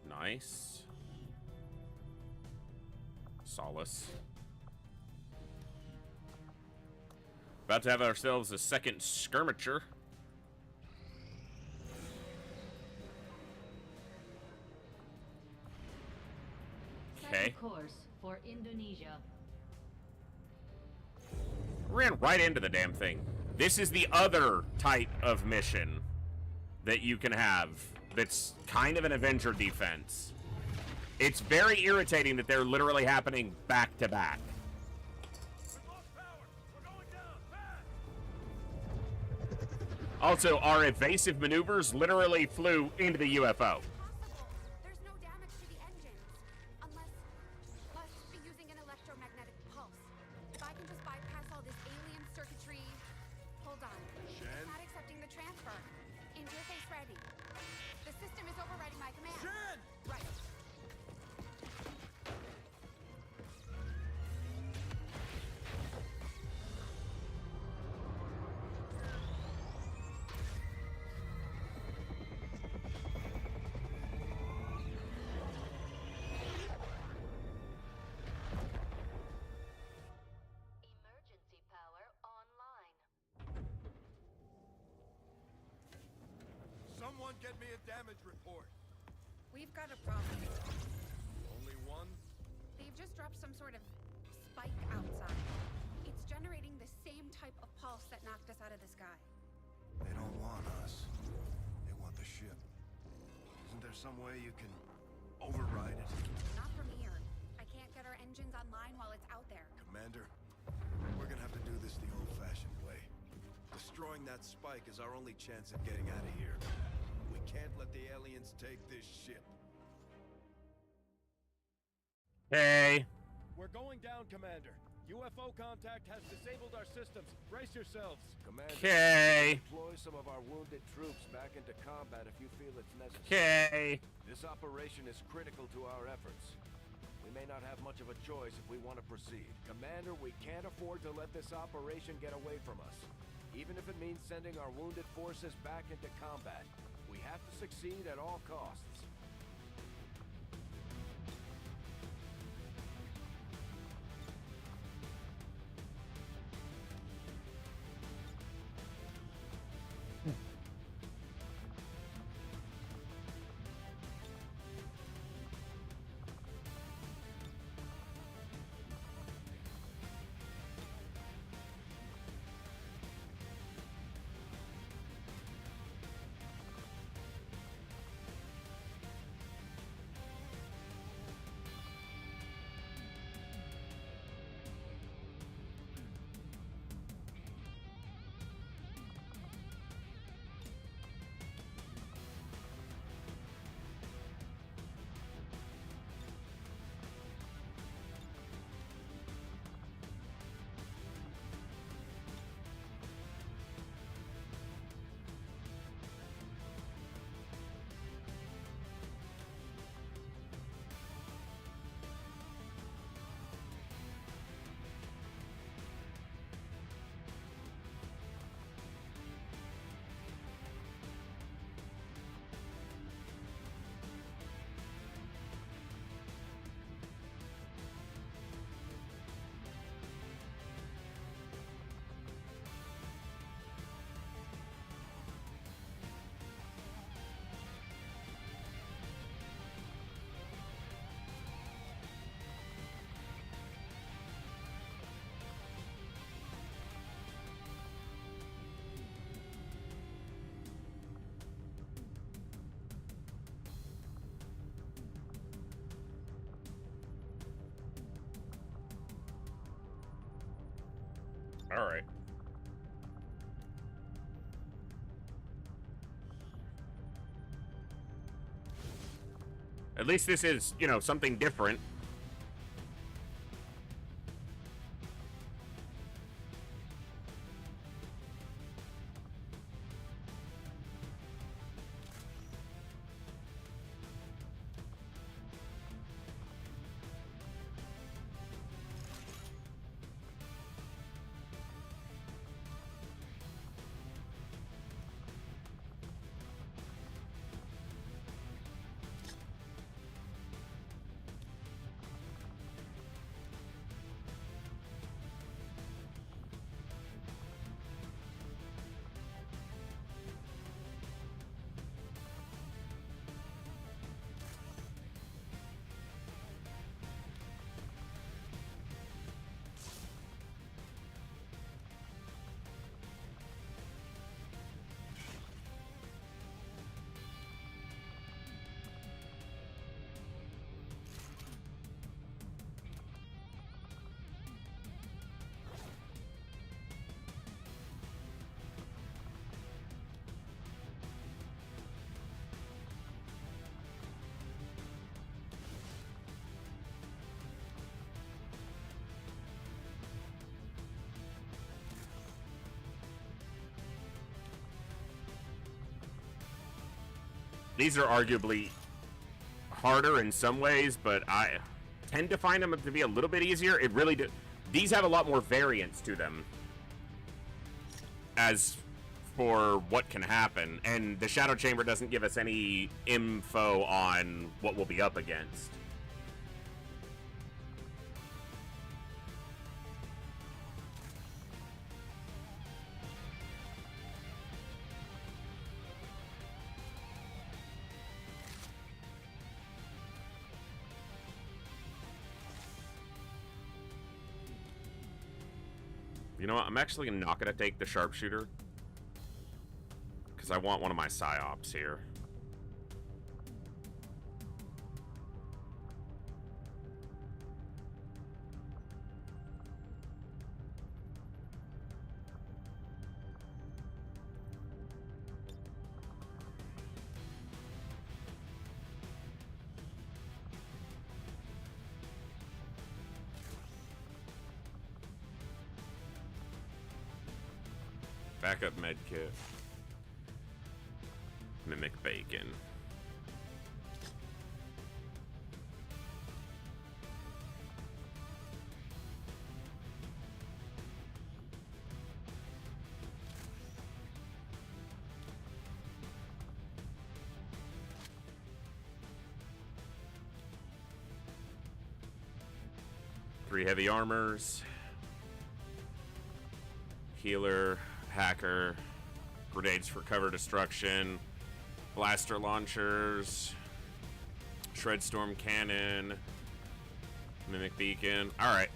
Nice. Solace. About to have ourselves a second skirmisher. Okay. Course for Indonesia. Ran right into the damn thing. This is the other type of mission that you can have that's kind of an Avenger defense. It's very irritating that they're literally happening back to back. Also, our evasive maneuvers literally flew into the UFO. There's no damage to the engines. Unless using an electromagnetic pulse. If I can just bypass all this alien circuitry. Hold on. Shen? Not accepting the transfer. Interface ready. The system is overriding my command. Shen! Right. Emergency power online. Someone get me a damage report. We've got a problem. Only one? They've just dropped some sort of spike outside. It's generating the same type of pulse that knocked us out of the sky. They don't want us. They want the ship. Isn't there some way you can override it? Not from here. I can't get our engines online while it's out there. Commander, we're gonna have to do this the old-fashioned way. Destroying that spike is our only chance at getting out of here. We can't let the aliens take this ship. Hey. We're going down, Commander. UFO contact has disabled our systems. Brace yourselves. Commander, Okay. deploy some of our wounded troops back into combat if you feel it's necessary. Okay. This operation is critical to our efforts. We may not have much of a choice if we want to proceed. Commander, we can't afford to let this operation get away from us. Even if it means sending our wounded forces back into combat, we have to succeed at all costs. All right. At least this is, you know, something different. These are arguably harder in some ways, but I tend to find them to be a little bit easier. It really do. These have a lot more variance to them as for what can happen, and the Shadow Chamber doesn't give us any info on what we'll be up against. You know what? I'm actually not going to take the sharpshooter because I want one of my psyops here. Backup med kit. Mimic bacon. Three heavy armors. Healer. Hacker, grenades for cover destruction, blaster launchers, shred storm cannon, mimic beacon. All right.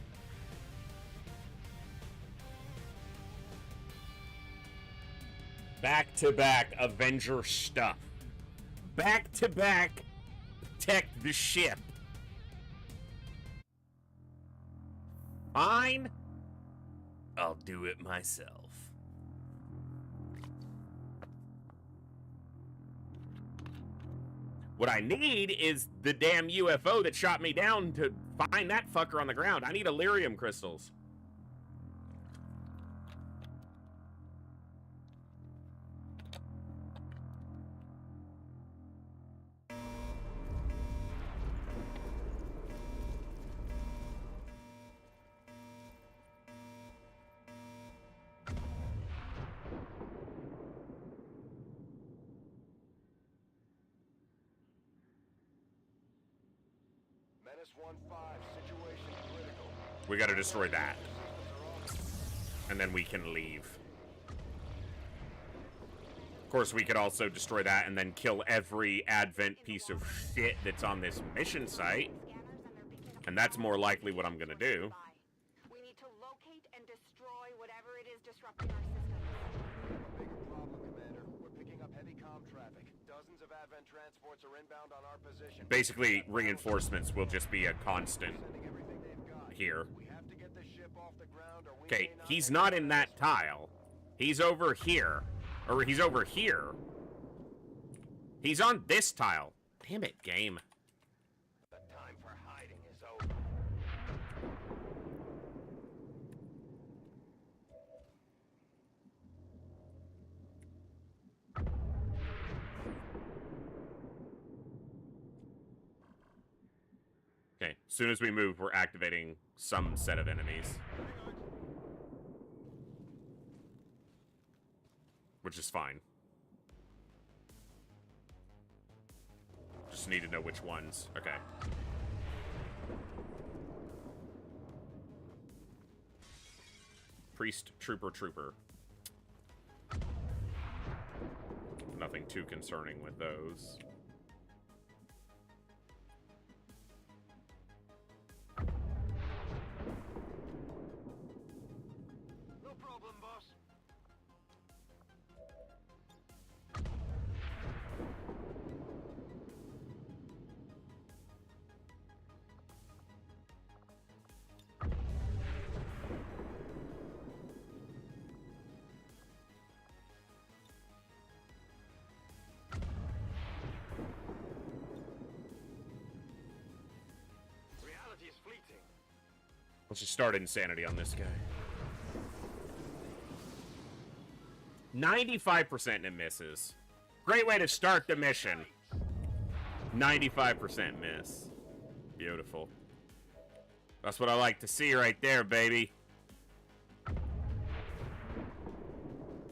Back-to-back Avenger stuff. Back-to-back protect the ship. Fine. I'll do it myself. What I need is the damn UFO that shot me down to find that fucker on the ground. I need Illyrium crystals. We gotta destroy that. And then we can leave. Of course, we could also destroy that and then kill every Advent piece of shit that's on this mission site. And that's more likely what I'm gonna do. We need to locate and destroy whatever it is disrupting our systems. Bigger problem, Commander. We're picking up heavy comm traffic. Dozens of Advent transports are inbound on our position. Basically, reinforcements will just be a constant here. We have to get the ship off the ground ground or we Okay, may not he's make not it in out that of this one. tile. He's over here. Or he's over here. He's on this tile. Damn it, game. The time for hiding is over. Okay, as soon as we move, we're activating some set of enemies. Which is fine. Just need to know which ones. Okay. Priest, Trooper. Nothing too concerning with those. No problem, boss. Reality is fleeting. Let's just start insanity on this guy. 95% and it misses. Great way to start the mission. 95% miss. Beautiful. That's what I like to see right there, baby.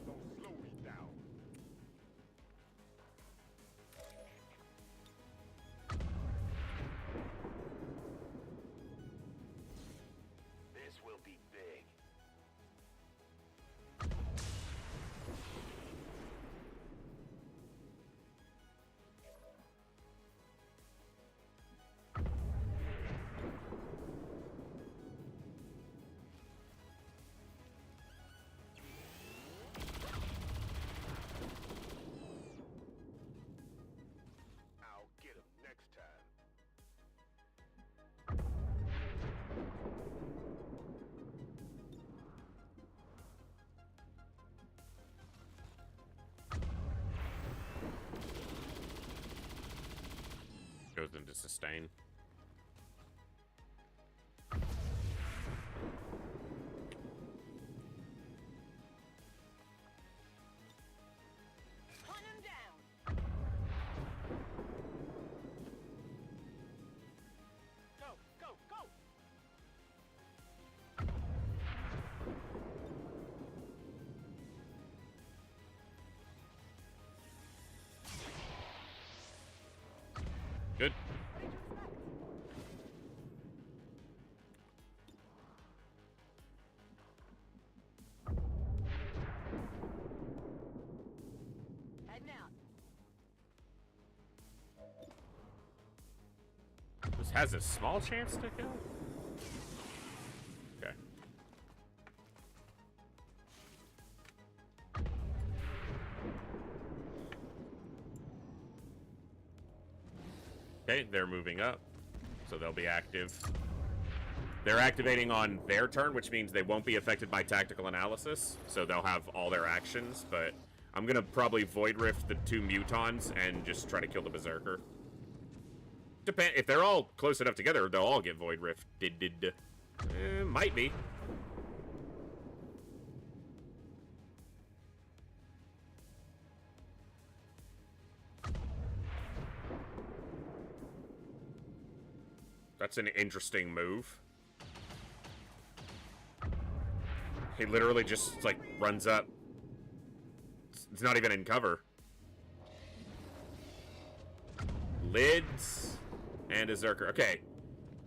Don't slow me down. This will be big. I'll get him next time. Goes into sustain. Hunt him down. Go, go, go! Good. Heading out. This has a small chance to kill? Okay. Okay, they're moving up. So they'll be active. They're activating on their turn, which means they won't be affected by tactical analysis. So they'll have all their actions, but I'm going to probably Void Rift the 2 Mutons and just try to kill the Berserker. If they're all close enough together, they'll all get Void Rifted. Might be. That's an interesting move. He literally just, like, runs up. It's not even in cover. Lids and a Zerker. Okay.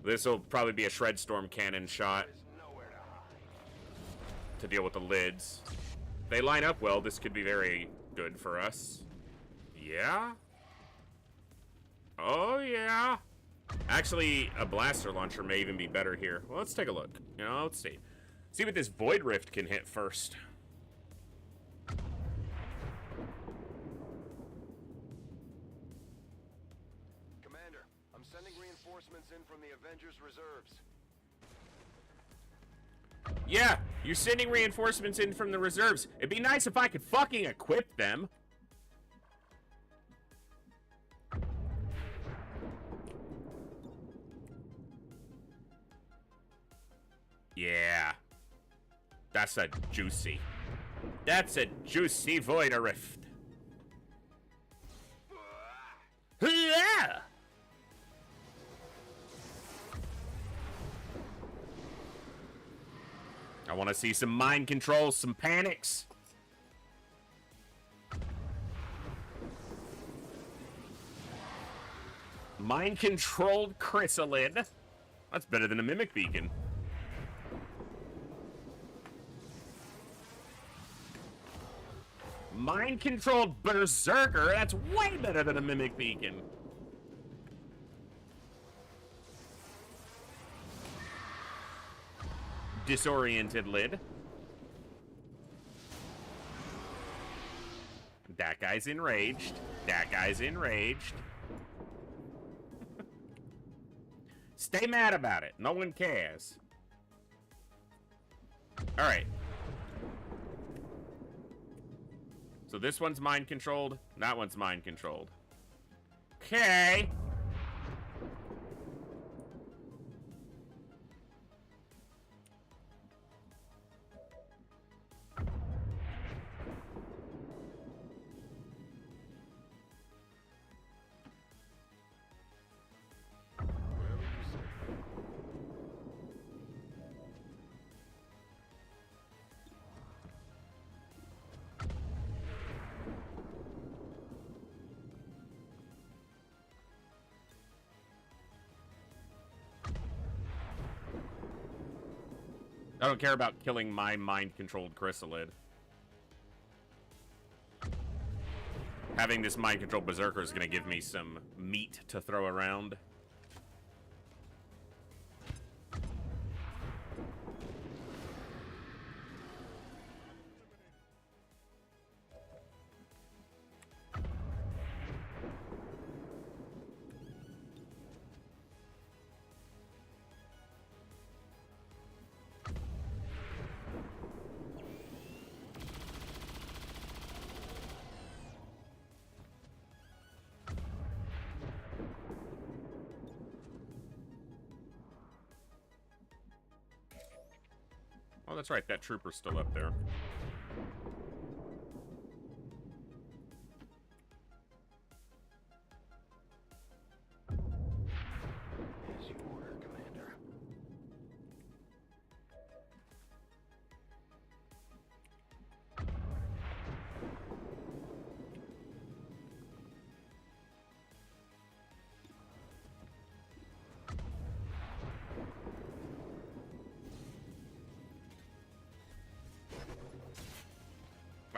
This will probably be a Shred Storm cannon shot There's nowhere to hide. to deal with the lids. If they line up well, this could be very good for us. Yeah? Oh, yeah. Actually, a blaster launcher may even be better here. Well, let's take a look. You know, let's see. See what this Void Rift can hit first. Commander, I'm sending reinforcements in from the Avengers reserves. Yeah, you're sending reinforcements in from the reserves. It'd be nice if I could fucking equip them. Yeah. That's a juicy. That's a juicy void rift. Yeah! I want to see some mind control, some panics. Mind-controlled chrysalid. That's better than a mimic beacon. Mind-controlled berserker. That's way better than a mimic beacon. Disoriented lid. That guy's enraged. That guy's enraged. Stay mad about it. No one cares. Alright. So this one's mind controlled. That one's mind controlled. Okay. I don't care about killing my mind-controlled chrysalid. Having this mind-controlled berserker is going to give me some meat to throw around. Oh, that's right. That trooper's still up there. As you order, Commander.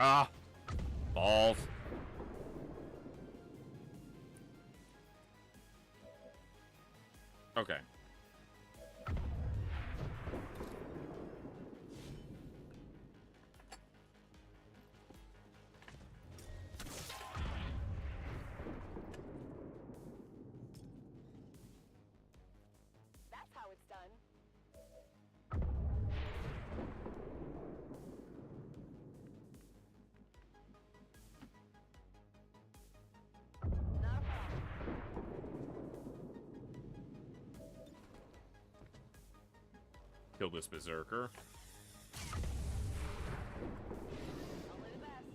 Ah! Balls. Okay. That's how it's done. Not a problem. Kill this berserker. Only the best.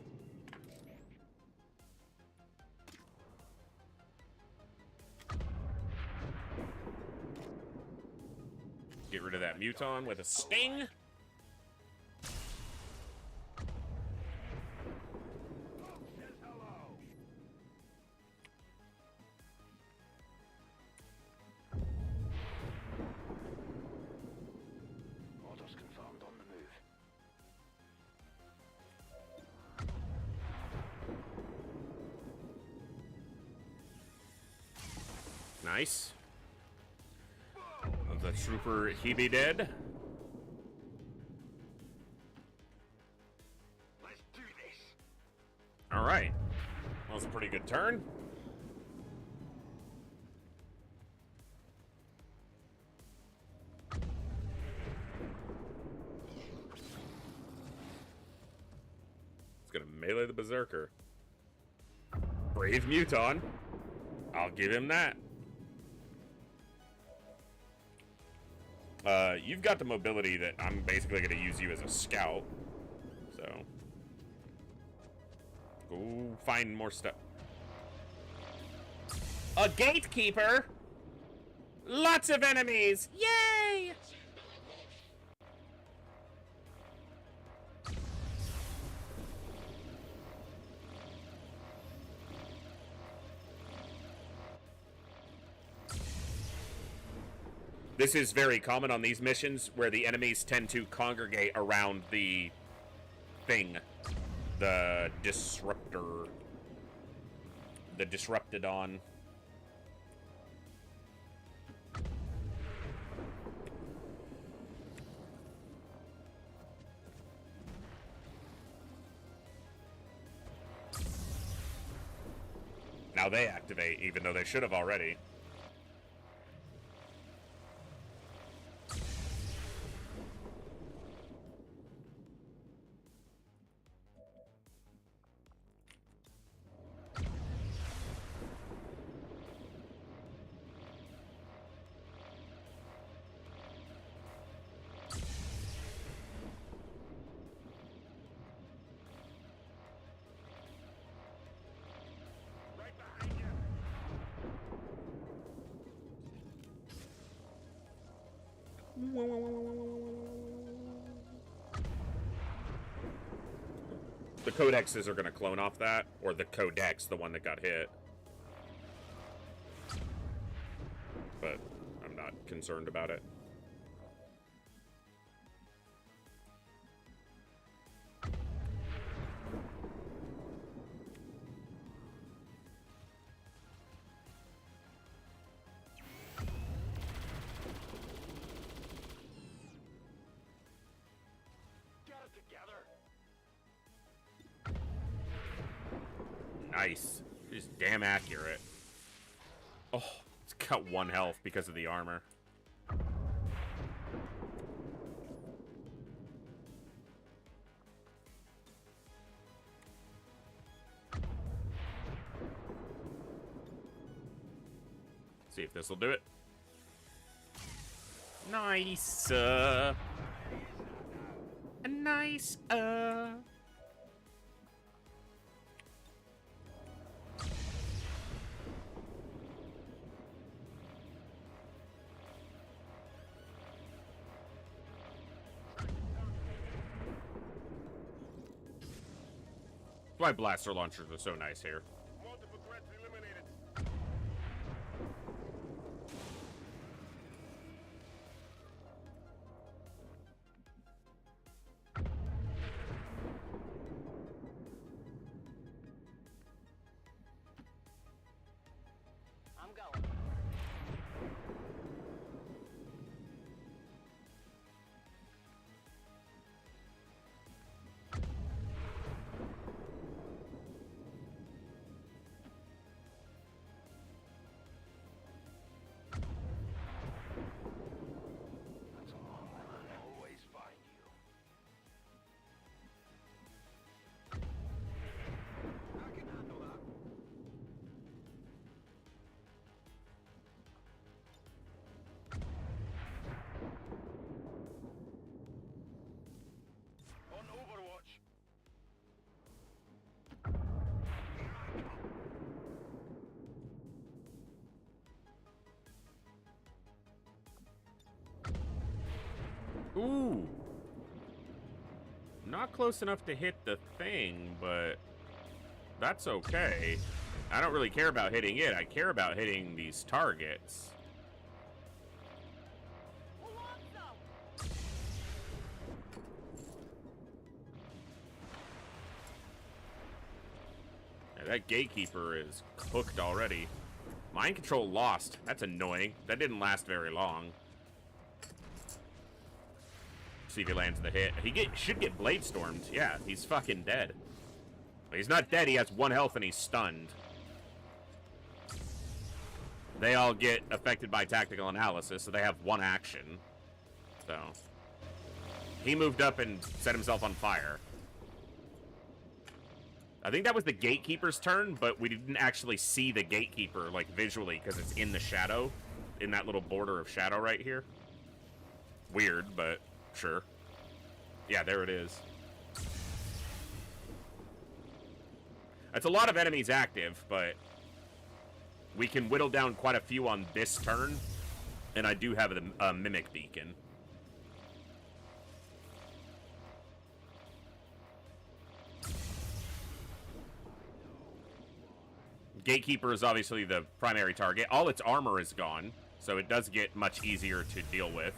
Get rid of that muton with a sting. Orders confirmed on the move. Nice. The trooper, he be dead. Let's do this. All right. That was a pretty good turn. gonna melee the Berserker. Brave Muton. I'll give him that. You've got the mobility that I'm basically gonna use you as a scout. So. Go find more stuff. A gatekeeper? Lots of enemies! Yay! This is very common on these missions where the enemies tend to congregate around the thing. The disruptor. The Disruptidon. Now they activate, even though they should have already. The codexes are going to clone off that, or the codex, the one that got hit. But I'm not concerned about it. Nice. Just damn accurate. Oh, it's got 1 health because of the armor. See if this will do it. Nice. Nice. Why blaster launchers are so nice here. Multiple threats eliminated. I'm going. Ooh. Not close enough to hit the thing, but that's okay. I don't really care about hitting it. I care about hitting these targets. Yeah, that gatekeeper is cooked already. Mind control lost. That's annoying. That didn't last very long. See if he lands the hit. He should get blade stormed. Yeah, he's fucking dead. He's not dead. He has 1 health and he's stunned. They all get affected by tactical analysis, so they have 1 action. So he moved up and set himself on fire. I think that was the gatekeeper's turn, but we didn't actually see the gatekeeper, like, visually, because it's in the shadow, in that little border of shadow right here. Weird, but sure. Yeah, there it is. That's a lot of enemies active, but we can whittle down quite a few on this turn, and I do have a Mimic Beacon. Gatekeeper is obviously the primary target. All its armor is gone, so it does get much easier to deal with.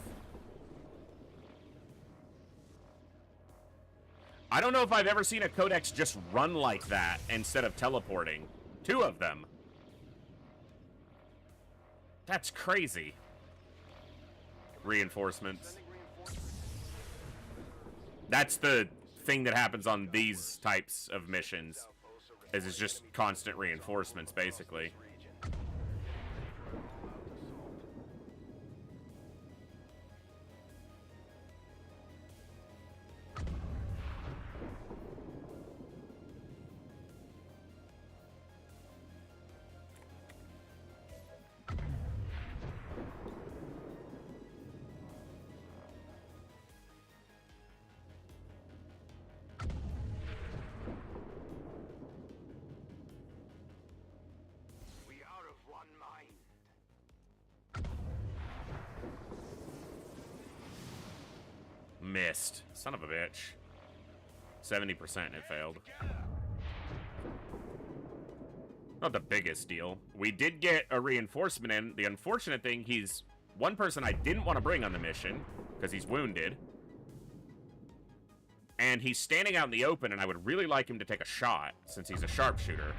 I don't know if I've ever seen a Codex just run like that instead of teleporting. 2 of them. That's crazy. Reinforcements. That's the thing that happens on these types of missions. Is it's just constant reinforcements, basically. Missed. Son of a bitch. 70% it failed. Not the biggest deal. We did get a reinforcement in. The unfortunate thing, he's one person I didn't want to bring on the mission because he's wounded. And he's standing out in the open, and I would really like him to take a shot since he's a sharpshooter.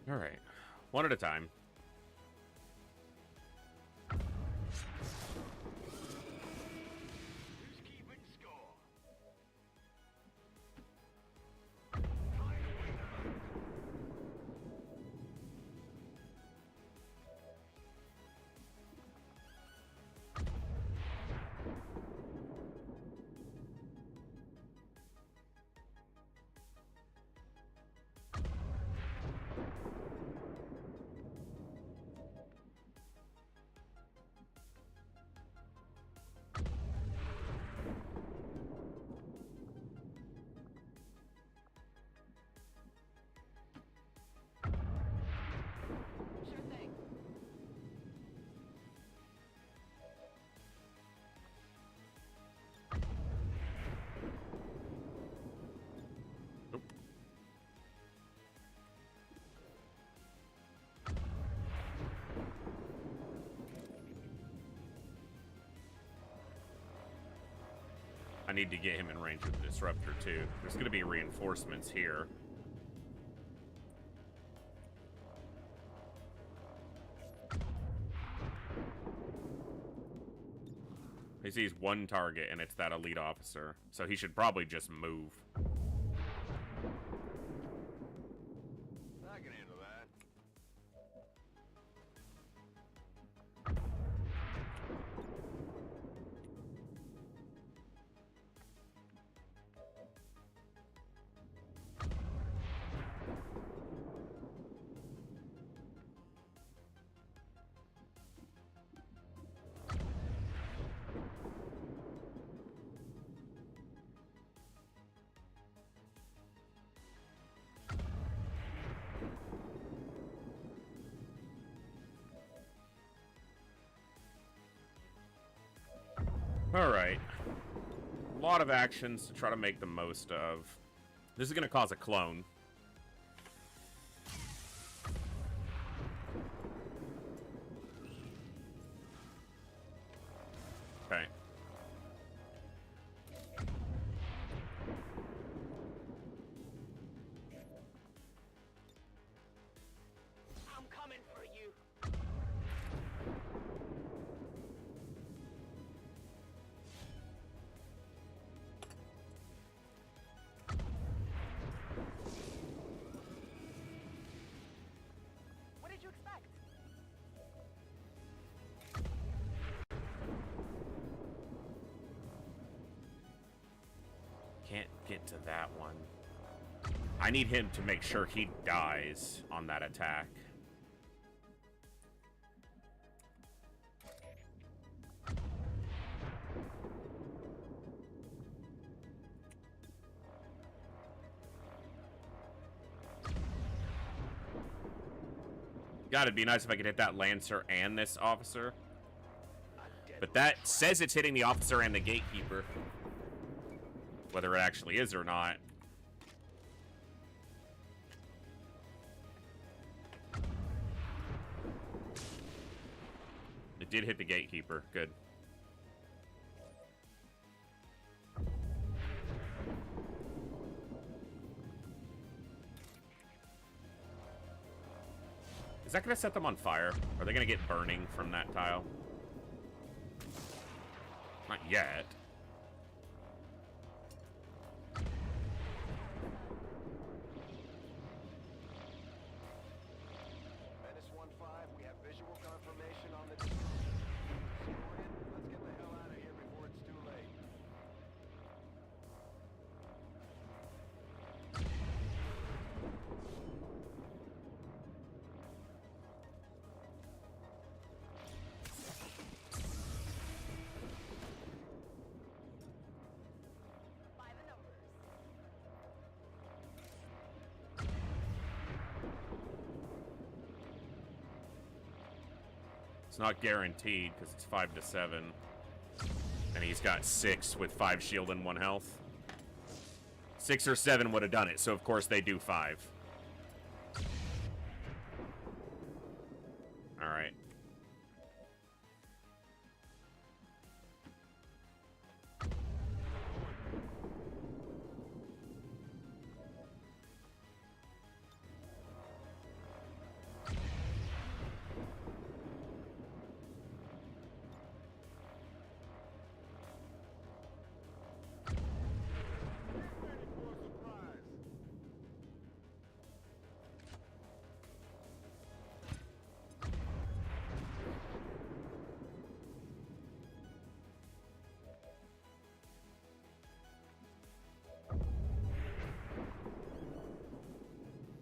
All right, one at a time. I need to get him in range of the disruptor too. There's going to be reinforcements here. He sees one target and it's that elite officer, so he should probably just move. I can handle that. Alright. A lot of actions to try to make the most of. This is going to cause a clone. Okay. I'm coming for you. What did you expect? Can't get to that one. I need him to make sure he dies on that attack. God, it'd be nice if I could hit that Lancer and this officer. But that says it's hitting the officer and the gatekeeper. Whether it actually is or not. It did hit the gatekeeper. Good. Is that going to set them on fire? Are they going to get burning from that tile? Not yet. Menace 1-5, we have visual confirmation on the... Score in. Let's get the hell out of here before it's too late. By the numbers. It's not guaranteed because it's 5 to 7. And he's got 6 with 5 shield and 1 health. 6 or 7 would have done it, so of course they do 5. Alright.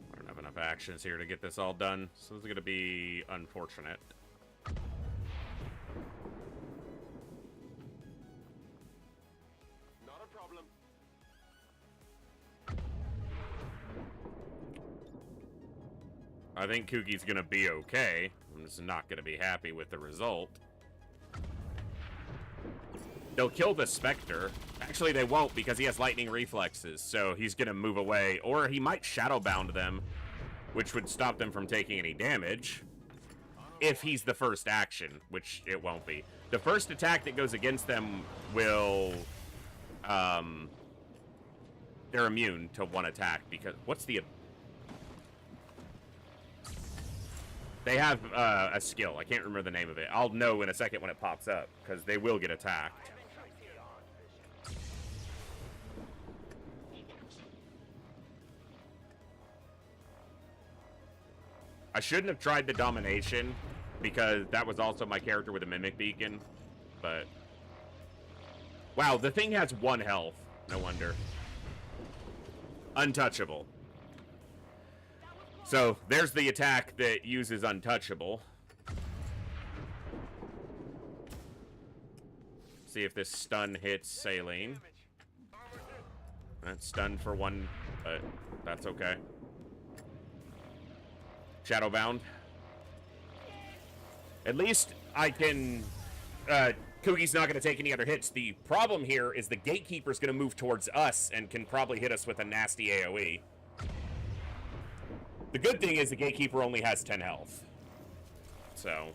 I don't have enough actions here to get this all done, so this is going to be unfortunate. Not a problem. I think Kookie's going to be okay. I'm just not going to be happy with the result. They'll kill the Spectre. Actually, they won't because he has lightning reflexes, so he's going to move away. Or he might Shadowbound them, which would stop them from taking any damage. If he's the first action, which it won't be. The first attack that goes against them will... they're immune to one attack because... What's the... They have a skill. I can't remember the name of it. I'll know in a second when it pops up, because they will get attacked. I shouldn't have tried the Domination, because that was also my character with a Mimic Beacon, but... Wow, the thing has 1 health. No wonder. Untouchable. So, there's the attack that uses Untouchable. See if this stun hits Saline. That's stunned for 1, but that's okay. Shadowbound. At least I can Koogie's not going to take any other hits. The problem here is the Gatekeeper's going to move towards us and can probably hit us with a nasty AoE. The good thing is the Gatekeeper only has 10 health. So...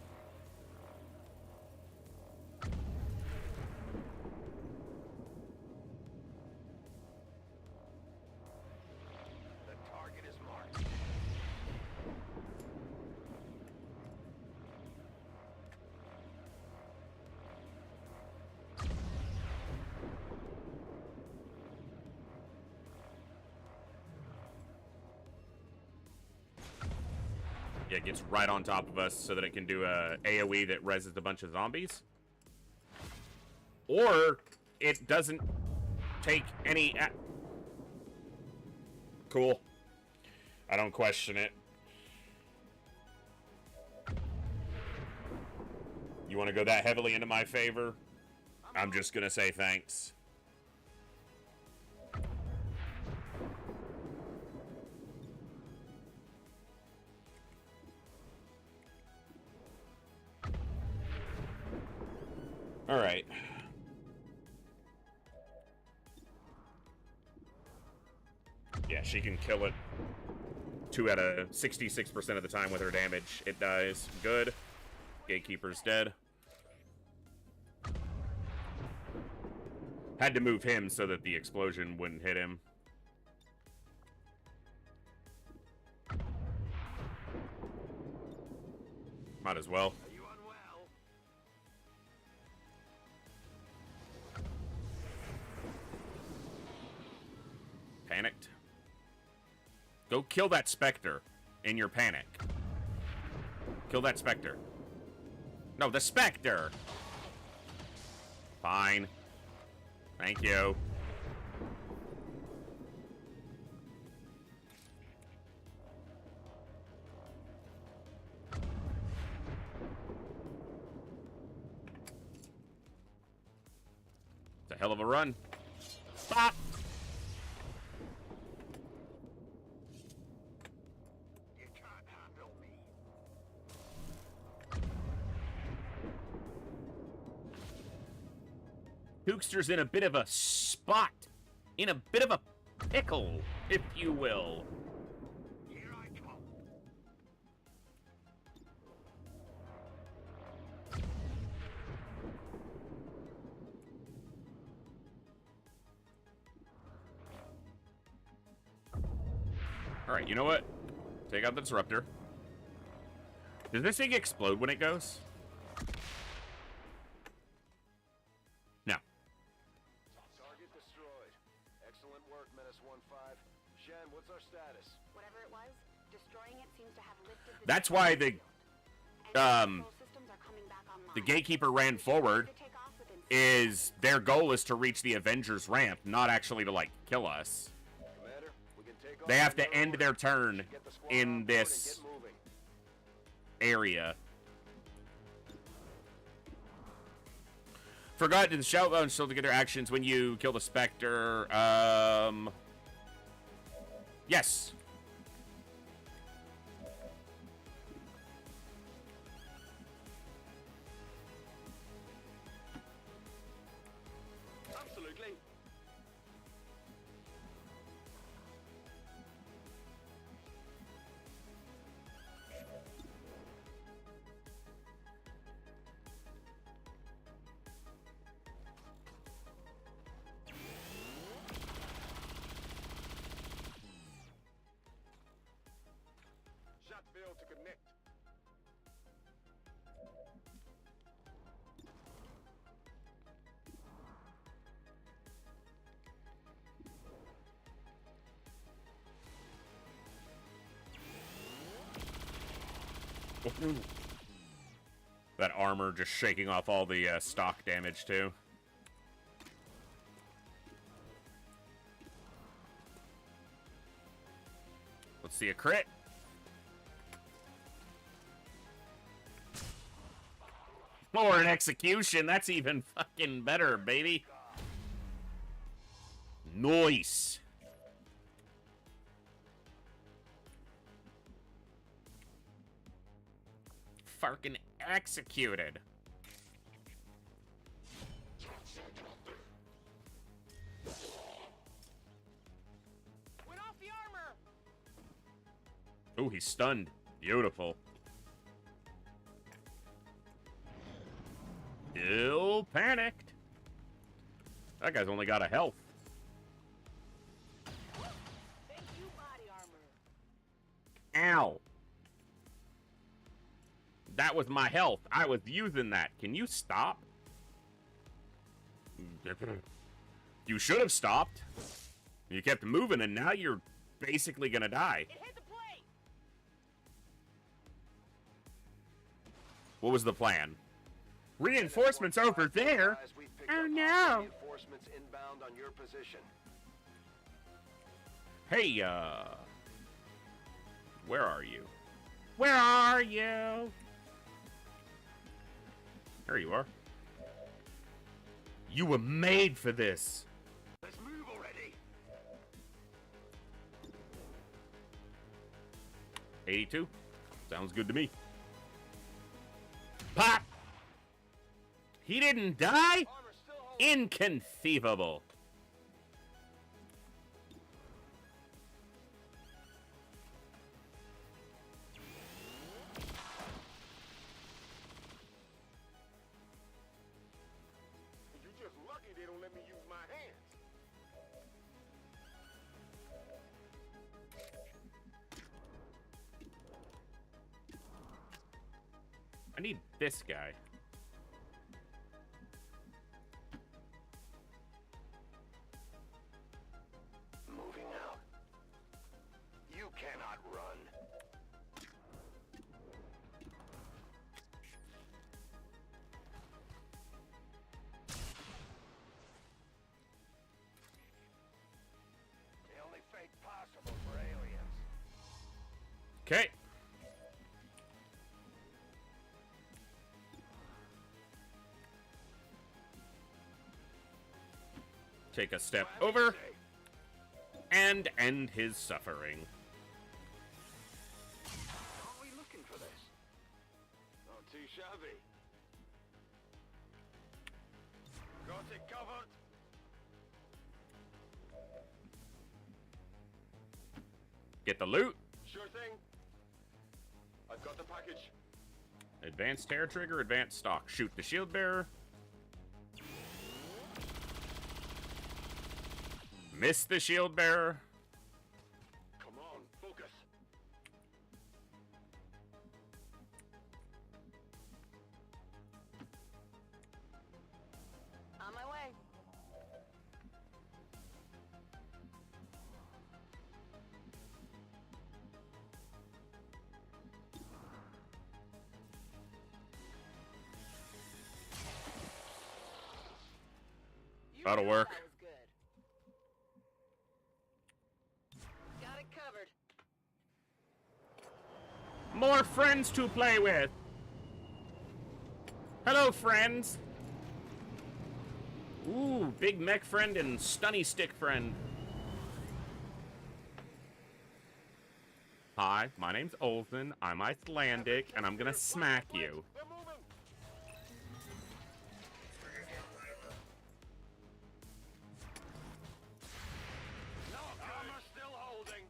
Yeah, it gets right on top of us so that it can do a AoE that reses a bunch of zombies. Or it doesn't take any... Cool. I don't question it. You want to go that heavily into my favor? I'm just going to say thanks. All right. Yeah, she can kill it 2 out of 66% of the time with her damage. It dies. Good. Gatekeeper's dead. Had to move him so that the explosion wouldn't hit him. Might as well. Panicked. Go kill that Spectre in your panic. Kill that Spectre. No, the Spectre! Fine. Thank you. It's a hell of a run. Stop! Hookster's in a bit of a spot. In a bit of a pickle, if you will. Here I come. Alright, you know what? Take out the disruptor. Does this thing explode when it goes? No. Target destroyed. Excellent work, Menace 1-5. Shen, what's our status? Whatever it was, destroying it seems to have lifted the... That's why the Gatekeeper ran forward. Is their goal is to reach the Avengers ramp, not actually to, like, kill us. Commander, we can take off. They have to end their turn in this area. Forgot to shout out and still to get their actions when you kill the Spectre. Yes. Absolutely. Shot failed to connect. That armor just shaking off all the stock damage too. Let's see a crit. Or an execution. That's even fucking better, baby. Nice. Fucking executed. Oh, he's stunned. Beautiful. Still panicked. That guy's only got a health. Thank you, body armor. Ow. That was my health. I was using that. Can you stop? You should have stopped. You kept moving, and now you're basically gonna die. It hit the plate. What was the plan? Reinforcements over there? Oh no. Reinforcements inbound on your position. Hey, where are you? Where are you? There you are. You were made for this. Let's move already. 82. Sounds good to me. Pop! He didn't die? Inconceivable. You're just lucky they don't let me use my hands. I need this guy. Moving out. You cannot run. The only fate possible for aliens. Okay. Take a step over and end his suffering. Are we looking for this? Not too shabby. Got it covered. Get the loot. Sure thing. I've got the package. Advanced tear trigger, advanced stock. Shoot the shield bearer. Miss the shield bearer. Come on, focus. On my way. That'll work. That was good. Got it covered. More friends to play with. Hello, friends. Ooh, big mech friend and stunny stick friend. Hi, my name's Olsen. I'm Icelandic, and I'm gonna smack you. They're moving. No, armor still holding.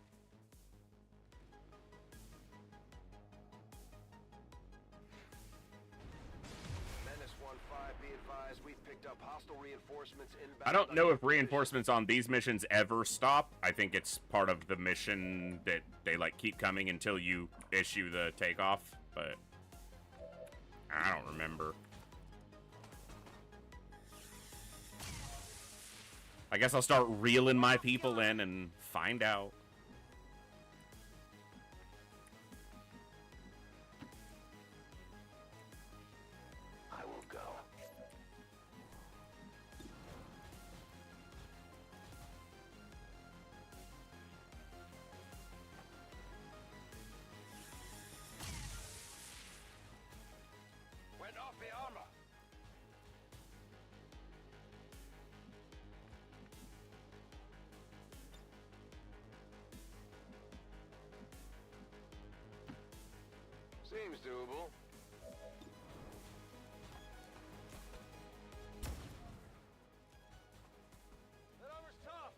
Menace 1-5, be advised, we've picked up hostile reinforcements inbound. I don't know if reinforcements on these missions ever stop. I think it's part of the mission that they like keep coming until you issue the takeoff, but I don't remember. I guess I'll start reeling my people in and find out. I will go. Went off the armor. Seems doable. That armor's tough.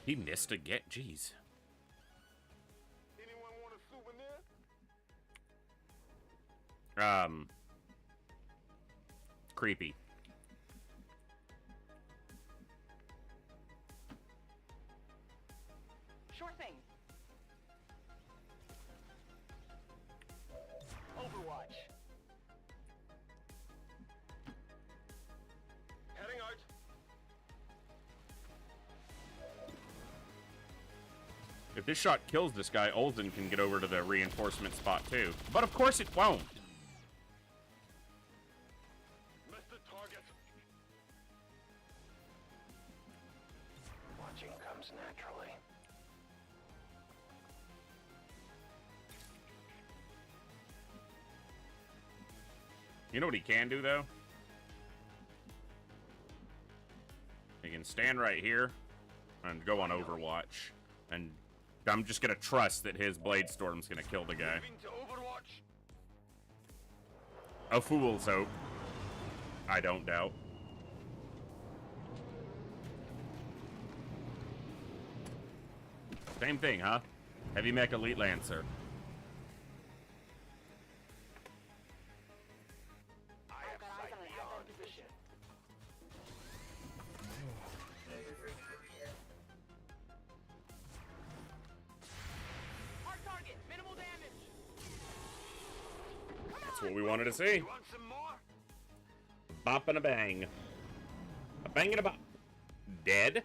He missed again. Jeez. Anyone want a souvenir? Creepy. Sure thing. Overwatch. Heading out. If this shot kills this guy, Olsen can get over to the reinforcement spot too. But of course it won't. Missed the target. Watching comes naturally. You know what he can do, though? He can stand right here and go on Overwatch. And I'm just going to trust that his Blade Storm's going to kill the guy. Moving to Overwatch. A fool's hope. I don't doubt. Same thing, huh? Heavy Mech Elite Lancer. I have sight beyond vision. Hard target, minimal damage. That's what we wanted to see. You want some more? Bop and a bang. A bang and a bop. Dead?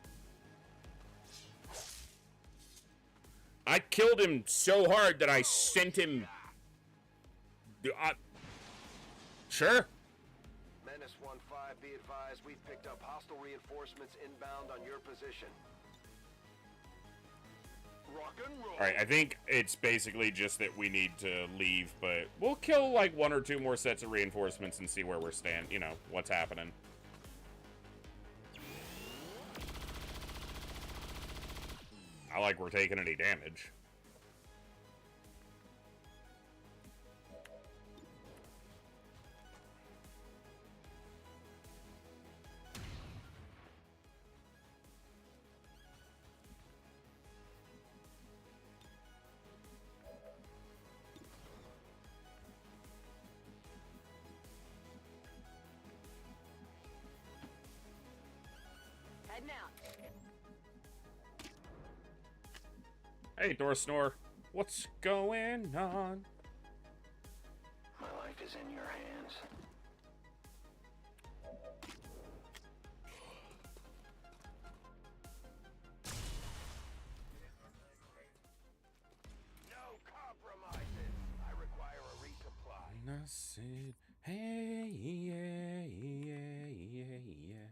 I killed him so hard that I sent him... Sure. Menace 1-5, be advised, we've picked up hostile reinforcements inbound on your position. Rock and roll. Alright, I think it's basically just that we need to leave, but we'll kill like 1 or 2 more sets of reinforcements and see where we're you know, what's happening. Not like we're taking any damage. Heading out. Hey, Door Snore. What's going on? My life is in your hands. No compromises. I require a resupply. And I said, hey, yeah, yeah, yeah, yeah.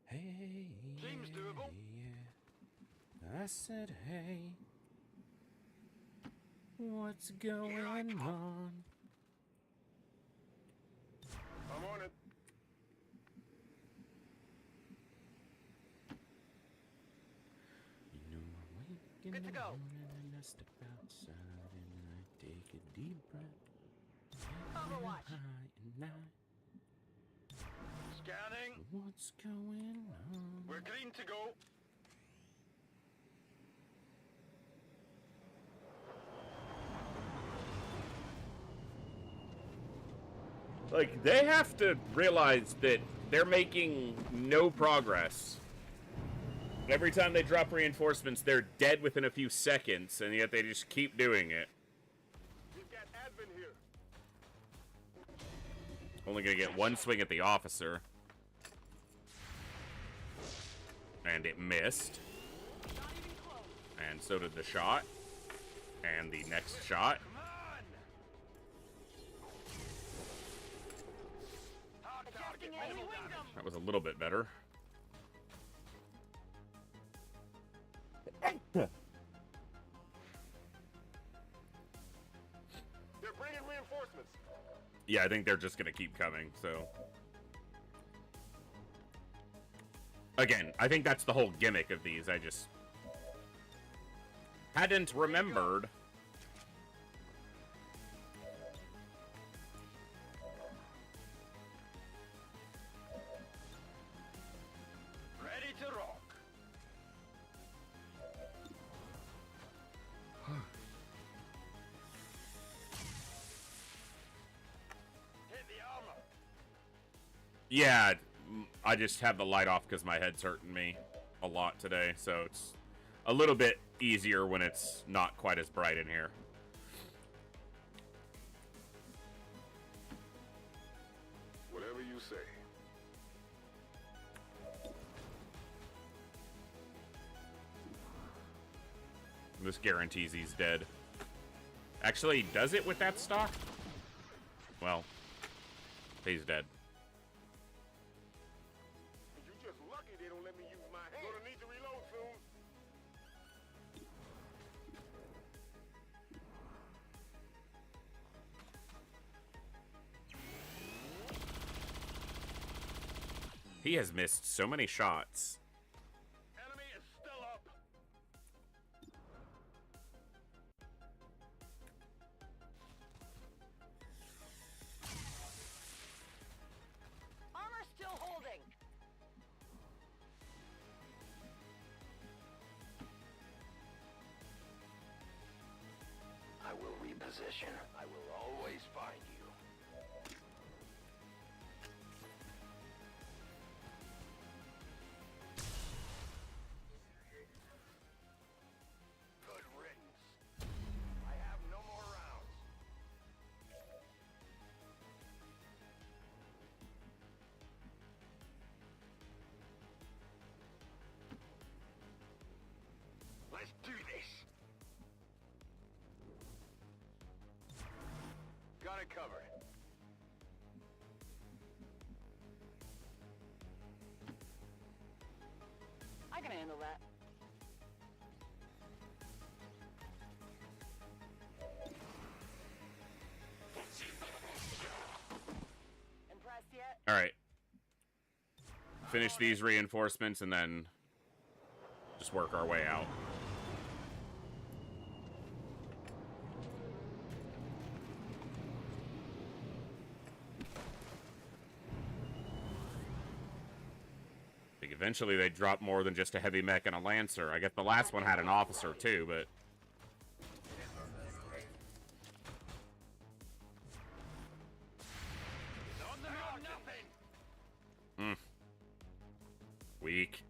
Hey, Seems doable. yeah. I said, hey, what's going on? I'm on it. You know, I wake in Good to the go. morning and I step outside and I take a deep breath. Overwatch. High and night. Scanning. What's going on? We're green to go. Like, they have to realize that they're making no progress. Every time they drop reinforcements, they're dead within a few seconds, and yet they just keep doing it. We've got admin here. Only gonna get one swing at the officer. And it missed. And so did the shot. And the next shot. Come on. Hard target. Minimal damage. That was a little bit better. They're bringing reinforcements. Yeah, I think they're just gonna keep coming, so. Again, I think that's the whole gimmick of these. I just hadn't remembered. Ready to rock. Yeah, I just have the light off because my head's hurting me a lot today, so it's a little bit easier when it's not quite as bright in here. Whatever you say. This guarantees he's dead. Actually, does it with that stock? Well, he's dead. You just lucky they don't let me use my hand. Gonna need to reload soon. He has missed so many shots. Enemy is still up. Armor still holding. I will reposition. I will always find you. Good riddance. I have no more rounds. Let's do this. Got it covered. I can handle that. Impressed yet? All right. Finish these reinforcements and then just work our way out. I think eventually they drop more than just a heavy mech and a lancer. I guess the last one had an officer too, but weak.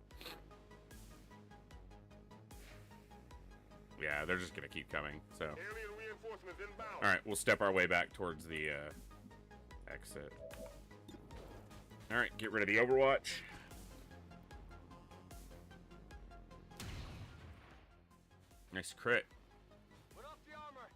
Yeah, they're just gonna keep coming. So, Alien reinforcements inbound. all right, we'll step our way back towards the exit. All right, get rid of the Overwatch. Nice crit. Put up the armor.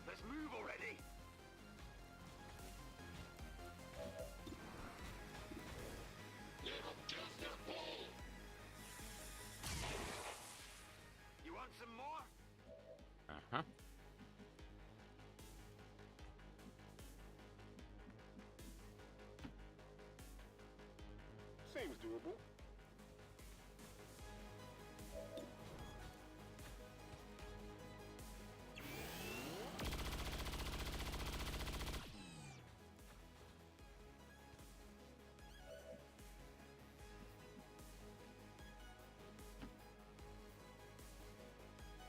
Let's move already. You want some more? Uh-huh. Seems doable.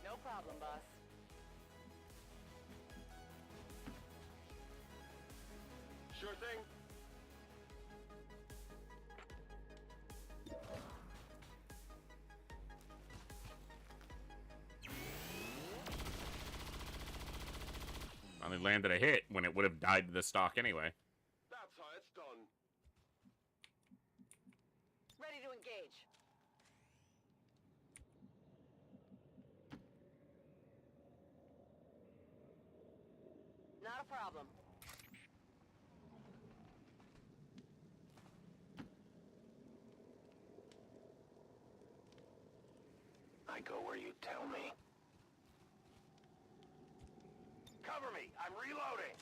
No problem, boss. Sure thing. Finally landed a hit when it would have died to the stock anyway. That's how it's done. Ready to engage. Not a problem. I go where you tell me. Cover me! I'm reloading!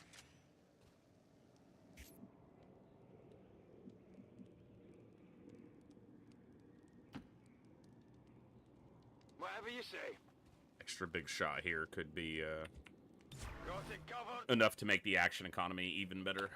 Whatever you say. Extra big shot here could be Go enough to make the action economy even better.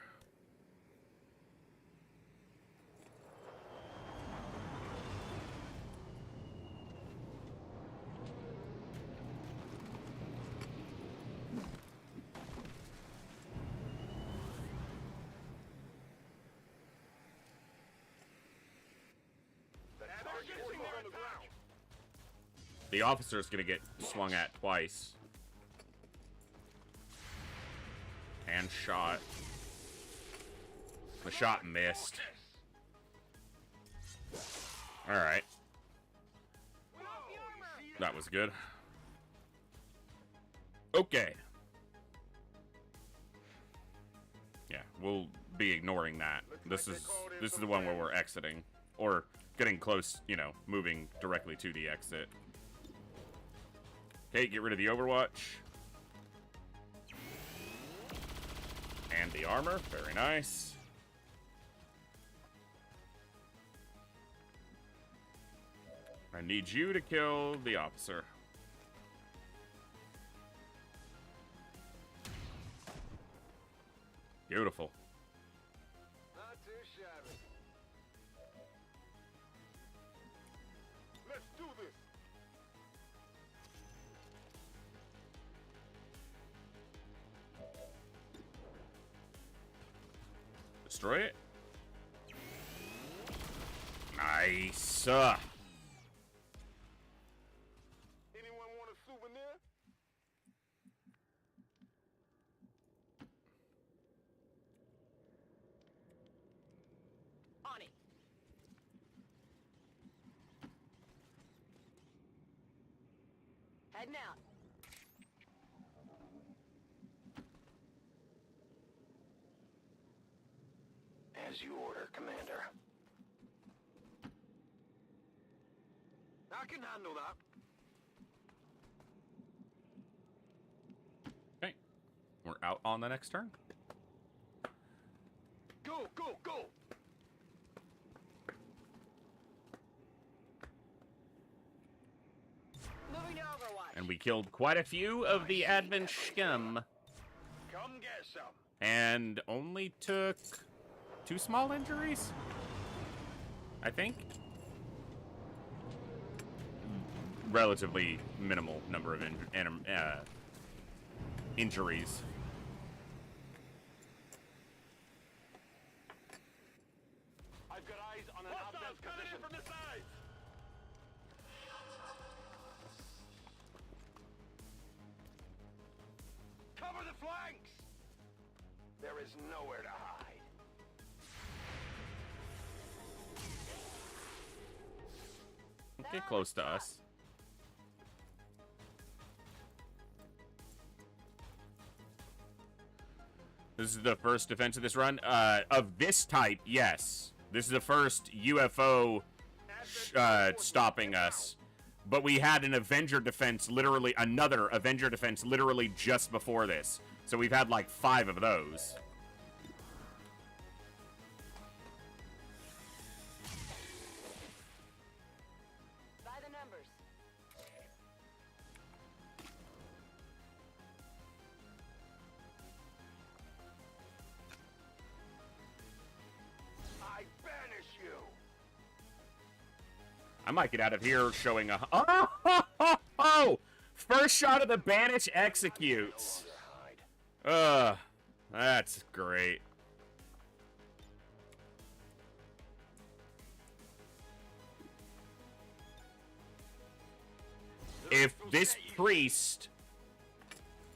The officer's gonna get swung at twice. And shot. The shot missed. Alright. That was good. Okay. Yeah, we'll be ignoring that. This is the one where we're exiting. Or getting close, you know, moving directly to the exit. Okay, get rid of the Overwatch. And the armor, very nice. I need you to kill the officer. Beautiful. Not too shabby. Let's do this. Destroy it. Nice. Anyone want a souvenir? On it. Heading out. As you order, Commander. I can handle that. Okay. We're out on the next turn. Go, go, go! Moving to Overwatch. And we killed quite a few of the admin scum. Come get some. And only took 2 small injuries? I think. Relatively minimal number of injuries. I've got eyes on an outbound position. From the side. Cover the flanks. There is nowhere to hide. Get close to us. This is the first defense of this run. Of this type, yes. This is the first UFO stopping us. But we had an Avenger defense, literally, another Avenger defense literally just before this. So we've had like 5 of those. By the numbers. I banish you. I might get out of here showing a... Oh! First shot of the banish executes. That's great. If this priest...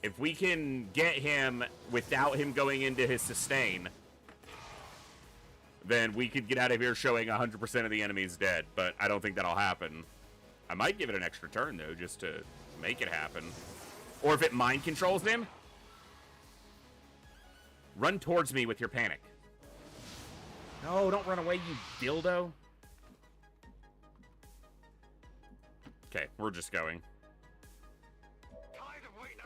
If we can get him without him going into his sustain, then we could get out of here showing 100% of the enemies dead, but I don't think that'll happen. I might give it an extra turn, though, just to make it happen. Or if it mind controls him, run towards me with your panic. No, don't run away, you dildo. Okay, we're just going. Tired of waiting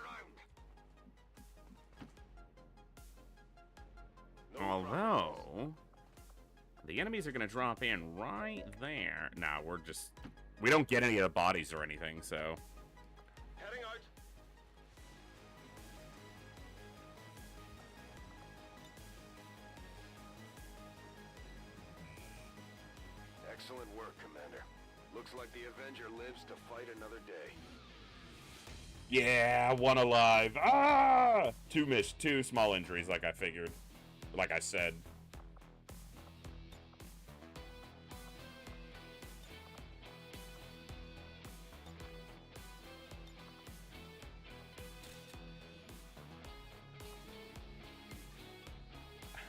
around. Although, the enemies are going to drop in right there. Nah, we're just... We don't get any of the bodies or anything, so... Heading out. Excellent work, Commander. Looks like the Avenger lives to fight another day. Yeah, one alive. Ah! Two small injuries, like I figured. Like I said.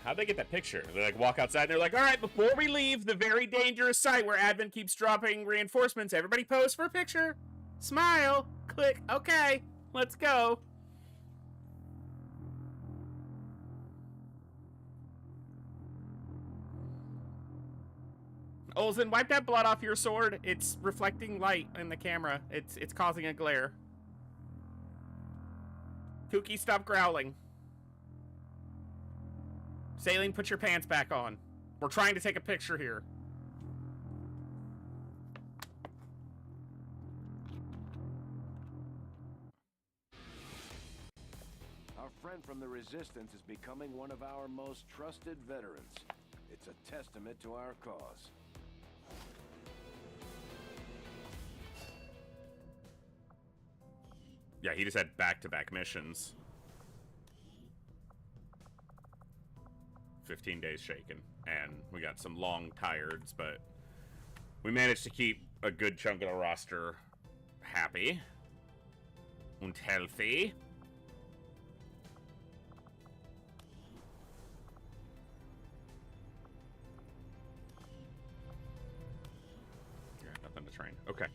How'd they get that picture? They like walk outside and they're like, all right, before we leave the very dangerous site where Advent keeps dropping reinforcements, everybody pose for a picture. Smile. Click. Okay. Let's go. Olsen, wipe that blood off your sword. It's reflecting light in the camera. It's causing a glare. Kooky, stop growling. Saline, put your pants back on. We're trying to take a picture here. Our friend from the Resistance is becoming one of our most trusted veterans. It's a testament to our cause. Yeah, he just had back-to-back missions. 15 days shaken. And we got some long tireds, but we managed to keep a good chunk of the roster happy and healthy. Yeah, nothing to train. Okay.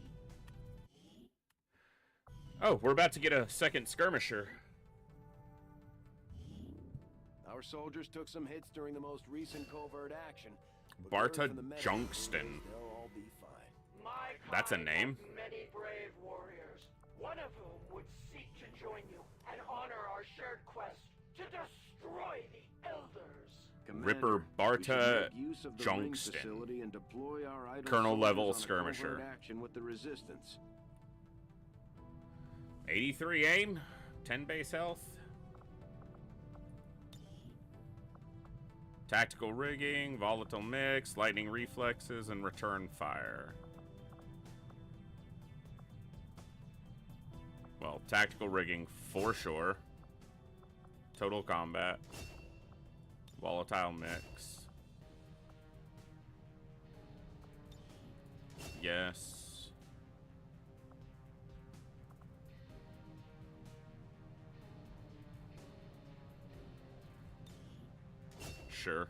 Oh, we're about to get a second skirmisher. Our soldiers took some hits during the most recent covert action. Barta Junkston. They'll all be fine. That's a name. Many brave warriors, one of whom would seek to join you and honor our shared quest to destroy the Elders. Ripper Barta Junkston. Colonel level skirmisher. Action with the Resistance. 83 aim, 10 base health. Tactical rigging, volatile mix, lightning reflexes, and return fire. Well, tactical rigging for sure. Total combat. Volatile mix. Yes. Sure.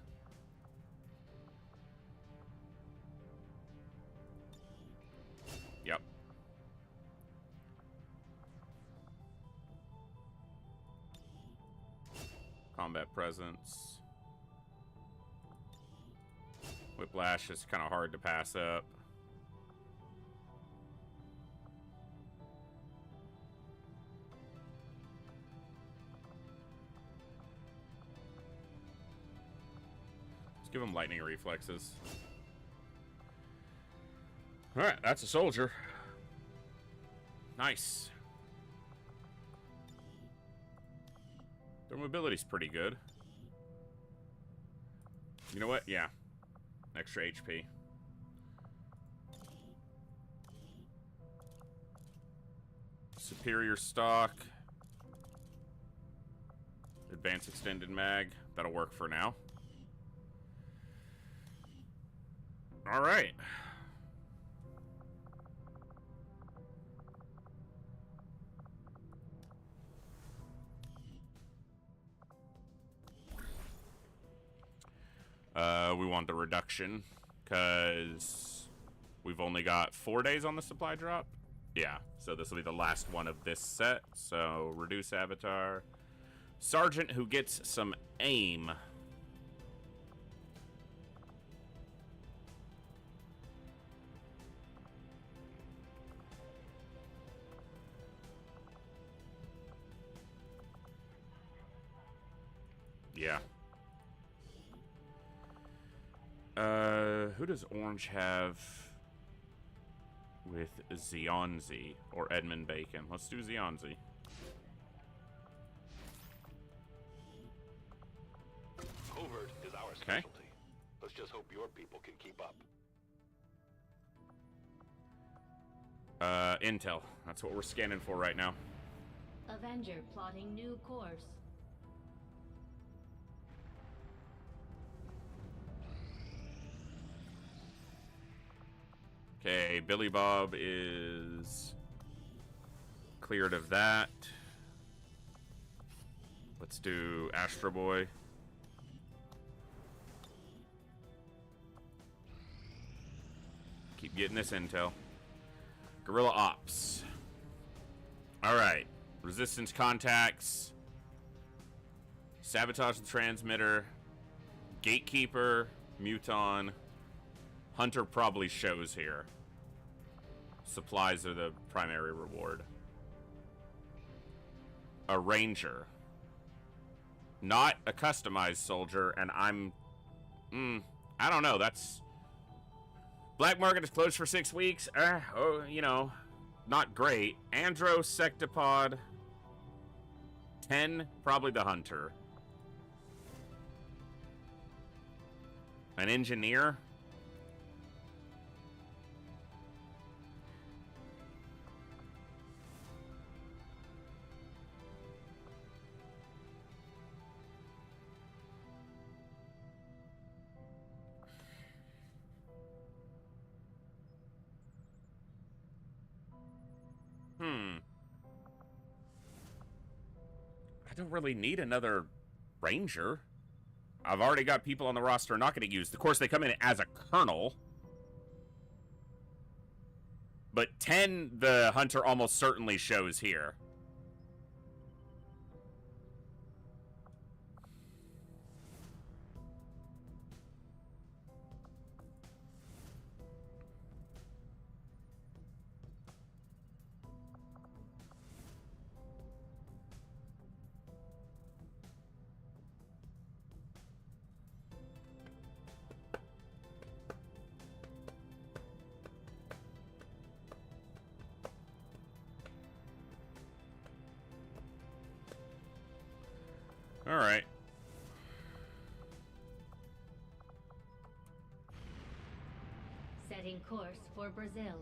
Yep. Combat presence. Whiplash is kind of hard to pass up. Let's give him lightning reflexes. Alright, that's a soldier. Nice. Their mobility's pretty good. You know what? Yeah. Extra HP. Superior stock. Advanced extended mag. That'll work for now. All right. We want the reduction because we've only got 4 days on the supply drop. Yeah, so this will be the last one of this set. So reduce avatar. Sergeant who gets some aim. Yeah. Who does Orange have with Zionzi or Edmund Bacon? Let's do Zionzi. Covert is our specialty. Let's just hope your people can keep up. Intel. That's what we're scanning for right now. Avenger plotting new course. Okay, Billy Bob is cleared of that. Let's do Astro Boy. Keep getting this intel. Guerrilla Ops. Alright. Resistance contacts. Sabotage the transmitter. Gatekeeper. Muton. Hunter probably shows here. Supplies are the primary reward. A ranger. Not a customized soldier, and I'm... I don't know, that's... Black market is closed for 6 weeks. Oh, you know, not great. Androsectopod. 10, probably the hunter. An engineer. I don't really need another ranger. I've already got people on the roster I'm not going to use. Of course, they come in as a colonel. But 10, the hunter almost certainly shows here. All right. Setting course for Brazil.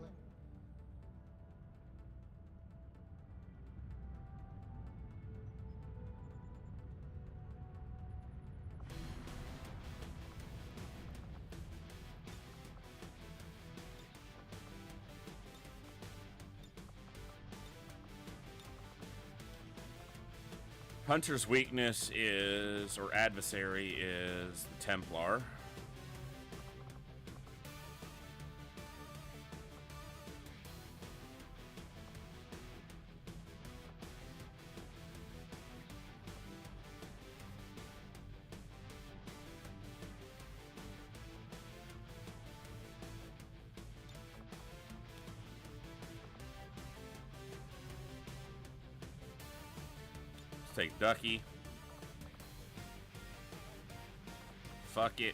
Hunter's weakness is, or adversary is, the Templar. Take Ducky. Fuck it.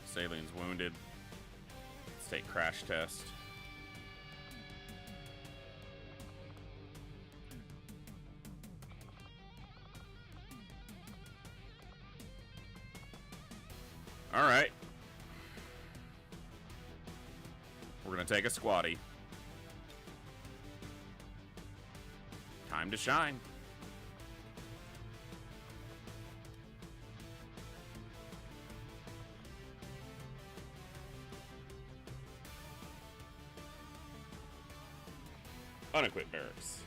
Salien's wounded. Let's take Crash Test. Alright. We're gonna take a squatty. Time to shine. Unequipped barracks.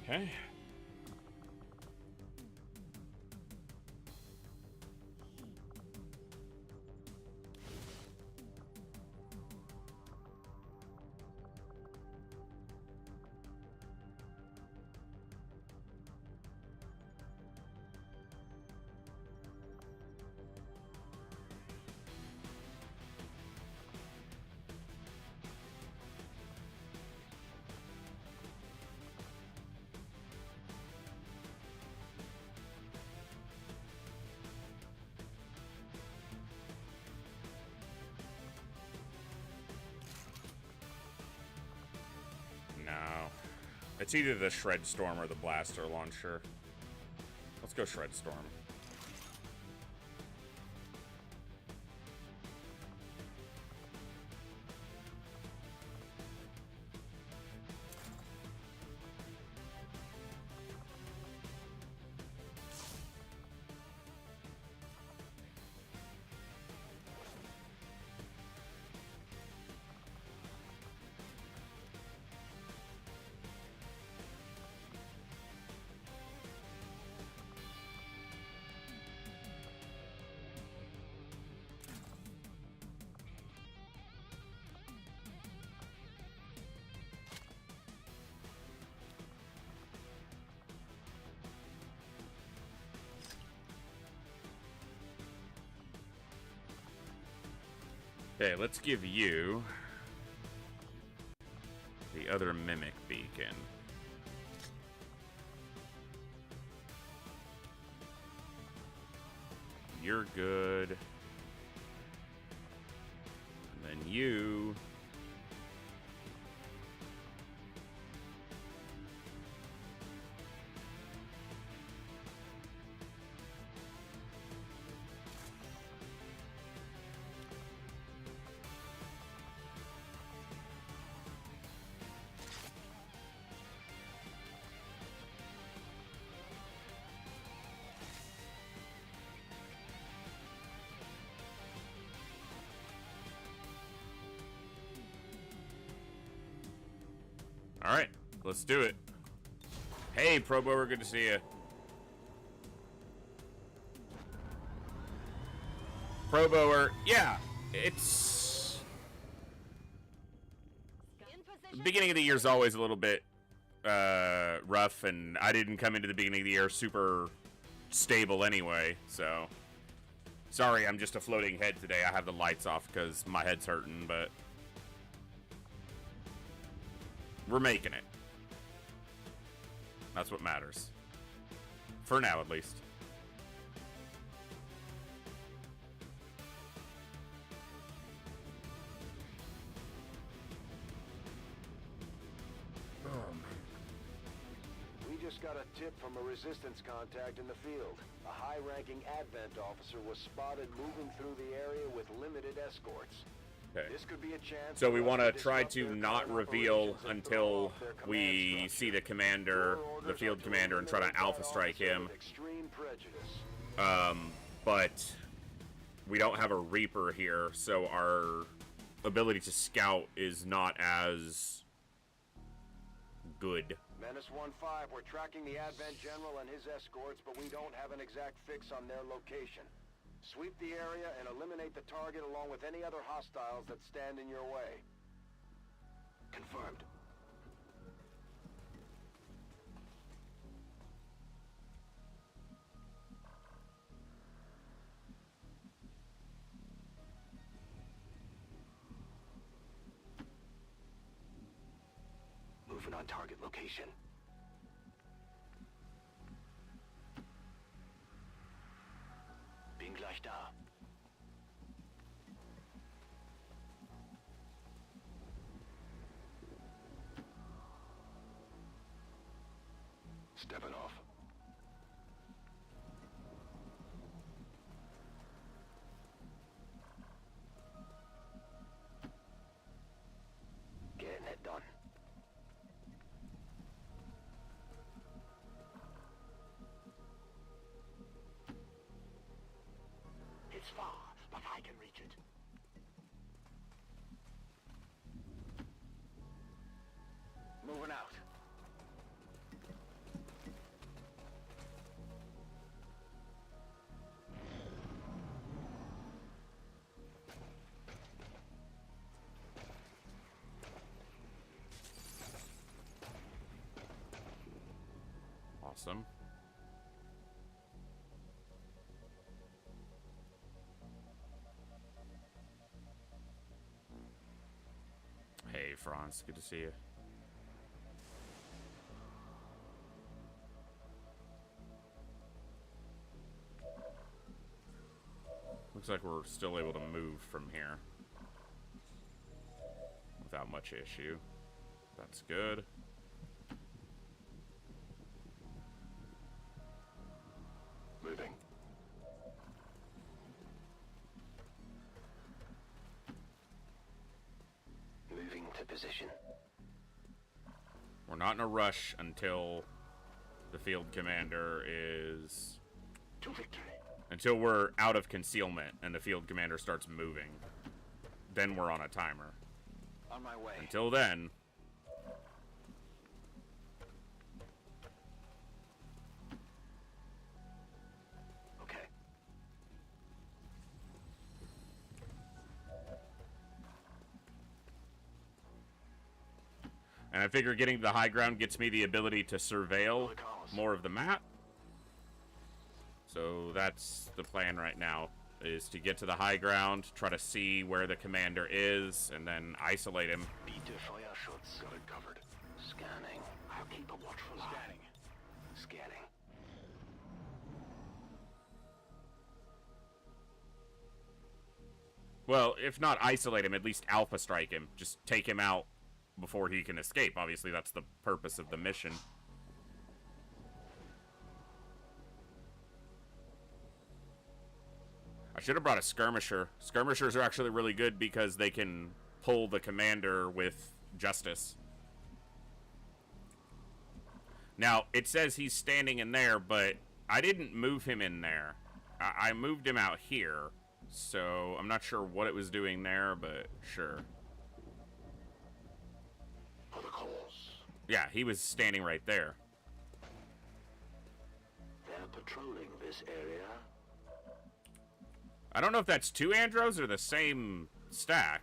Okay. It's either the Shred Storm or the Blaster Launcher. Let's go Shred Storm. Okay, let's give you the other Mimic Beacon. You're good. And then you... Alright, let's do it. Hey, Proboer, good to see you. Proboer, yeah, it's... The beginning of the year is always a little bit rough, and I didn't come into the beginning of the year super stable anyway, so... Sorry, I'm just a floating head today. I have the lights off because my head's hurting, but... We're making it. That's what matters. For now, at least. We just got a tip from a resistance contact in the field. A high-ranking Advent officer was spotted moving through the area with limited escorts. Okay. This could be a chance. So we want to try to not reveal until we see the commander, the field commander, and try to alpha strike him. But we don't have a Reaper here, so our ability to scout is not as good. Menace 1-5, we're tracking the Advent General and his escorts, but we don't have an exact fix on their location. Sweep the area and eliminate the target along with any other hostiles that stand in your way. Confirmed. Moving on target location. Bin gleich da. Stepping off. Getting it done. It's far, but I can reach it. Moving out. Awesome. Hey, Franz, good to see you. Looks like we're still able to move from here without much issue. That's good. to position. We're not in a rush until the field commander is... To victory. Until we're out of concealment and the field commander starts moving. Then we're on a timer. On my way. Until then... Okay. And I figure getting to the high ground gets me the ability to surveil more of the map. So that's the plan right now, is to get to the high ground, try to see where the commander is, and then isolate him. Bitte Feuerschutz. Got it covered. Scanning. I'll keep a watchful eye. Scanning. Well, if not isolate him, at least alpha strike him. Just take him out before he can escape. Obviously, that's the purpose of the mission. I should have brought a skirmisher. Skirmishers are actually really good because they can pull the commander with justice. Now, it says he's standing in there, but I didn't move him in there. I moved him out here, so I'm not sure what it was doing there, but sure. For the cause. Yeah, he was standing right there. They're patrolling this area. I don't know if that's two Andros or the same stack.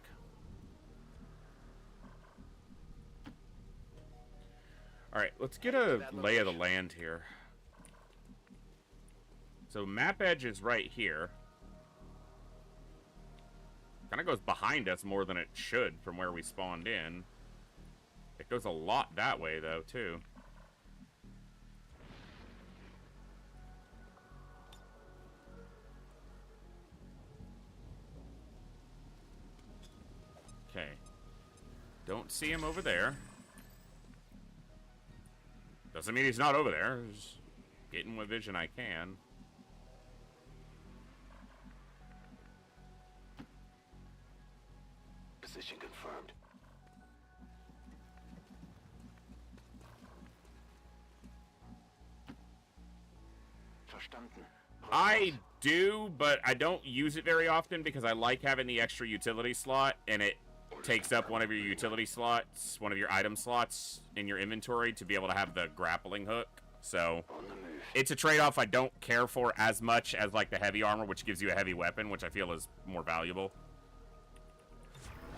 Alright, let's get a lay of the land here. So map edge is right here. Kind of goes behind us more than it should from where we spawned in. It goes a lot that way though, too. Okay. Don't see him over there. Doesn't mean he's not over there. Just getting what vision I can. Position confirmed. Verstanden. I do, but I don't use it very often because I like having the extra utility slot, and it takes up one of your utility slots, one of your item slots in your inventory to be able to have the grappling hook. So it's a trade-off I don't care for as much as like the heavy armor, which gives you a heavy weapon, which I feel is more valuable.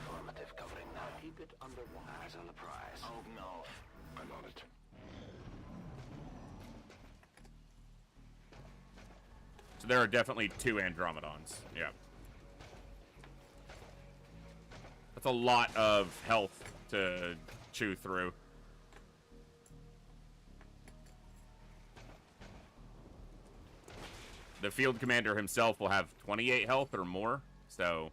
Affirmative covering now. Keep it under one. Eyes on the prize. Oh no. I'm on it. So there are definitely two Andromedons. Yeah. That's a lot of health to chew through. The field commander himself will have 28 health or more, so...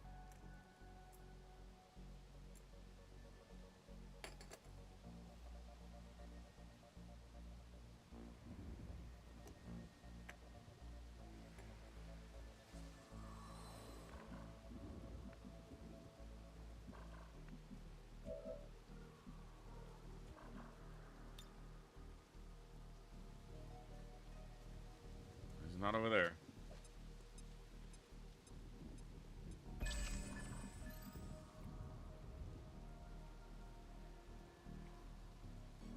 Not over there.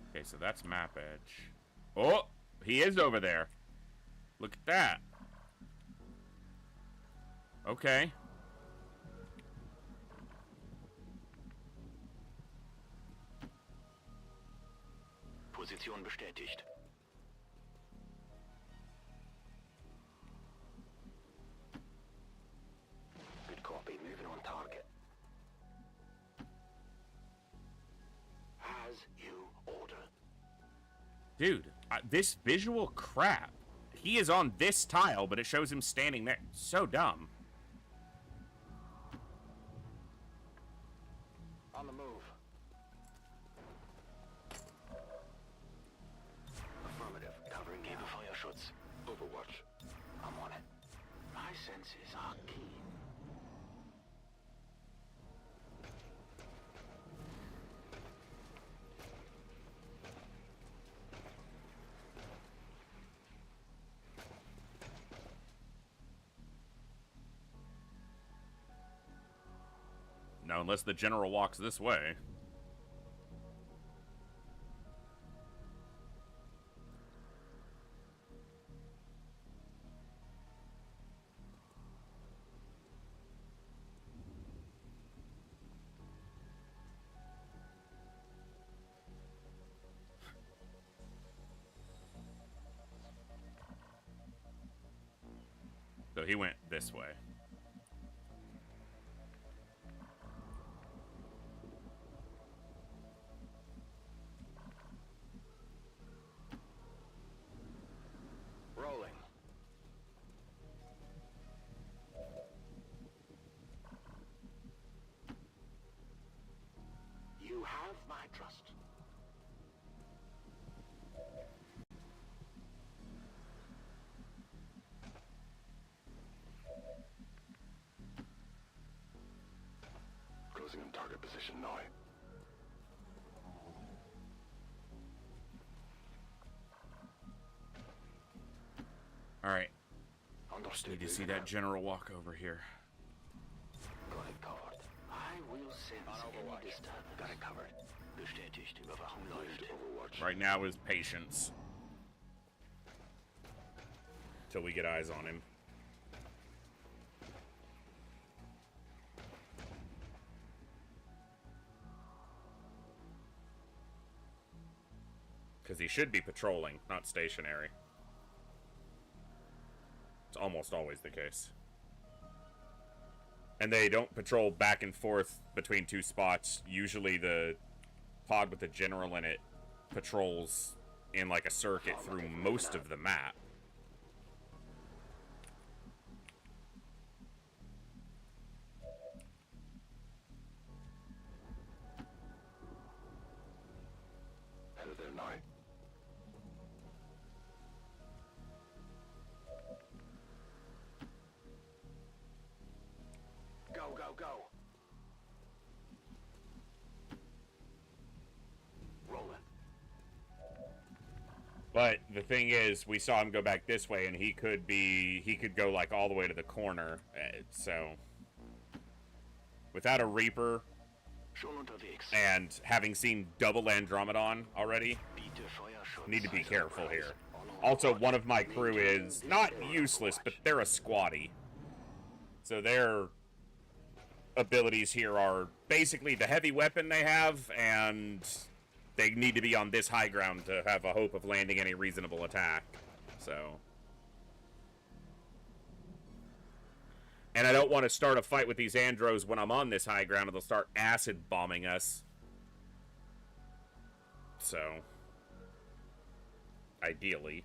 Okay, so that's map edge. Oh, he is over there. Look at that. Okay. Position bestätigt. Good copy. Moving on target. As you order. Dude, this visual crap. He is on this tile, but it shows him standing there. So dumb. On the move. Affirmative. Covering Gebe Feuerschutz. Overwatch. I'm on it. My senses are keen. No, unless the general walks this way. So he went this way. Rolling. You have my trust. Closing in target position now. Alright. Understood. Need to see that general walk over here. Got it covered. I will sense any disturbance. Got it covered. Bestätigt. Überwachung läuft. Right now is patience. Till we get eyes on him. Because he should be patrolling, not stationary. It's almost always the case. And they don't patrol back and forth between two spots. Usually the pod with the general in it patrols in like a circuit through most of the map. Headed there now. Go, go, go. Rolling. But the thing is, we saw him go back this way, and he could go like all the way to the corner. So, without a Reaper, and having seen double Andromedon already, need to be careful here. Also, one of my crew is not useless, but they're a squatty. So their abilities here are basically the heavy weapon they have, and they need to be on this high ground to have a hope of landing any reasonable attack. So. And I don't want to start a fight with these Andros when I'm on this high ground, and they'll start acid bombing us. So. Ideally.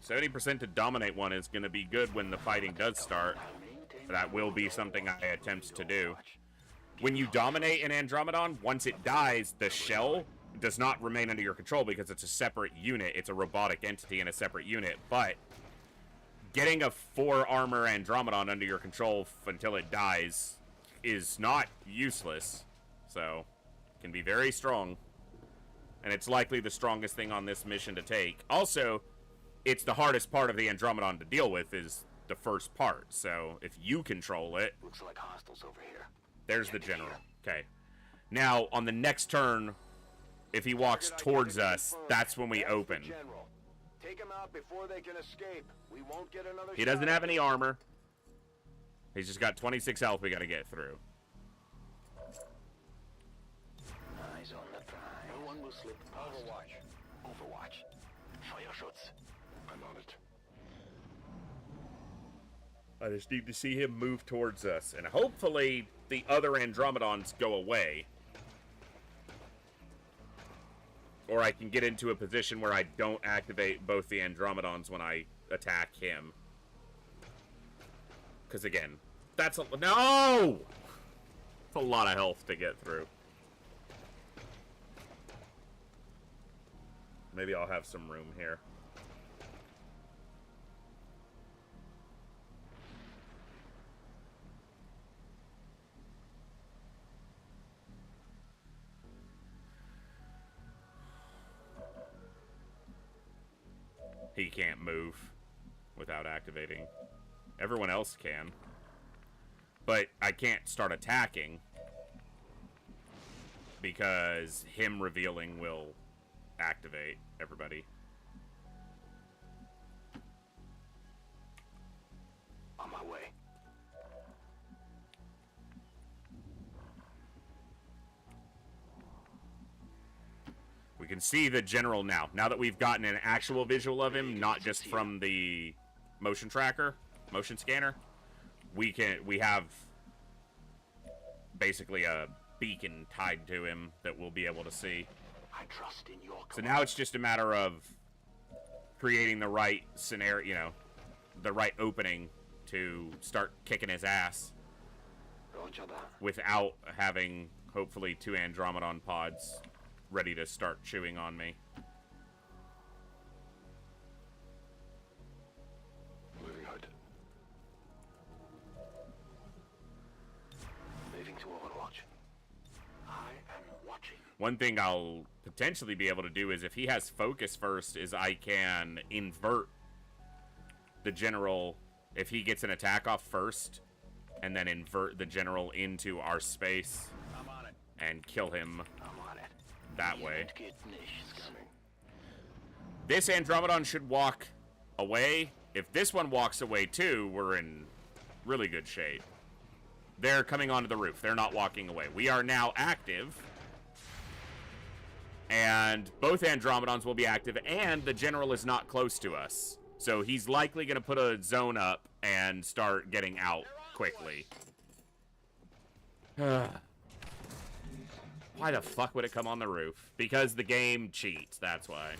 %70 to dominate one is going to be good when the fighting does start. That will be something I attempt to do. When you dominate an Andromedon, once it dies, the shell does not remain under your control because it's a separate unit. It's a robotic entity in a separate unit. But getting a 4-armor Andromedon under your control until it dies is not useless. So, it can be very strong. And it's likely the strongest thing on this mission to take. Also, it's the hardest part of the Andromedon to deal with is the first part. So if you control it, looks like hostiles over here. There's the general. Okay. Now on the next turn, if he walks towards us, that's when we open. Take him out before they can escape. We won't get another He doesn't have any armor. He's just got 26 health we got to get through. Eyes on the prize. No one will slip past. Overwatch. Overwatch. Feuerschutz. I'm on it. I just need to see him move towards us, and hopefully the other Andromedons go away. Or I can get into a position where I don't activate both the Andromedons when I attack him. Because again, that's a... No! It's a lot of health to get through. Maybe I'll have some room here. He can't move without activating. Everyone else can. But I can't start attacking because him revealing will activate everybody. On my way. We can see the general now. Now that we've gotten an actual visual of him, not just from the motion tracker, motion scanner, we have basically a beacon tied to him that we'll be able to see. I trust in your So now it's just a matter of creating the right scenario, you know, the right opening to start kicking his ass without having, hopefully, 2 Andromedon pods ready to start chewing on me. Moving out. Moving to Overwatch. I am watching. One thing I'll potentially be able to do is if he has focus first, is I can invert the general if he gets an attack off first and then invert the general into our space and kill him that way. This Andromedon should walk away. If this one walks away too, we're in really good shape. They're coming onto the roof. They're not walking away. We are now active. And both Andromedons will be active, and the general is not close to us. So he's likely going to put a zone up and start getting out quickly. Why the fuck would it come on the roof? Because the game cheats, that's why.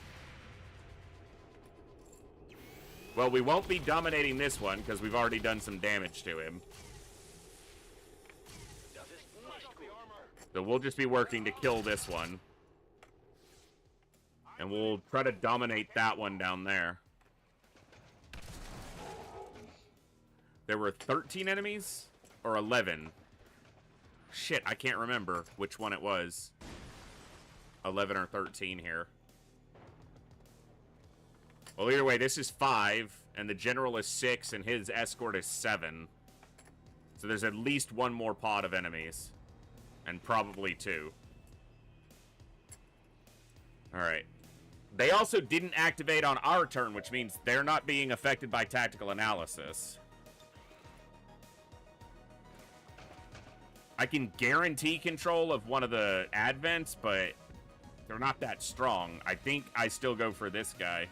Well, we won't be dominating this one because we've already done some damage to him. So we'll just be working to kill this one. And we'll try to dominate that one down there. There were 13 enemies? Or 11? Shit, I can't remember which one it was. 11 or 13 here. Well, either way, this is 5, and the general is 6, and his escort is 7. So there's at least one more pod of enemies. And probably 2. Alright. They also didn't activate on our turn, which means they're not being affected by tactical analysis. I can guarantee control of one of the advents, but they're not that strong. I think I still go for this guy.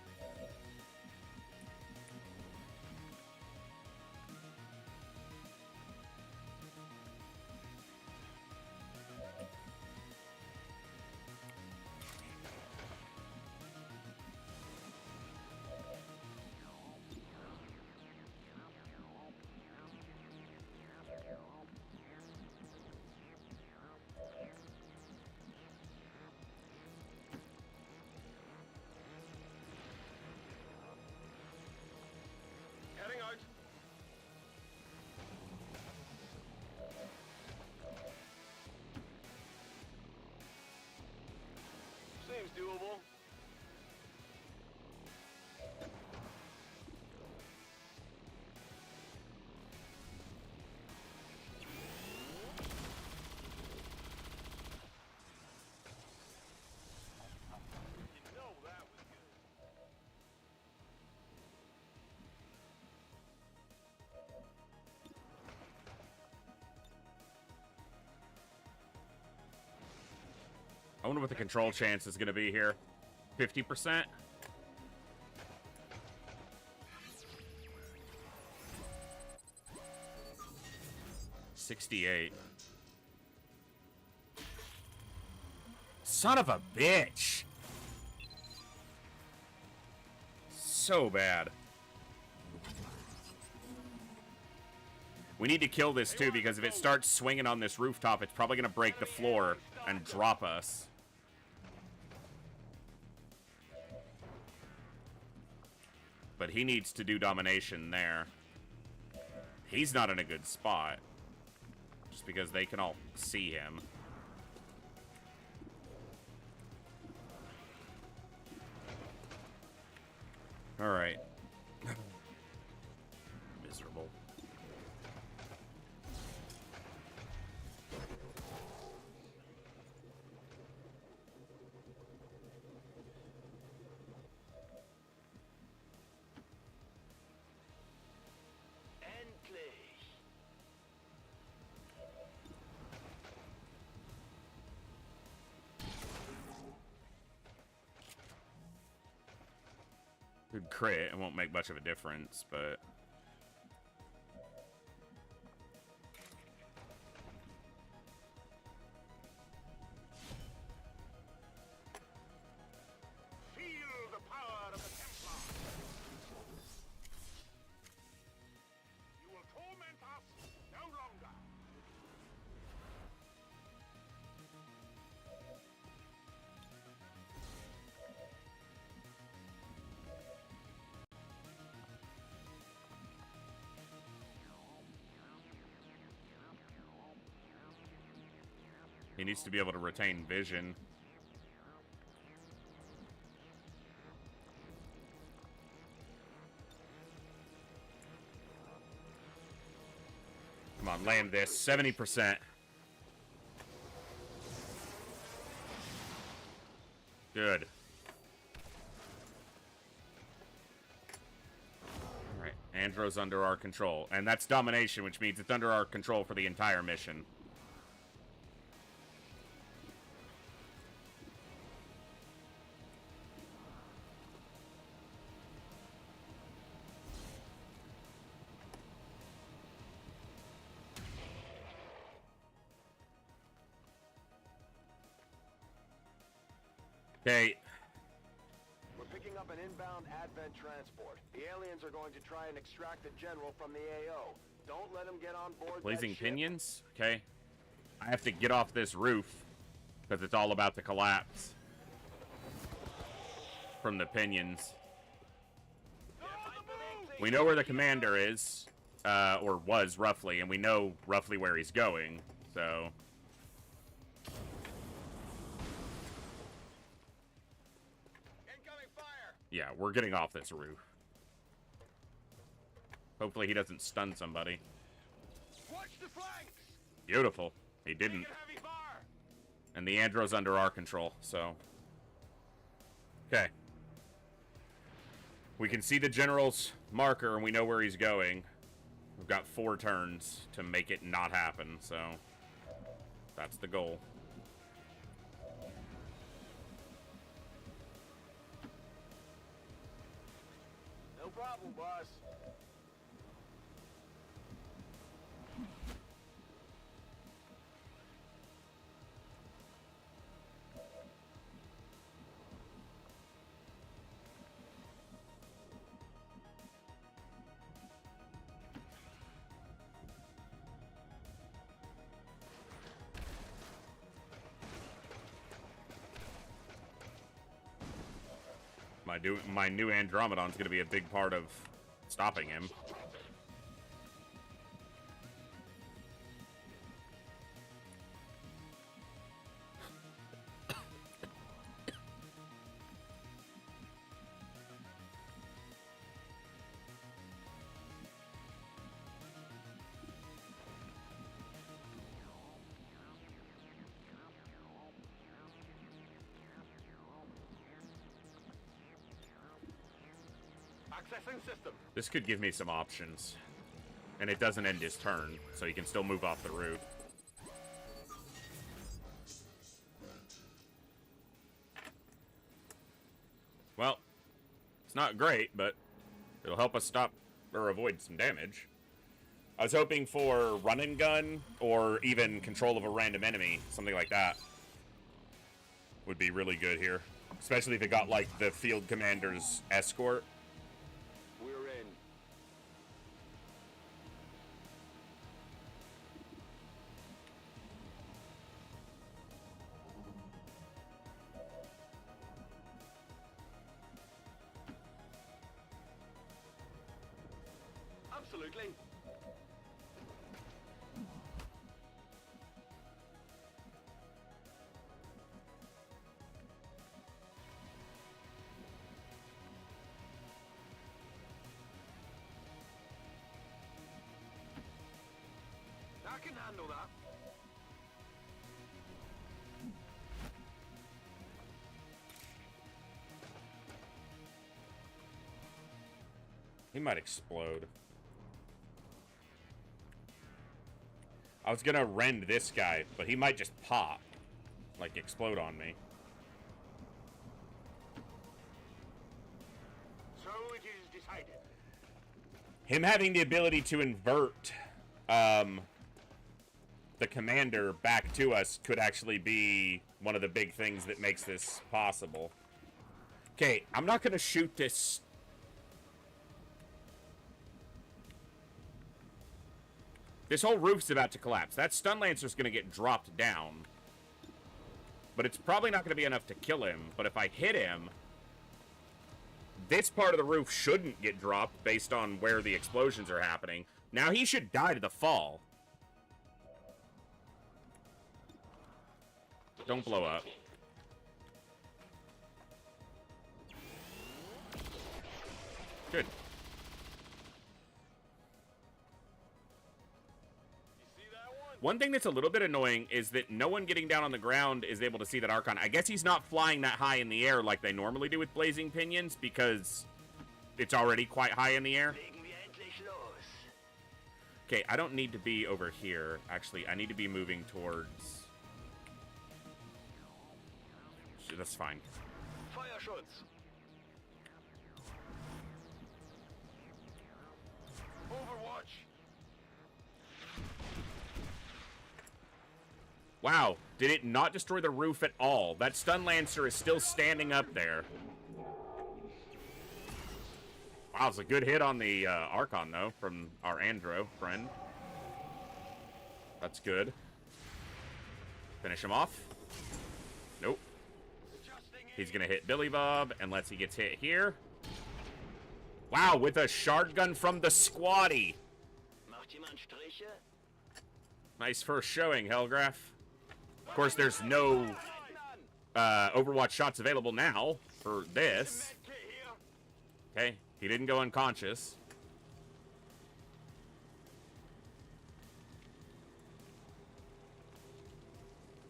Heading out. Seems doable. I wonder what the control chance is going to be here. 50%? $68. Son of a bitch! So bad. We need to kill this too, because if it starts swinging on this rooftop, it's probably going to break the floor and drop us. But he needs to do domination there. He's not in a good spot. Just because they can all see him. All right. Miserable. Good crit. It won't make much of a difference, but... Feel the power of the Templar. You will torment us no longer. He needs to be able to retain vision. Come on, land this. 70%. Good. Alright, Andro's under our control. And that's domination, which means it's under our control for the entire mission. Okay. We're picking up an inbound Advent transport. The aliens are going to try and extract the general from the AO. Don't let them get on board. Blazing pinions? Okay. I have to get off this roof because it's all about to collapse from the pinions. We know where the commander is, or was roughly, and we know roughly where he's going, so... Yeah, we're getting off this roof. Hopefully he doesn't stun somebody. Watch the flanks! Beautiful. He didn't. And the Andro's under our control, so... Okay. We can see the general's marker and we know where he's going. We've got 4 turns to make it not happen, so... That's the goal. No problem, boss. My new Andromedon's gonna be a big part of stopping him. Accessing system. This could give me some options. And it doesn't end his turn, so he can still move off the roof. Well, it's not great, but it'll help us stop or avoid some damage. I was hoping for run and gun, or even control of a random enemy, something like that. Would be really good here. Especially if it got, like, the field commander's escort. We're in. Absolutely. He might explode. I was gonna rend this guy, but he might just pop. Like, explode on me. So it is decided. Him having the ability to invert the commander back to us could actually be one of the big things that makes this possible. Okay, I'm not gonna shoot this. This whole roof's about to collapse. That stun lancer's gonna get dropped down. But it's probably not gonna be enough to kill him. But if I hit him, this part of the roof shouldn't get dropped based on where the explosions are happening. Now he should die to the fall. Don't blow up. Good. One thing that's a little bit annoying is that no one getting down on the ground is able to see that Archon. I guess he's not flying that high in the air like they normally do with Blazing Pinions because it's already quite high in the air. Okay, I don't need to be over here. Actually, I need to be moving towards... That's fine. Feuerschutz. Overwatch. Wow, did it not destroy the roof at all? That stun lancer is still standing up there. Wow, it's a good hit on the Archon, though, from our Andro friend. That's good. Finish him off. Nope. He's going to hit Billy Bob, unless he gets hit here. Wow, with a shard gun from the squatty. Nice first showing, Hellgraph. Of course, there's no Overwatch shots available now for this. Okay, he didn't go unconscious.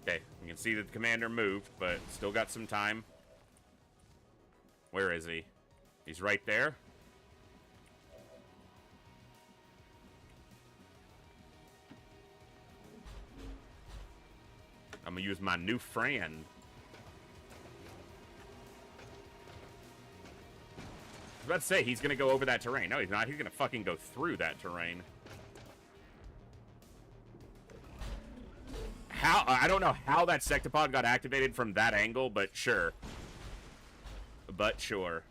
Okay, you can see that the commander moved, but still got some time. Where is he? He's right there. I'm gonna use my new friend. I was about to say, he's gonna go over that terrain. No, he's not. He's gonna fucking go through that terrain. How? I don't know how that sectopod got activated from that angle, but sure. But sure.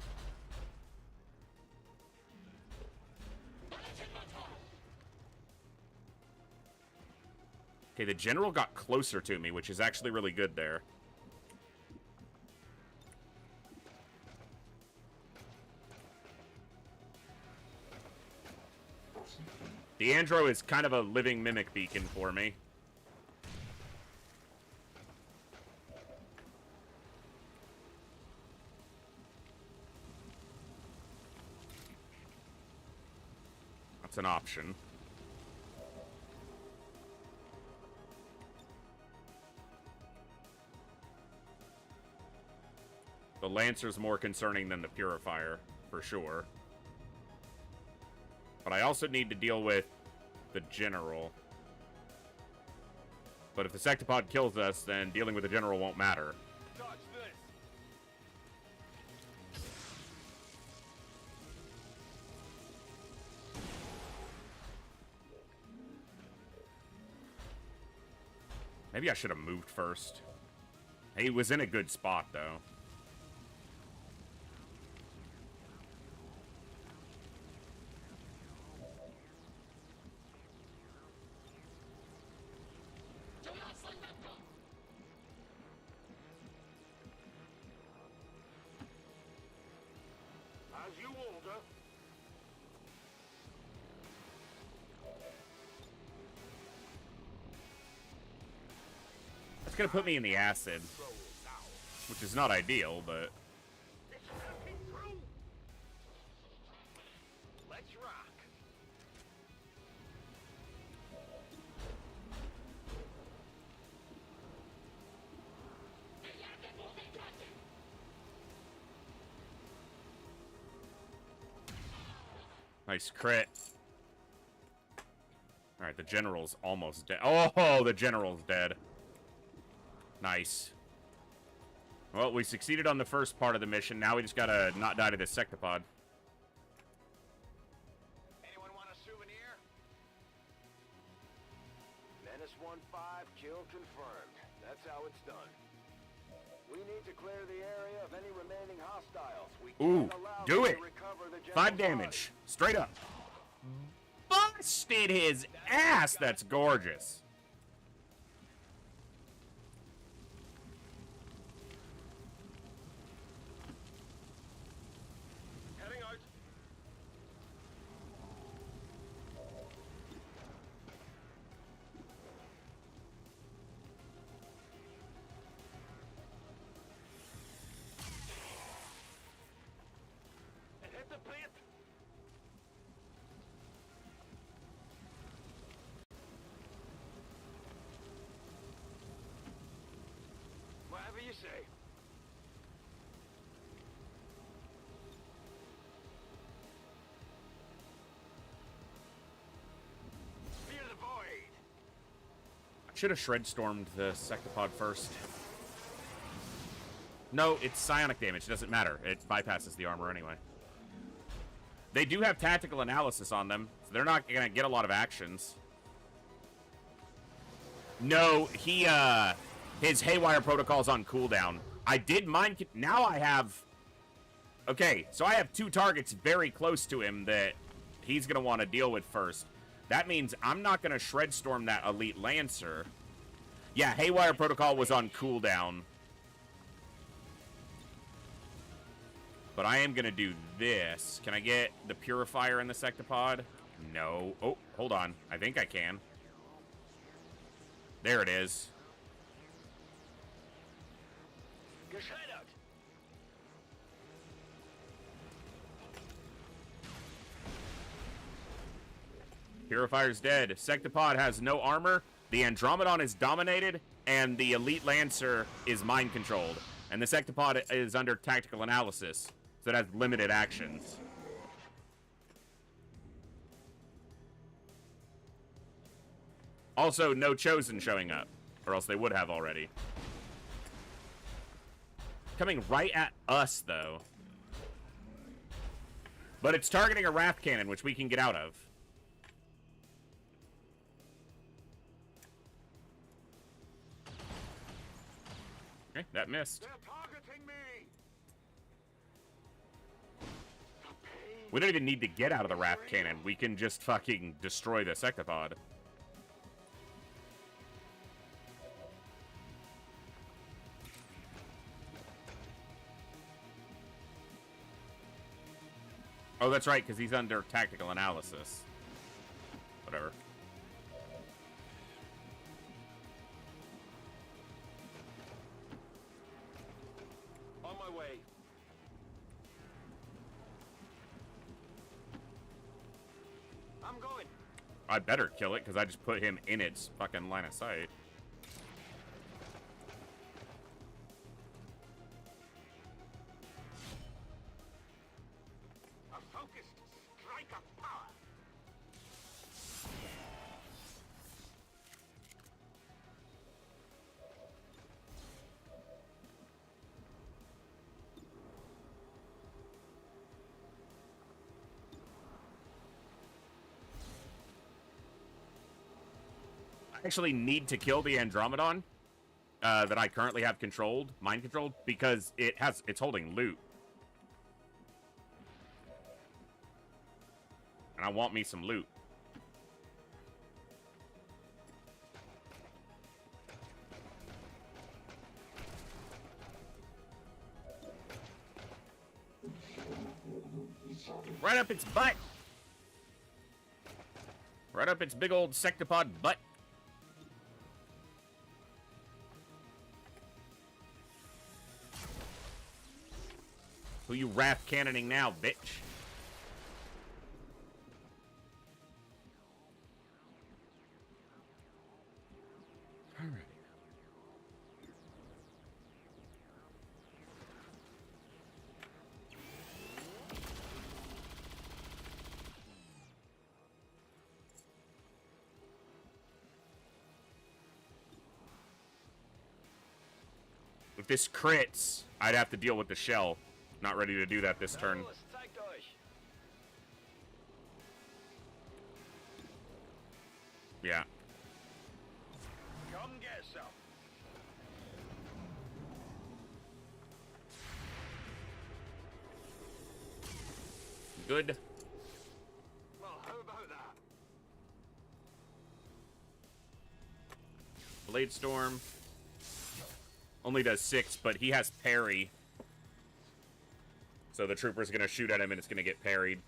Okay, the general got closer to me, which is actually really good there. The Andro is kind of a living mimic beacon for me. That's an option. The Lancer's more concerning than the Purifier, for sure. But I also need to deal with the General. But if the Sectopod kills us, then dealing with the General won't matter. Dodge this. Maybe I should have moved first. He was in a good spot, though. As you order. That's gonna put me in the acid, which is not ideal, but... Let's rock. Nice crit. Alright, the general's almost dead. Oh, the general's dead. Nice. Well, we succeeded on the first part of the mission. Now we just gotta not die to this sectopod. Anyone want a souvenir? Menace 1-5, kill confirmed. That's how it's done. We need to clear the area of any remaining hostiles. We Ooh, can't allow do them it. to recover the 5 general's damage. Straight up. Busted his ass. That's gorgeous. Heading out. And hit the plate. Whatever you say. Fear the void. I should have shred stormed the sectopod first. No, it's psionic damage. It doesn't matter. It bypasses the armor anyway. They do have tactical analysis on them, so they're not gonna get a lot of actions. No, his haywire protocol's on cooldown. I did mind. Now I have. Okay, so I have 2 targets very close to him that he's gonna want to deal with first. That means I'm not gonna shred storm that elite lancer. Yeah, haywire protocol was on cooldown. But I am gonna do this. Can I get the purifier in the sectopod? No. Oh, hold on. I think I can. There it is. Gescheit out. Purifier's dead. Sectopod has no armor. The Andromedon is dominated, and the Elite Lancer is mind controlled. And the Sectopod is under tactical analysis, so it has limited actions. Also, no Chosen showing up, or else they would have already. Coming right at us, though. But it's targeting a Wrath Cannon, which we can get out of. Okay, that missed. They're targeting me. We don't even need to get out of the Wrath Cannon. We can just fucking destroy the Sectopod. Oh, that's right, because he's under tactical analysis. Whatever. On my way. I'm going. I better kill it, because I just put him in its fucking line of sight. A focused strike of power. I actually need to kill the Andromedon that I currently have controlled, mind controlled, because it's holding loot. And I want me some loot. Right up its butt. Right up its big old sectopod butt. Who you wrath cannoning now, bitch? Alrighty. If this crits, I'd have to deal with the shell. Not ready to do that this turn. Yeah. Come get some. Good. Well, how about that? Blade Storm. Only does 6, but he has parry. So the trooper's gonna shoot at him and it's gonna get parried.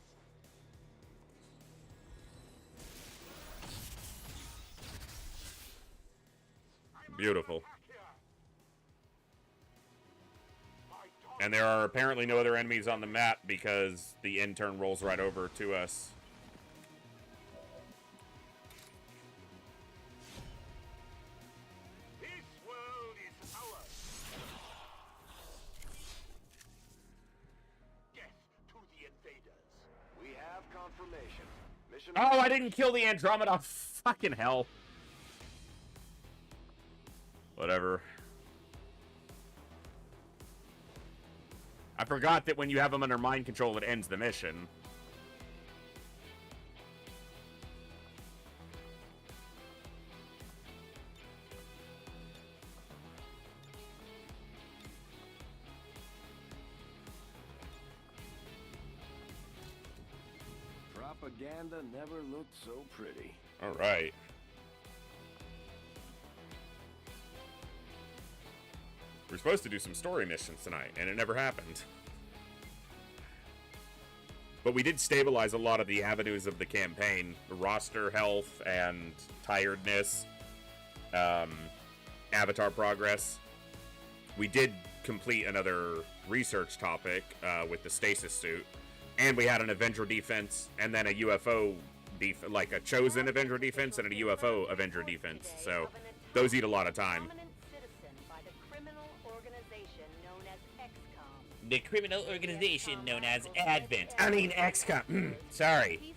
Beautiful. And there are apparently no other enemies on the map because the intern rolls right over to us. This world is ours. Death to the invaders. We have confirmation. Mission. Oh, I didn't kill the Andromeda. Fucking hell. Whatever. I forgot that when you have them under mind control, it ends the mission. Propaganda never looked so pretty. All right. We're supposed to do some story missions tonight, and it never happened. But we did stabilize a lot of the avenues of the campaign. The roster health and tiredness. Avatar progress. We did complete another research topic with the stasis suit. And we had an Avenger defense, and then a UFO like a chosen Avenger defense and a UFO Avenger defense. So those eat a lot of time. The criminal organization known as Advent. I mean XCOM. Sorry.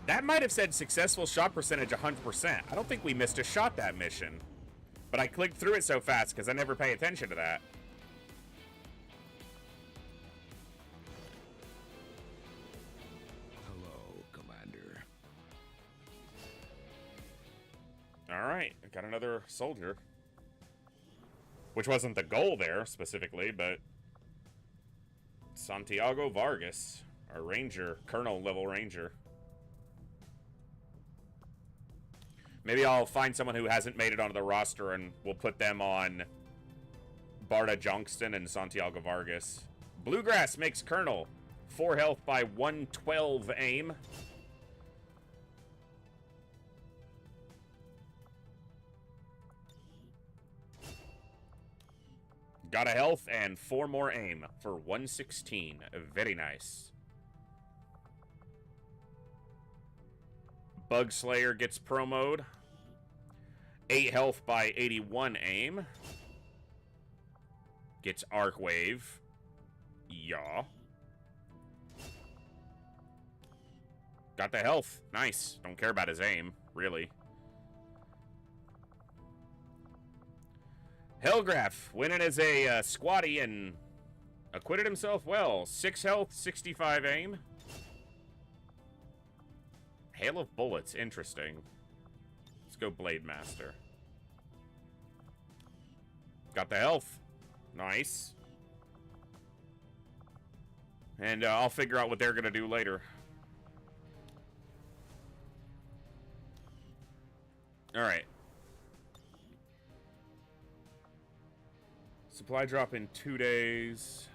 That might have said successful shot percentage 100%. I don't think we missed a shot that mission. But I clicked through it so fast because I never pay attention to that. Hello, Commander. Alright, got another soldier. Which wasn't the goal there, specifically, but... Santiago Vargas, our ranger, colonel level ranger. Maybe I'll find someone who hasn't made it onto the roster and we'll put them on Barda Johnston and Santiago Vargas. Bluegrass makes colonel. 4 health by 112 aim. Got a health and 4 more aim for 116. Very nice. Bug Slayer gets promoed. 8 health by 81 aim. Gets Arc Wave. Yeah. Got the health. Nice. Don't care about his aim, really. Hellgraph winning as a squatty and acquitted himself well. 6 health, 65 aim. Hail of Bullets, interesting. Let's go Blade Master. Got the health. Nice. And I'll figure out what they're going to do later. Alright. Supply drop in 2 days.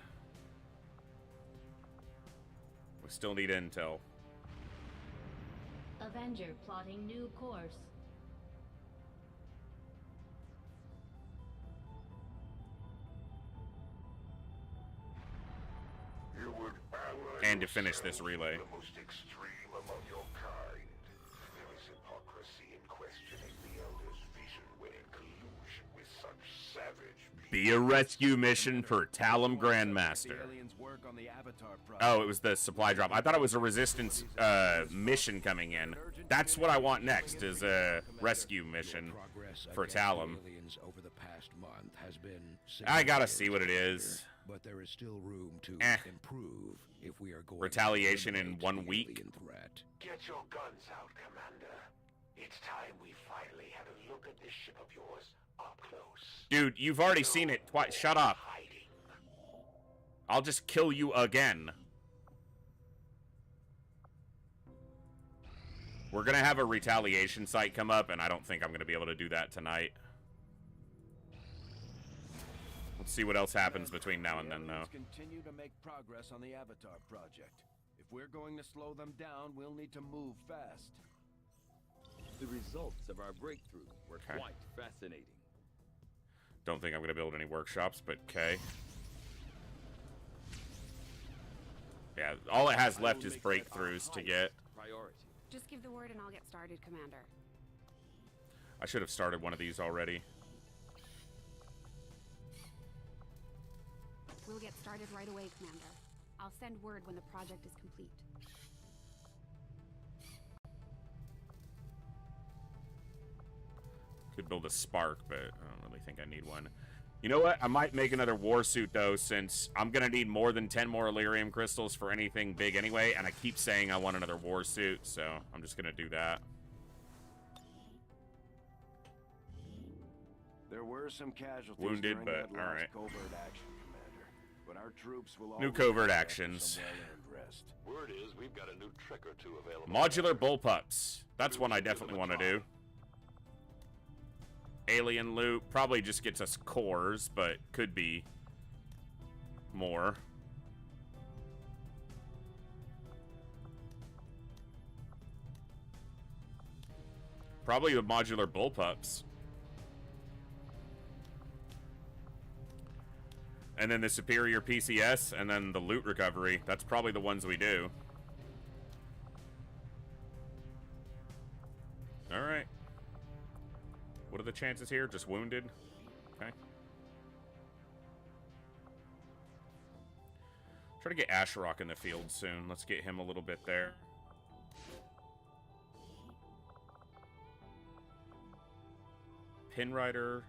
We still need intel. Avenger plotting new course. You would And to finish this relay. the most extreme among your kind. There is hypocrisy in questioning the Elder's vision when in collusion with such savage beings. Be a rescue mission for Talum Grandmaster. Oh, it was the supply drop. I thought it was a resistance mission coming in. That's what I want next, is a rescue mission for Talum. I gotta see what it is. But there is still room to improve if we are going retaliation in 1 week. Get your guns out, Commander. It's time we finally had a look at this ship of yours up close. Dude, you've already seen it twice. Shut up. I'll just kill you again. We're gonna have a retaliation site come up, and I don't think I'm gonna be able to do that tonight. Let's see what else happens between now and then, though. Continue to make progress on the Avatar project. If we're going to slow them down, we'll need to move fast. The results of our breakthrough were quite fascinating. Don't think I'm going to build any workshops, but okay. Yeah, all it has left is breakthroughs to get. Just give the word and I'll get started, Commander. I should have started one of these already. We'll get started right away, Commander. I'll send word when the project is complete. Could build a spark, but I don't really think I need one. You know what? I might make another war suit, though, since I'm going to need more than 10 more Elerium crystals for anything big anyway, and I keep saying I want another war suit, so I'm just going to do that. There were some casualties Wounded, during but that last alright. covert action, Commander. But our troops will New always covert be back actions. from well-earned rest. Word is we've got a new trick or two available. Modular bullpups. That's one I definitely want to do. Alien loot probably just gets us cores, but could be more. Probably the modular bullpups. And then the superior PCS, and then the loot recovery. That's probably the ones we do. Alright. What are the chances here? Just wounded? Okay. Try to get Asherock in the field soon. Let's get him a little bit there. Pinrider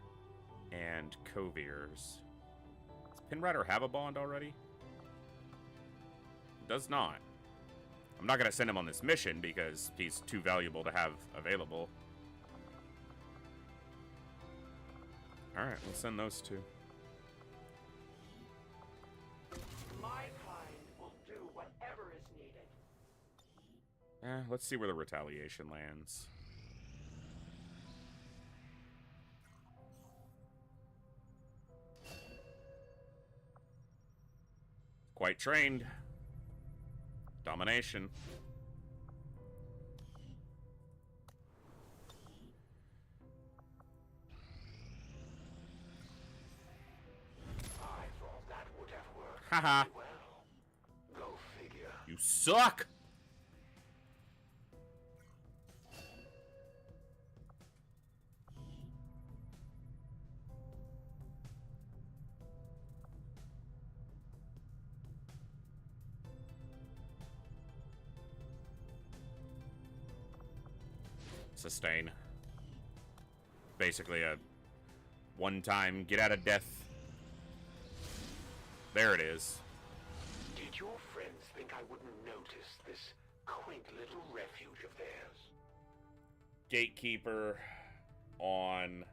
and Coviers. Does Pinrider have a bond already? Does not. I'm not going to send him on this mission because he's too valuable to have available. Alright, we'll send those two. My kind will do whatever is needed. Let's see where the retaliation lands. Quite trained. Domination. Haha. Go figure. You suck. Sustain. Basically a one-time get out of death. There it is. Did your friends think I wouldn't notice this quaint little refuge of theirs? Gatekeeper on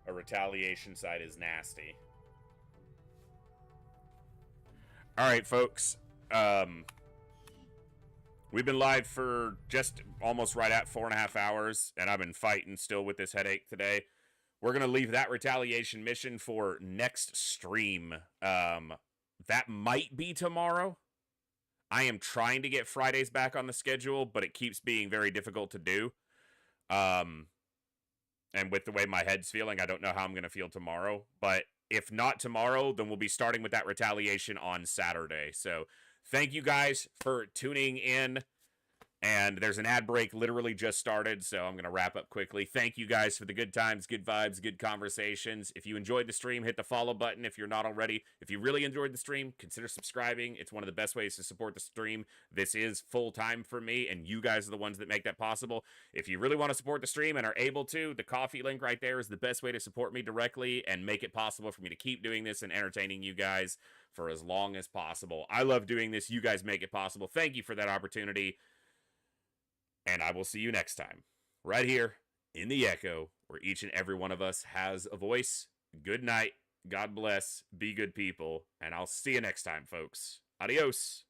a retaliation side is nasty. Alright, folks. We've been live for just almost right at 4.5 hours, and I've been fighting still with this headache today. We're going to leave that retaliation mission for next stream. That might be tomorrow. I am trying to get Fridays back on the schedule, but it keeps being very difficult to do. And with the way my head's feeling, I don't know how I'm going to feel tomorrow. But if not tomorrow, then we'll be starting with that retaliation on Saturday. So thank you guys for tuning in. And there's an ad break literally just started, so I'm going to wrap up quickly. Thank you guys for the good times, good vibes, good conversations. If you enjoyed the stream, hit the follow button if you're not already. If you really enjoyed the stream, consider subscribing. It's one of the best ways to support the stream. This is full time for me, and you guys are the ones that make that possible. If you really want to support the stream and are able to, the coffee link right there is the best way to support me directly and make it possible for me to keep doing this and entertaining you guys for as long as possible. I love doing this. You guys make it possible. Thank you for that opportunity. And I will see you next time, right here in the Echo, where each and every one of us has a voice. Good night. God bless. Be good people. And I'll see you next time, folks. Adios.